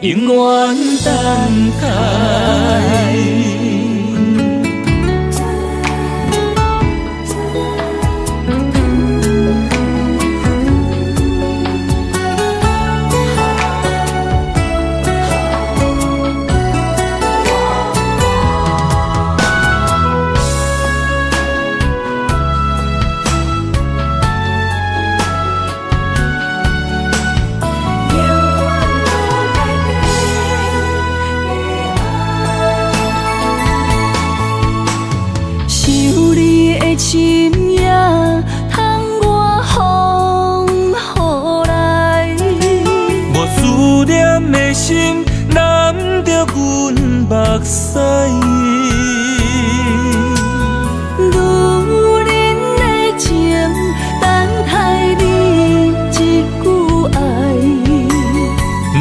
永远等待。心也通我风雨来，无思念的心难着阮目屎。女人的情等待你一句爱，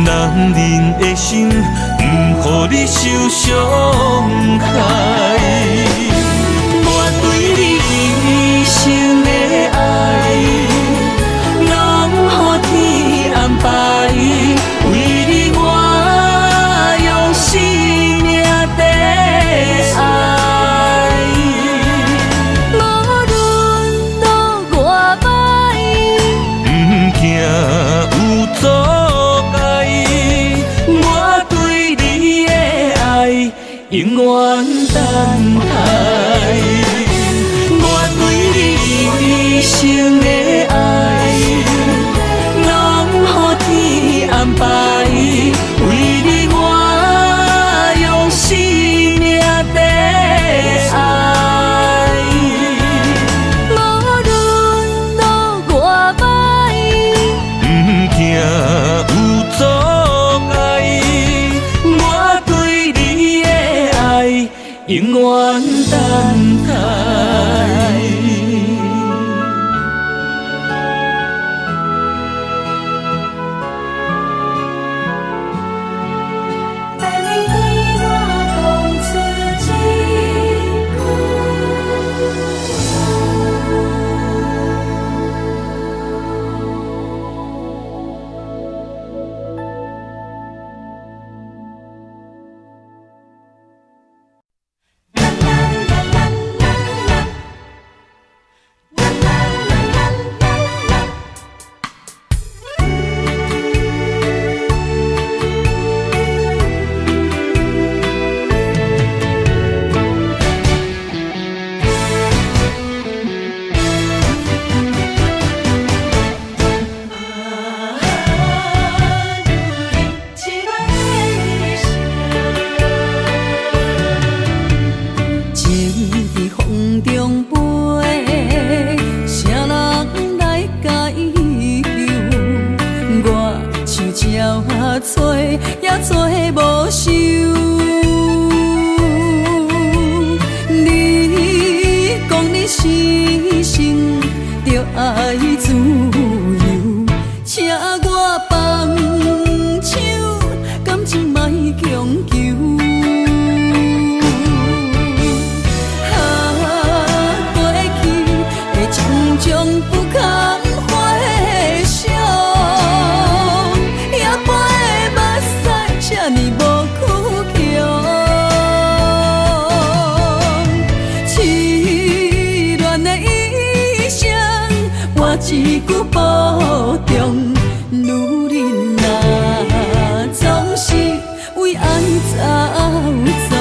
男人的心不予你受伤害。一生的爱，拢予天安排。为你我用生命在爱。无论路偌歹，不惊有阻碍。我对你的爱，永远等待。一生的爱，拢予天安排。为你我用生命在爱。无论路偌歹，不惊有阻碍。我对你的爱，永远等待。一句保重，女人啊，总是为爱走走。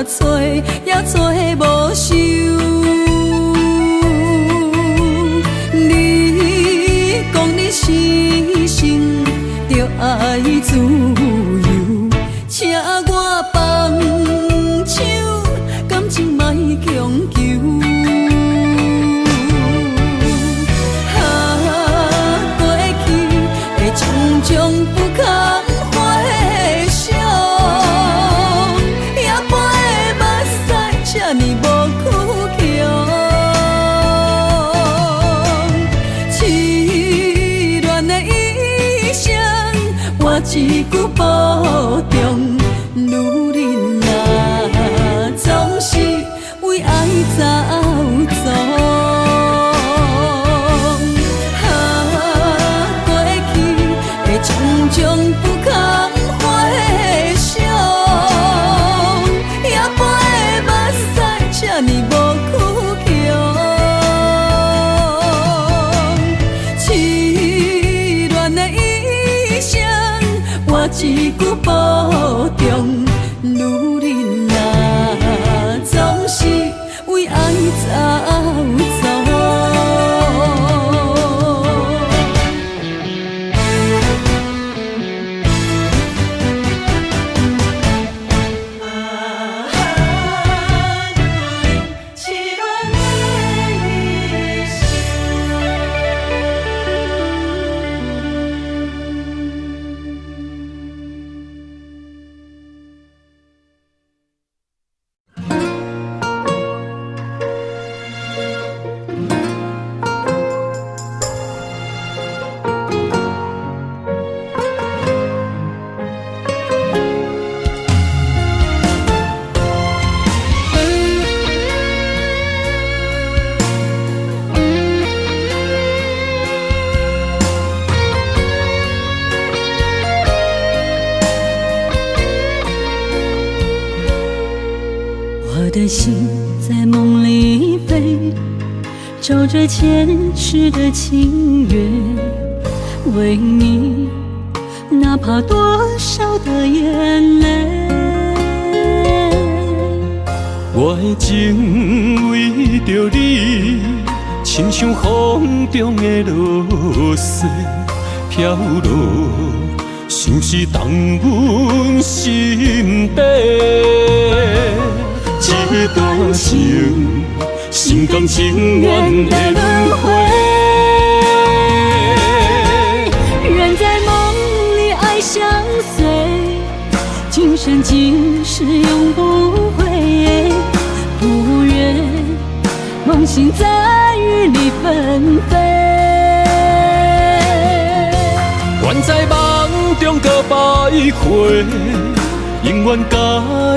做也做无收，你讲你死心着爱自由，请我放。一句保重，女人啊，总是为爱走走。种种不堪回想，也陪目屎这呢无苦强。凄恋的一生，我一句保重，女人啊，总是为爱走走。我的心在梦里飞，找着前世的情缘，为你哪怕多少的眼泪。我的情为着你，亲像风中的落雪飘落，像是冻阮心底。一段情，心甘情愿的轮回。人在梦里爱相随，今生今世永不悔。不愿梦醒再与你纷飞。愿在梦中搁徘徊。永远甲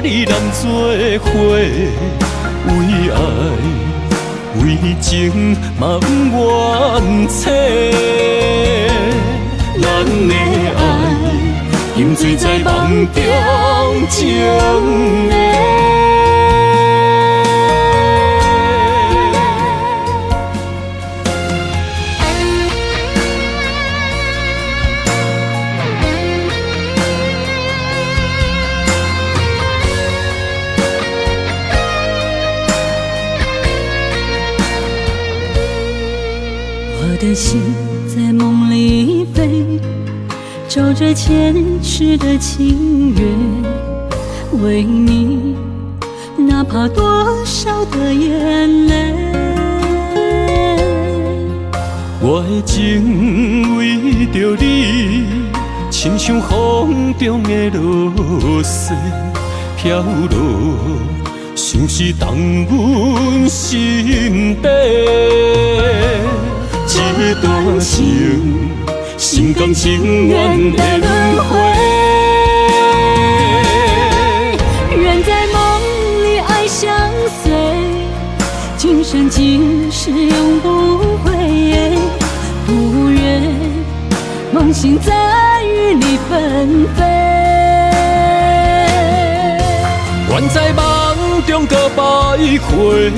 你人做伙，为爱为情嘛不怨切。咱的爱饮醉在梦中情迷。我的心在梦里飞，找着前世的情缘，为你哪怕多少的眼泪。我的情为着你，亲像风中的落雪飘落，像是冻阮心底。一段情，心甘情愿的轮回。人在梦里爱相随，今生今世永不悔。不愿梦醒再与你纷飞。愿在梦中搁徘徊。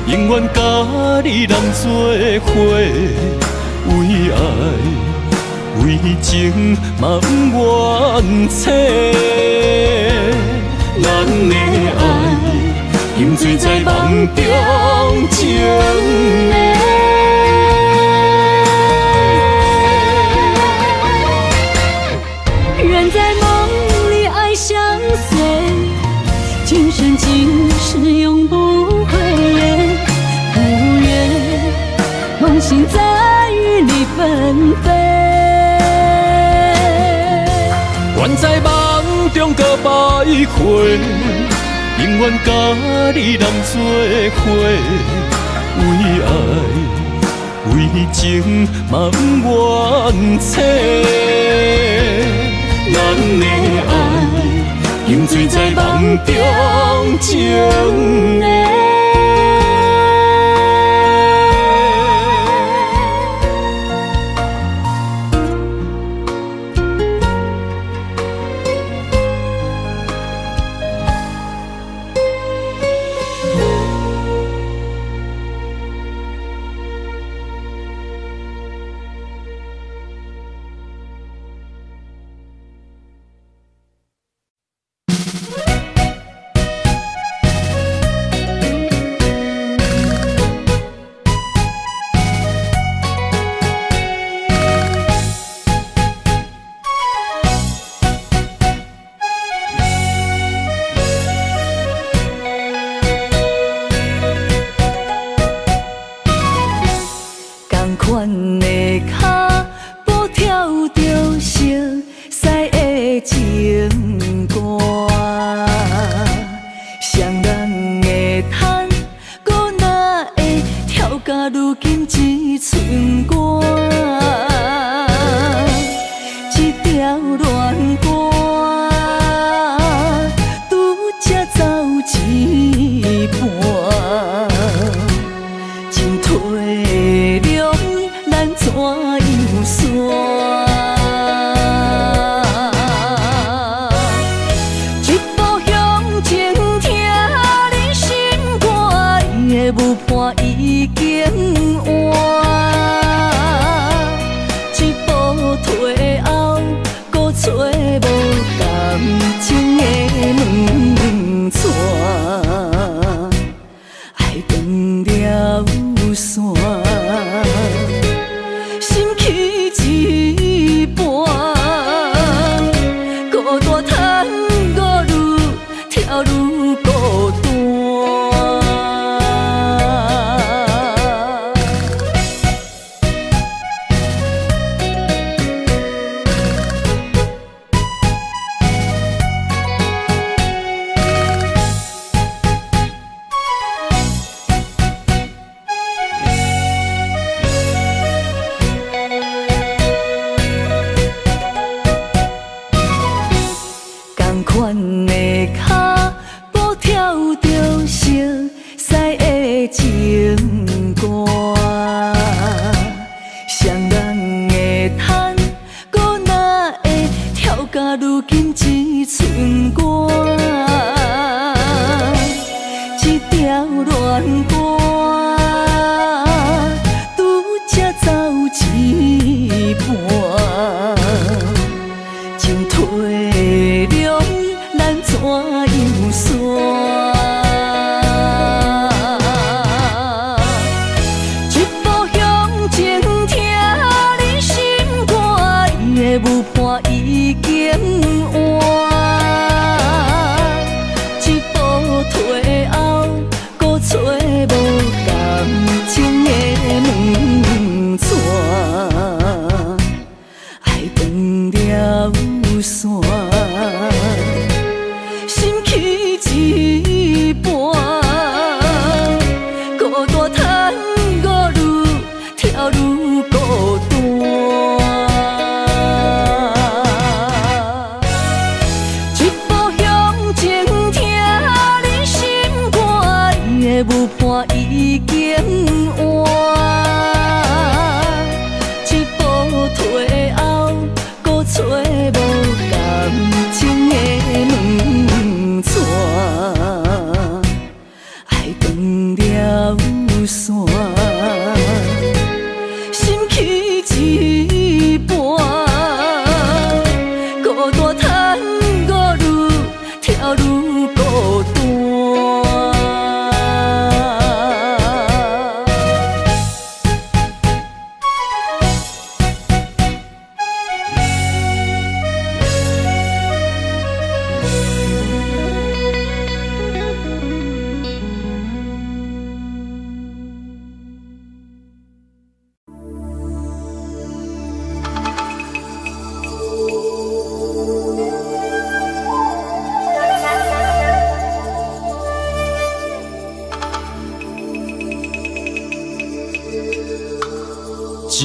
永远甲你人做伙，为爱为情嘛不怨切。咱的爱饮醉在梦中情迷。人在梦里爱相随，今生今世永不悔。梦醒再与你纷飞。愿在梦中搁徘徊，永远甲你人做伙，为爱为情嘛不怨切。人的爱，饮醉在梦中情的。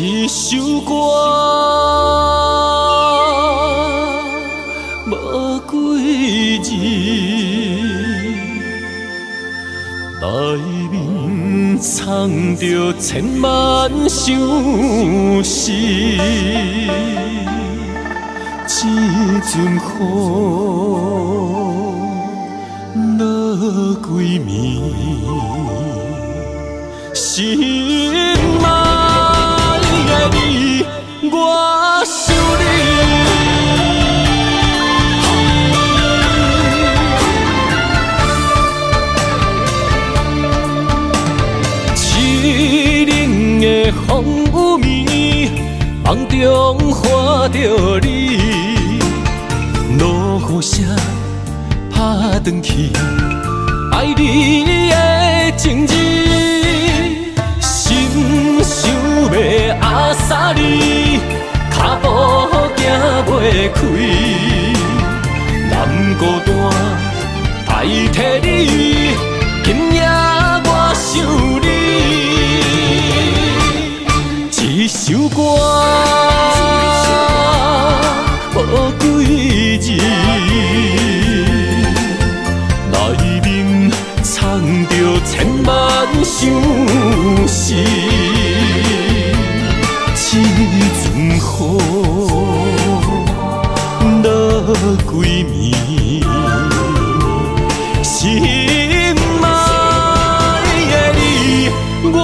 一首歌，藏着千万相思，这阵雨落几暝，心爱的你，我想你。凄冷的风雨暝，梦中看着你，落雨声打转去，爱你的情字，心想要压煞你，脚步行袂开，南孤单代替你，今夜我想你。一首歌，无几字，内面藏着千万相思。这阵雨落几暝，心爱的你，我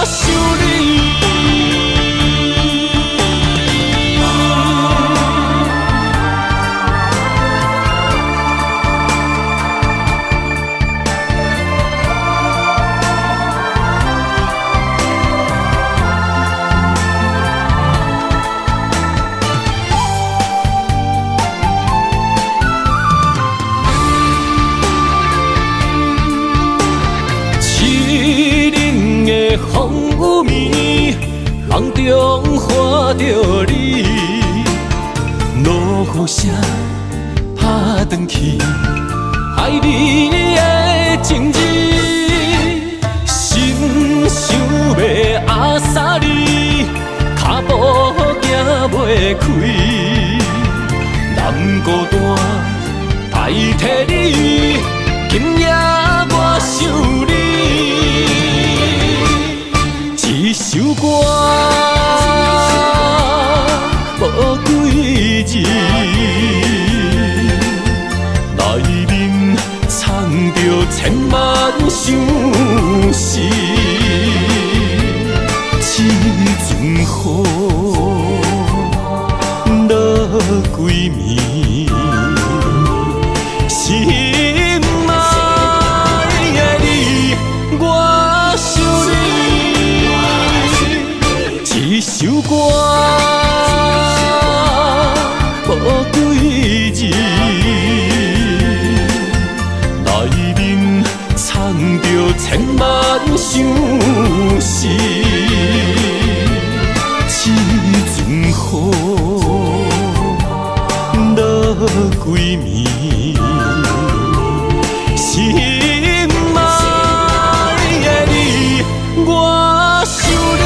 想你。风雨暝，梦中看着你，落雨声打转去，爱你的情字，心想要压煞你，脚步行袂开，南孤单代替你，今夜我想你。一首歌，无几字，内面藏着千万相思。这阵雨落几暝，心爱的你，我想你。一首歌，无几字，内面藏着千万相思。这阵雨落几暝，心爱的你，我想你。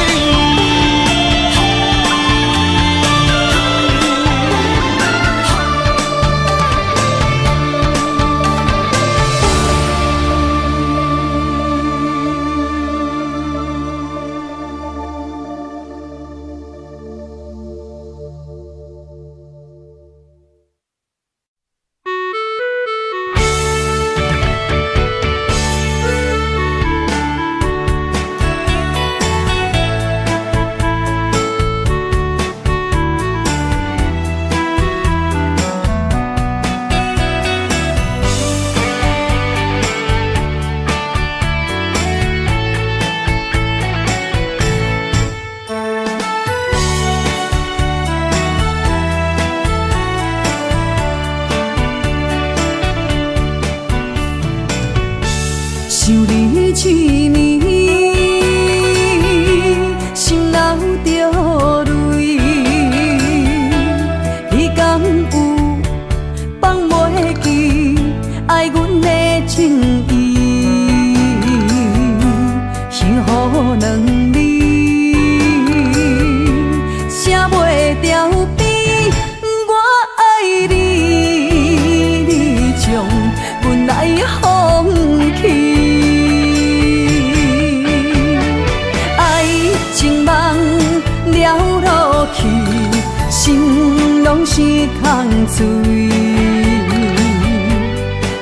拢是空嘴。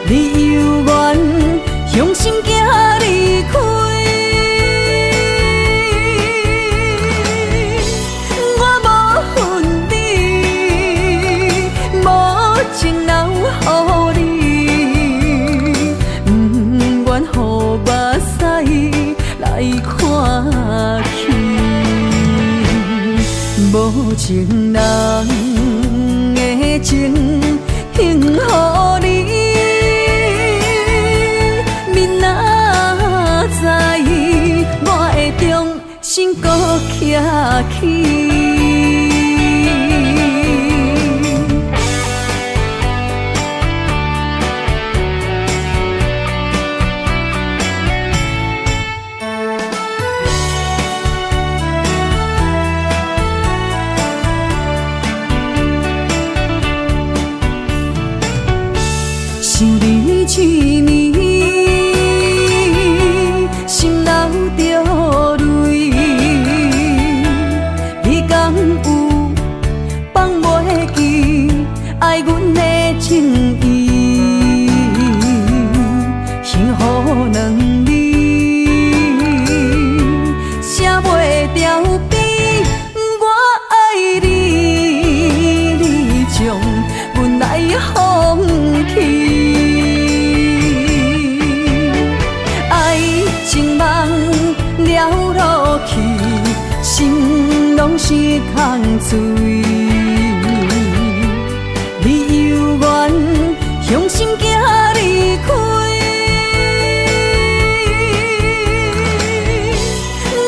你犹原向心行离开，我无恨你，无情留予你，不愿予目屎来看去，无情人的情献予你。我会重新搁徛起。想你一年。爱阮的情意，幸福两字写袂掉悲。我爱你，你将阮来放弃。爱情梦了落去，心拢是空嘴。向心行离开，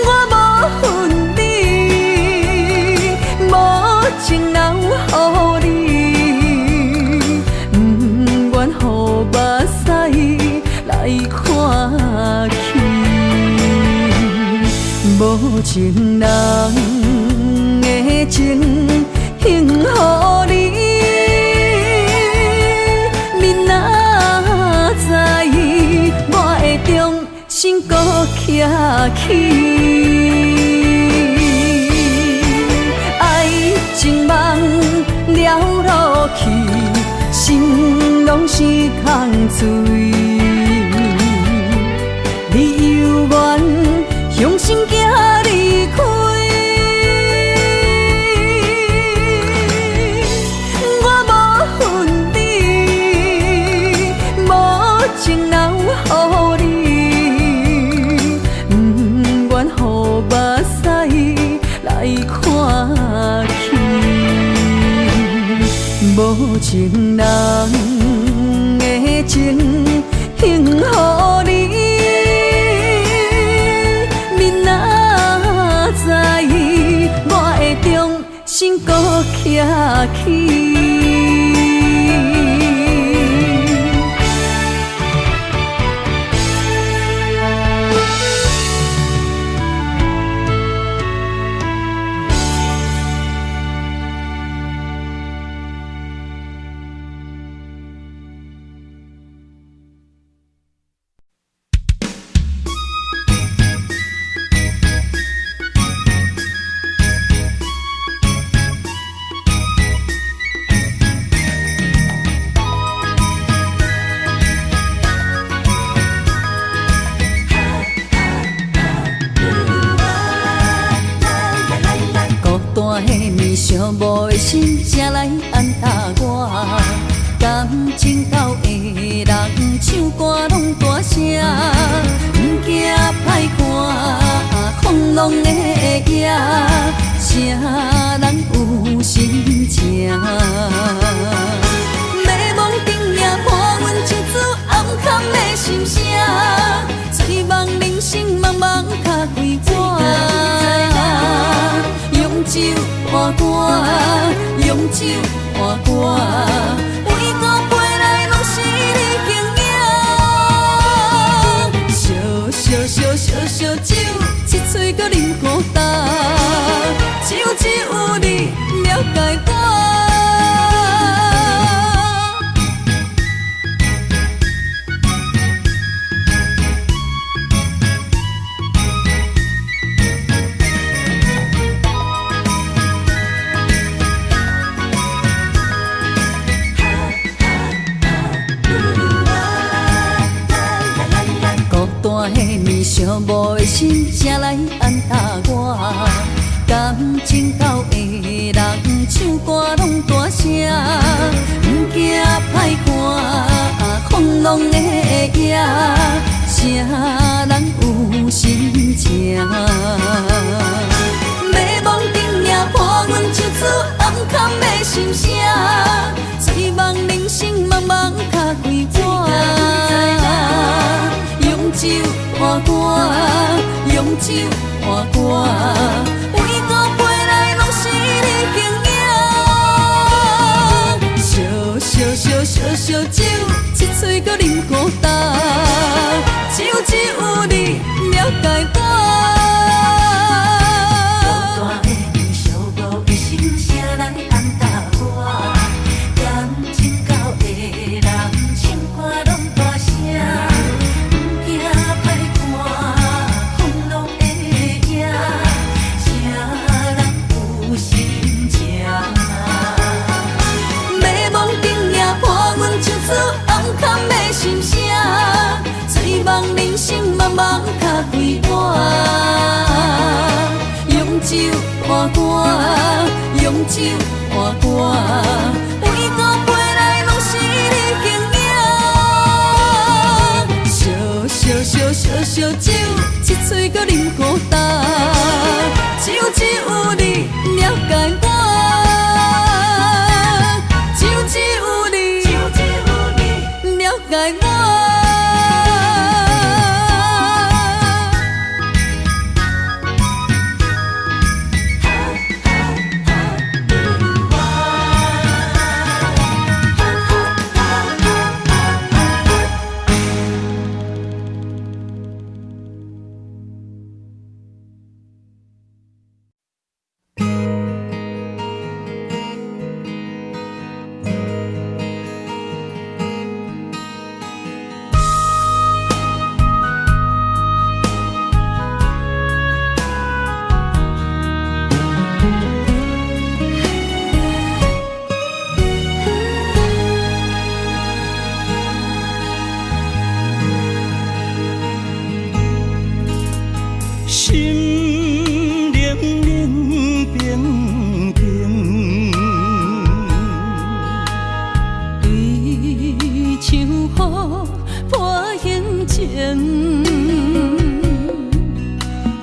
我无恨你，无情留予你，不愿予目屎来看去，无情人的情献予你。我会重新搁徛起，爱情梦了落去，心拢是空嘴。你犹原向心行离开，我无恨你，无情留予你，不愿予目屎来看去，无情人的情献予你。明仔载，我会重新搁徛起。寂寞的心，才来安踏我。感情到的人，唱歌拢大声，不惊歹看，放浪的野，啥人有心情？美梦顶也破阮情绪暗藏的心声，醉梦人生茫茫较开我。用酒换歌，用酒换歌，每个杯内拢是你形影。烧酒，一嘴搁啉孤单，只有你了解我。真够的人唱歌拢大声，不惊歹看风浪的野，啥人有心情？马梦顶也破阮唱出暗藏的心声，醉梦人生茫茫脚开我，用酒换歌，用酒换歌，每个杯内拢是你形影。烧酒，一嘴搁啉孤单，只有你了解我。孤单的人寂寞的心声来安搭我，感情到的人唱歌拢大声，不惊歹看风浪的野，啥人有心情？唱出暗藏的心声，醉梦人生茫茫脚开我，用酒换歌，用酒换歌，每个杯内拢是你形影。烧酒，一嘴搁啉孤单，只有你了解我。爱我。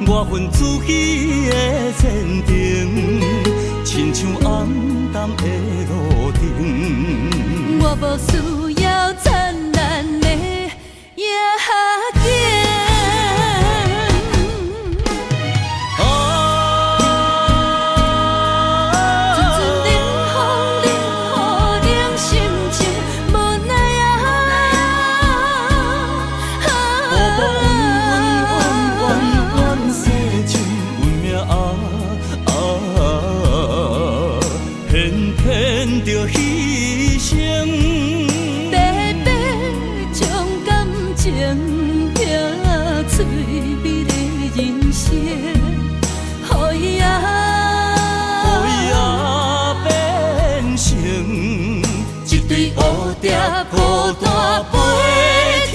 我份自己的前程，亲像暗淡的路灯。我无需要灿烂的夜景。着牺牲，白白将感情拼脆美的人生，予伊变成一对蝴蝶孤单飞天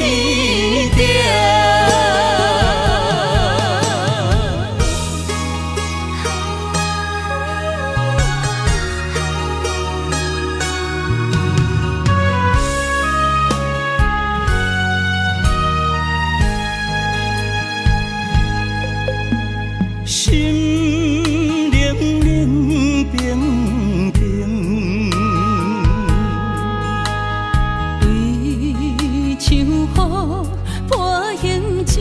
顶。心冷冷冰冰，对像雨破形情。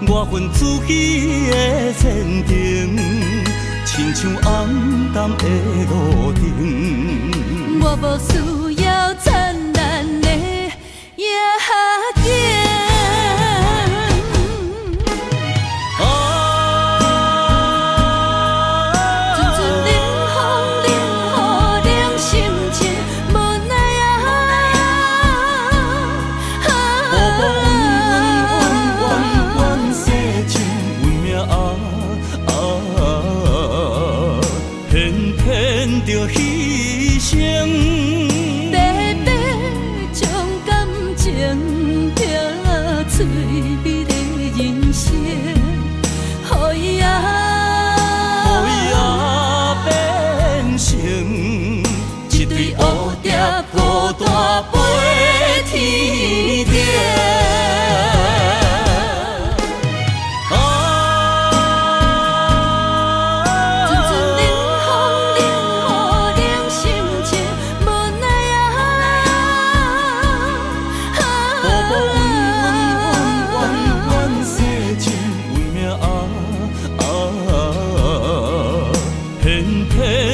我份自己的前程，亲像暗淡的路灯。我无需要灿烂的夜景。着牺牲，白白将感情拼脆美的人生，予伊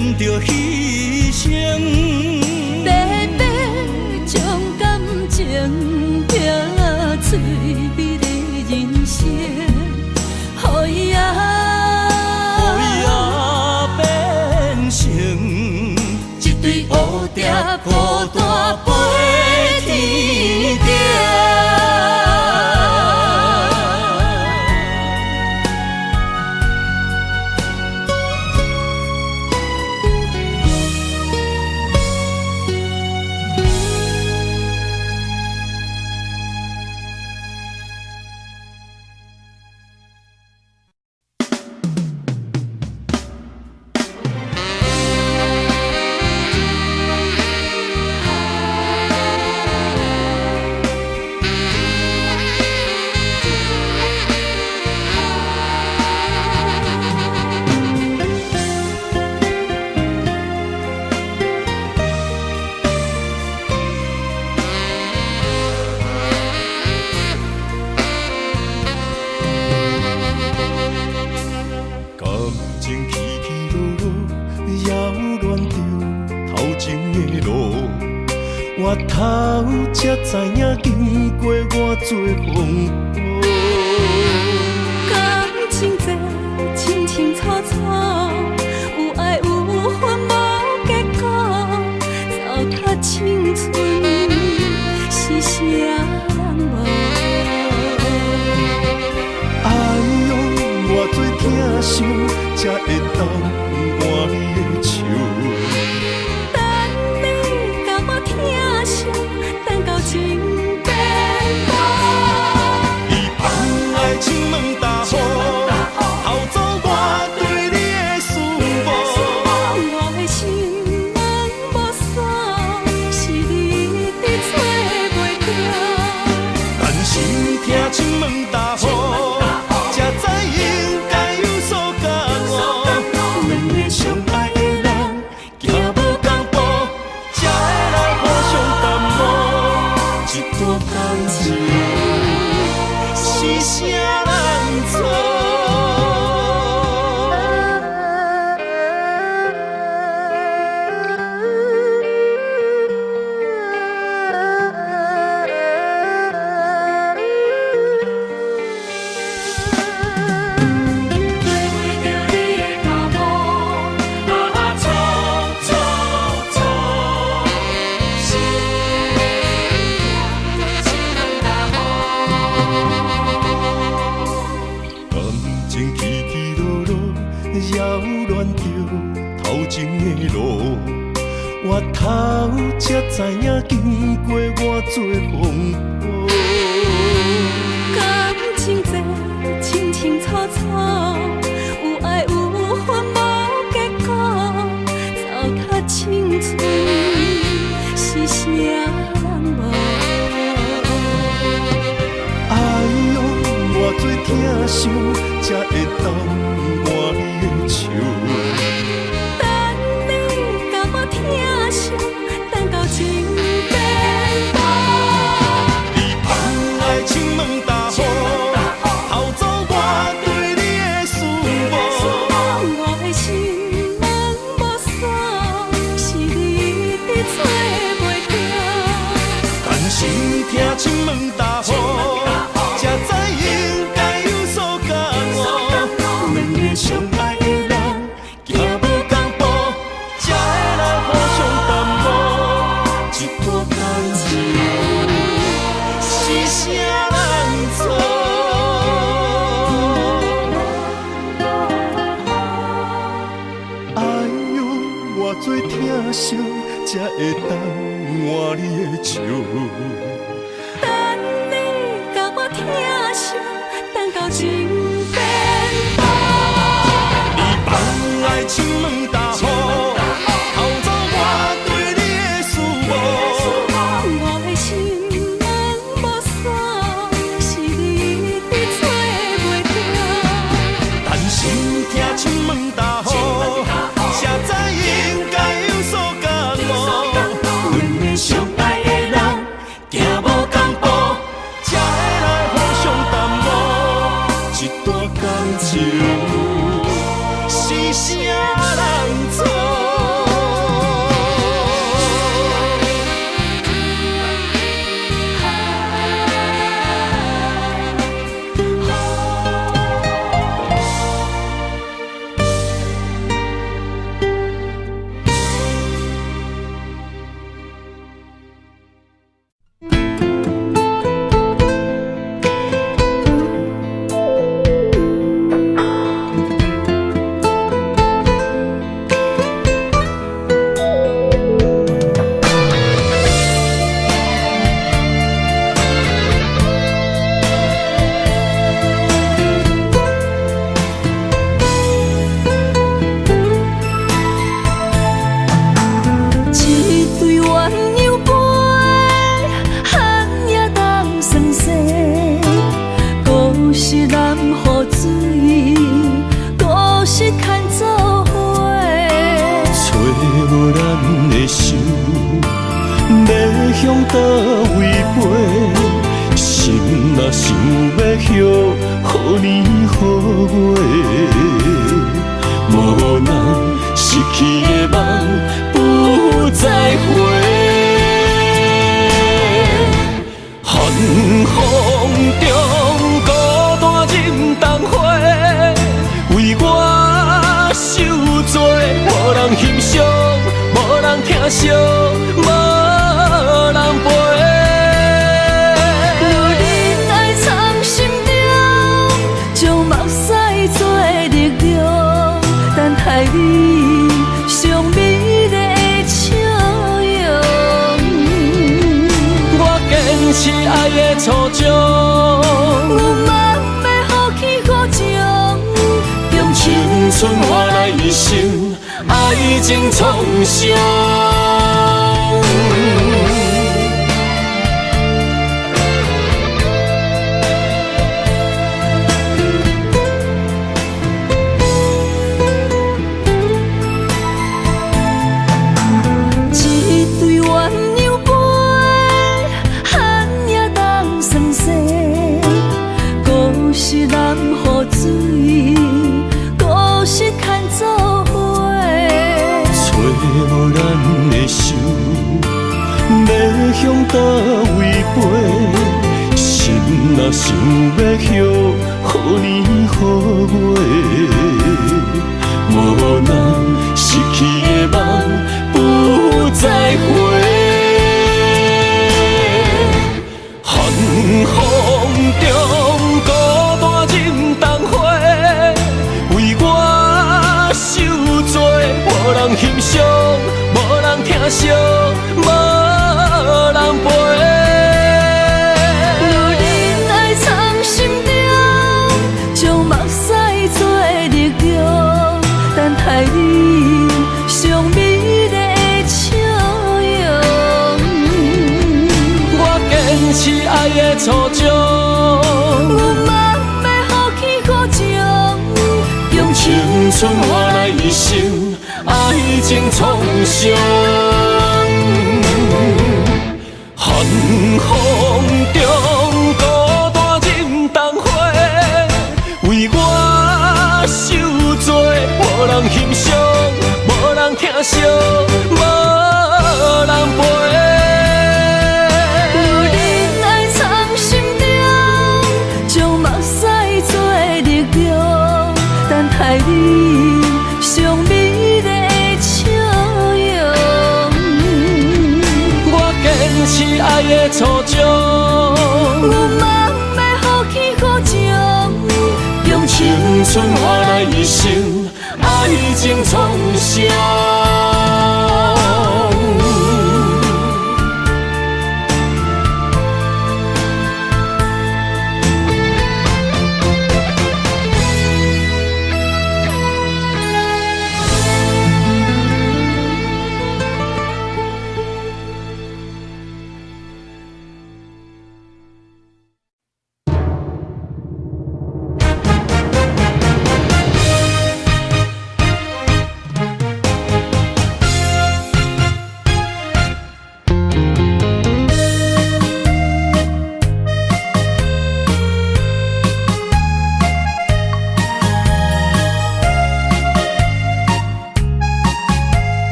免着牺牲。白白将感情拼翠美的人生，予伊变成一堆乌蝶孤单飞天顶。我头才知影，经过偌多风波。感情这清清楚楚，有爱有恨无结果，糟蹋青春是啥人无？哎呦，偌多疼伤，才会当换你的手。等到情变薄，你放爱情问大雨，偷走我对你的思慕。我的心门无锁，是你伫找袂到。但是听情问大雨，才知应该有所感悟。两个相爱的人，行无同步，才会来互相淡漠。一段感情是啥人做？我头才知影，经过偌多风波。感情这清清楚楚，有爱有恨无结果，糟蹋青春是啥人无？哎呦，偌多疼伤，才会当换你的手。等到情变薄，你放爱情问大雨，偷走我对你的思慕。我的心门无锁，是你伫找袂到。但是听情问大雨，才知应该有所感悟。两个相爱的人，行无同步，才会来互相淡漠。一段感情是啥人做？哎呦，偌多疼伤，才会当换你的手。等你甲我疼惜，等到情变薄。你放爱情问大雨，偷走我对你的思慕。我的心门无锁，是你伫找袂到。但是听情问大雨，才知应该有所感悟。两个相爱的人，行无同步，才会来互相淡漠。一段感情是啥人做？年好月，无人失去的梦不再回。寒风中孤单忍冬花，为我受罪，无人欣赏，无人疼惜，无人陪。如忍爱藏心中，将目屎做力量，等待你上美丽的笑容。我坚持爱的初衷，有梦要放弃苦情，用青春换来一生爱情创伤。一对鸳鸯杯，寒夜当霜雪，故事人雨水，故事牵做伙。找无咱的手，要向倒位飞？心若想要许好年好月，无人失去的梦不再回。寒风中孤单忍冬花，为我受罪，无人欣赏，无人疼惜，无人陪。如忍爱藏心中，将目屎做力量，等待你上美丽的笑容。我坚持爱的初衷，有梦要放弃苦情，用青春换来一生爱情创伤。寒风中孤单忍冬花，为我受罪，无人欣赏，无人疼惜，无人陪。如忍爱藏心中，将目屎做力量，等待你上美丽的笑容。我坚持爱的初衷，有梦要放弃苦情，用青春换来一生爱情创伤。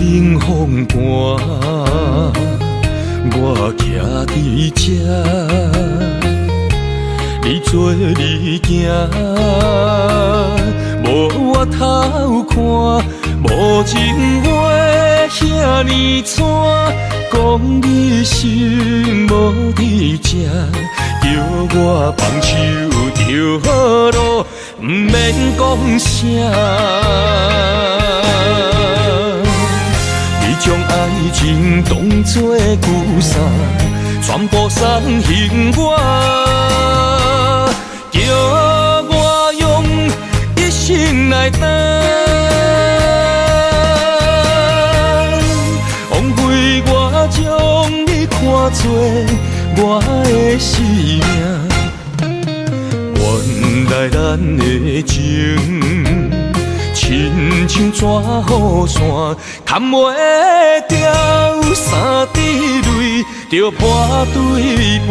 雨冷风寒，我徛伫这，你做你行，无我头看，无情话遐尼惨，讲你心无伫这，叫我放手着路，毋免讲啥。将爱情当作旧衫，全部送还我，叫我用一生来等，枉费我将你我的生命。原来咱的情，亲像纸雨伞，砍袂掉，三滴泪就破对半。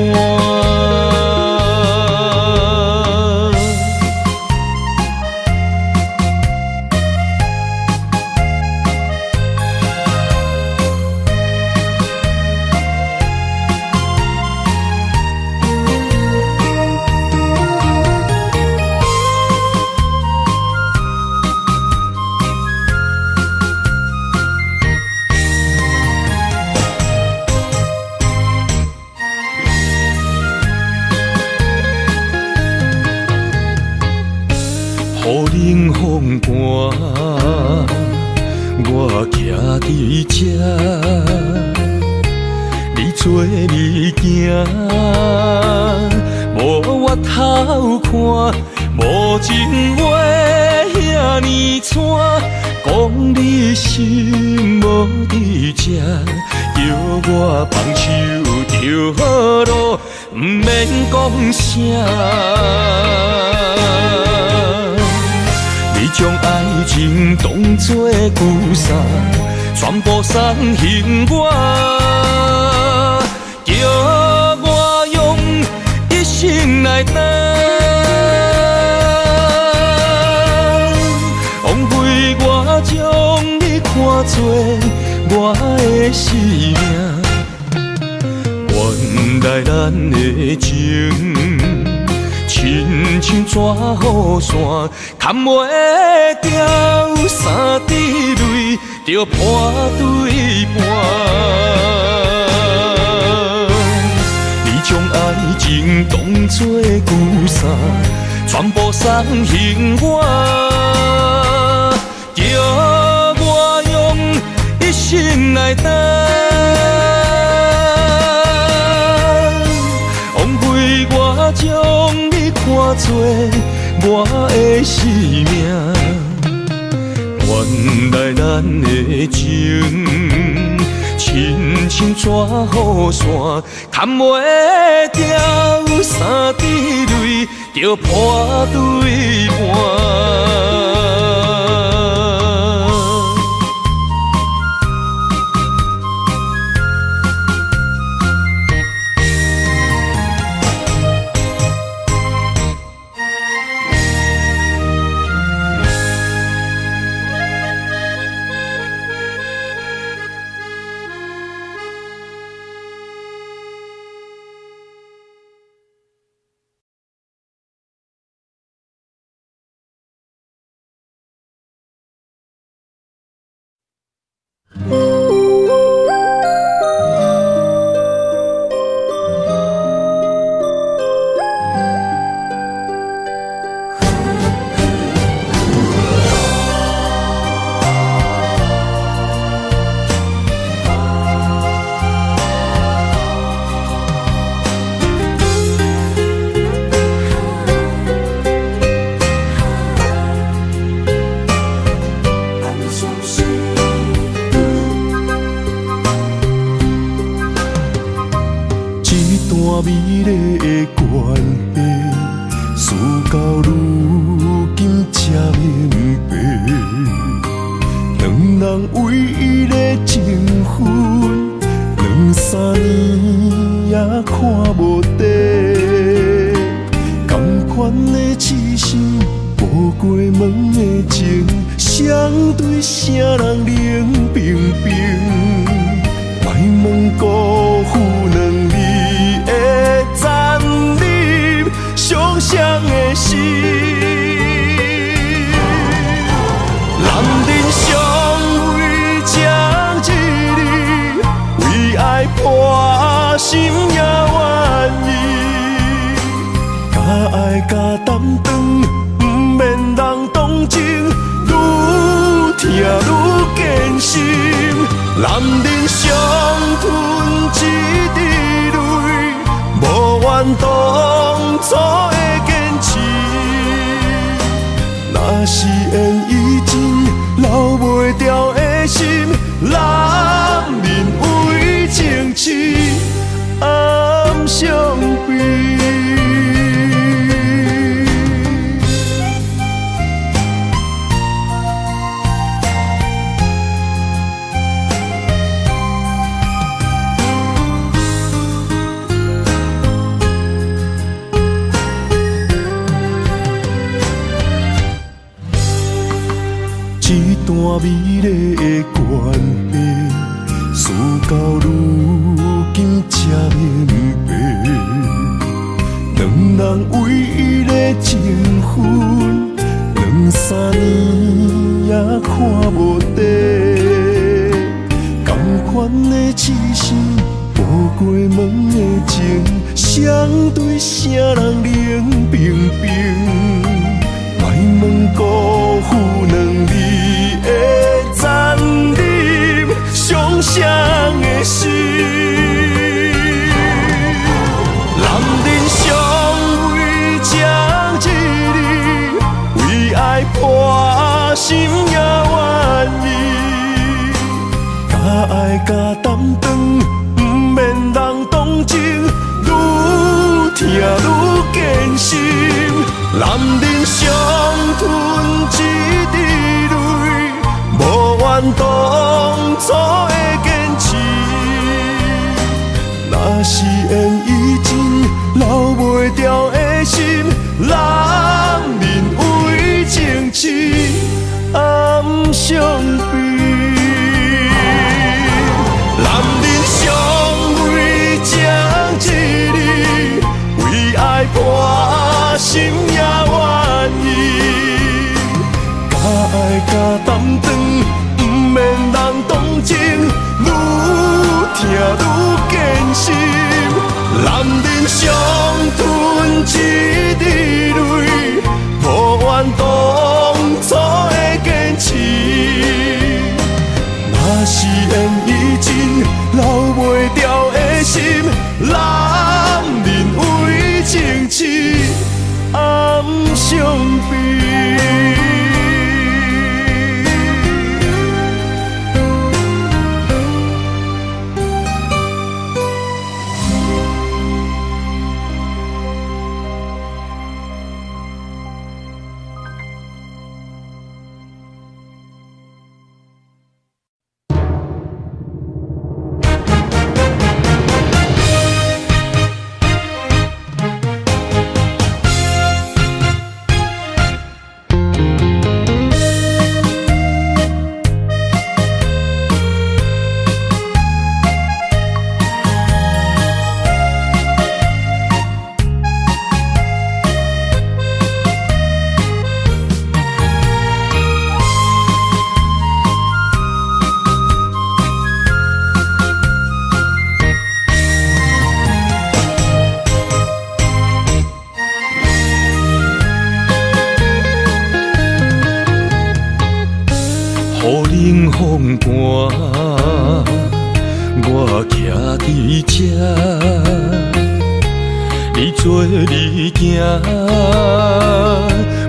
雨冷风寒，我徛伫这，你做你行，无我头看，无情话遐尼惨，讲你心无伫这，叫我放手就好咯，毋免讲啥。你将爱情当作旧衫，全部送还我，叫我用一生来等。枉费我将你看作我的生命。原来咱的情，亲像纸雨伞，砍袂掉，三滴泪就破对半。你将爱情当作旧衫，全部送还我，叫我用一生来等。枉费我将你看作我的生命。原来咱的情，亲像纸雨伞，砍袂掉，三滴泪就破对半。美丽的关系，事到如今才明白，两人唯一的情分，2、3年也看无底。同款的痴心，无过门的情，相对啥人冷冰冰？怪问辜负两字的残忍，伤谁的心？男人相为这一日，为爱破心也愿意，甲爱甲担当，不免人同情，愈听愈艰辛。男人伤吞一滴泪，无怨当初的坚持。若是缘已尽，留袂掉的心，男人为情痴，暗相悲。一段美丽的关系，事到如今才明白，两人为伊的情分，2、3年也看无底。同款的痴心，步过门的情，相对啥人冷冰冰？莫问辜负两字的残忍，伤谁的心？男人相为这一日，为爱破心也愿意。敢爱敢担当，不免人同情，愈听愈艰辛。男人伤吞一滴泪，无怨当初的坚持。若是缘已尽，留袂掉的心，男人为情痴，暗相悲。男人相为这一日，为爱破心也愿意，敢爱敢担当，不免人同情，愈听愈艰辛。男人伤吞一滴泪，无怨当初的坚持。若是缘已尽，留袂掉的心，男人为情痴，暗相悲。雨冷风寒，我徛伫这，你做你行，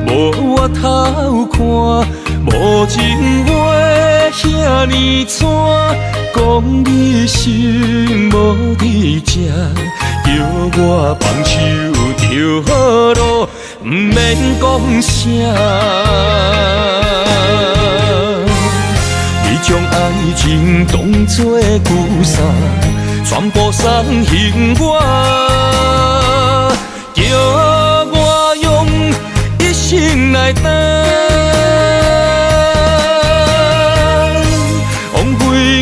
无我头看，无情话遐尼惨，讲你心无伫这，叫我放手就好咯，不免讲啥。你将爱情当作旧衫，全部送还我，叫我用一生来等，枉费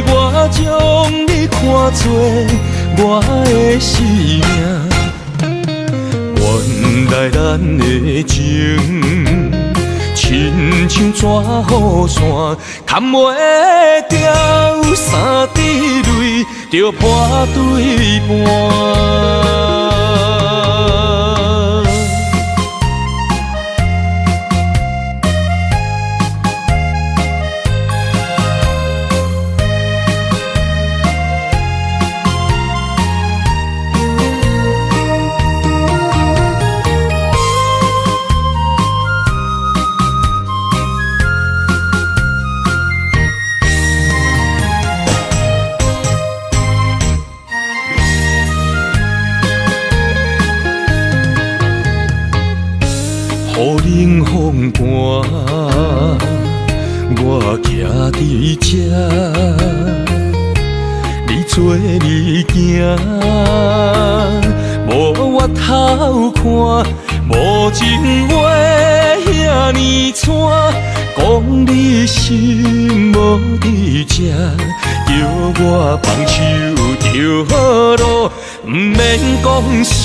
我将你看作我的生命，原来咱的情。亲像纸雨伞，牵袂掉三滴泪，就破对半。风寒，我徛伫这，你做你行，无我头看，无情话遐尼惨，讲你心无伫这，叫我放手就好咯，毋免讲啥。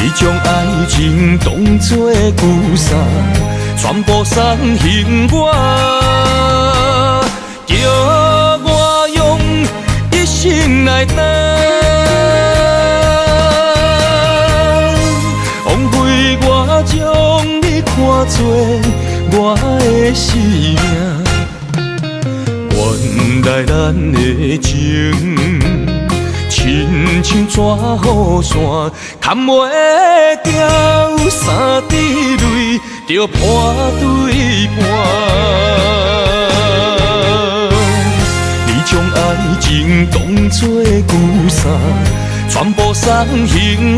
你将爱情当作旧衫，全部送还我，叫我用一生来等，枉费我将你看作我的生命。原来咱的情，亲像纸雨伞，砍袂掉三滴泪，就破对半。你将爱情当作旧衫，全部送还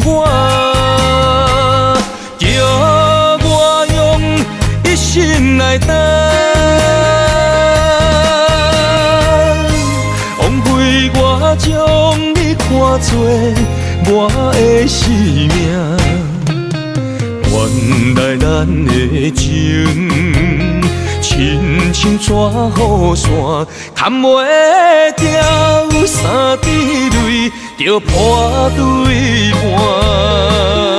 我，叫我用一生来等。我将你看作我的生命，原来咱的情，亲像纸雨伞，砍袂掉三滴泪，就破对半。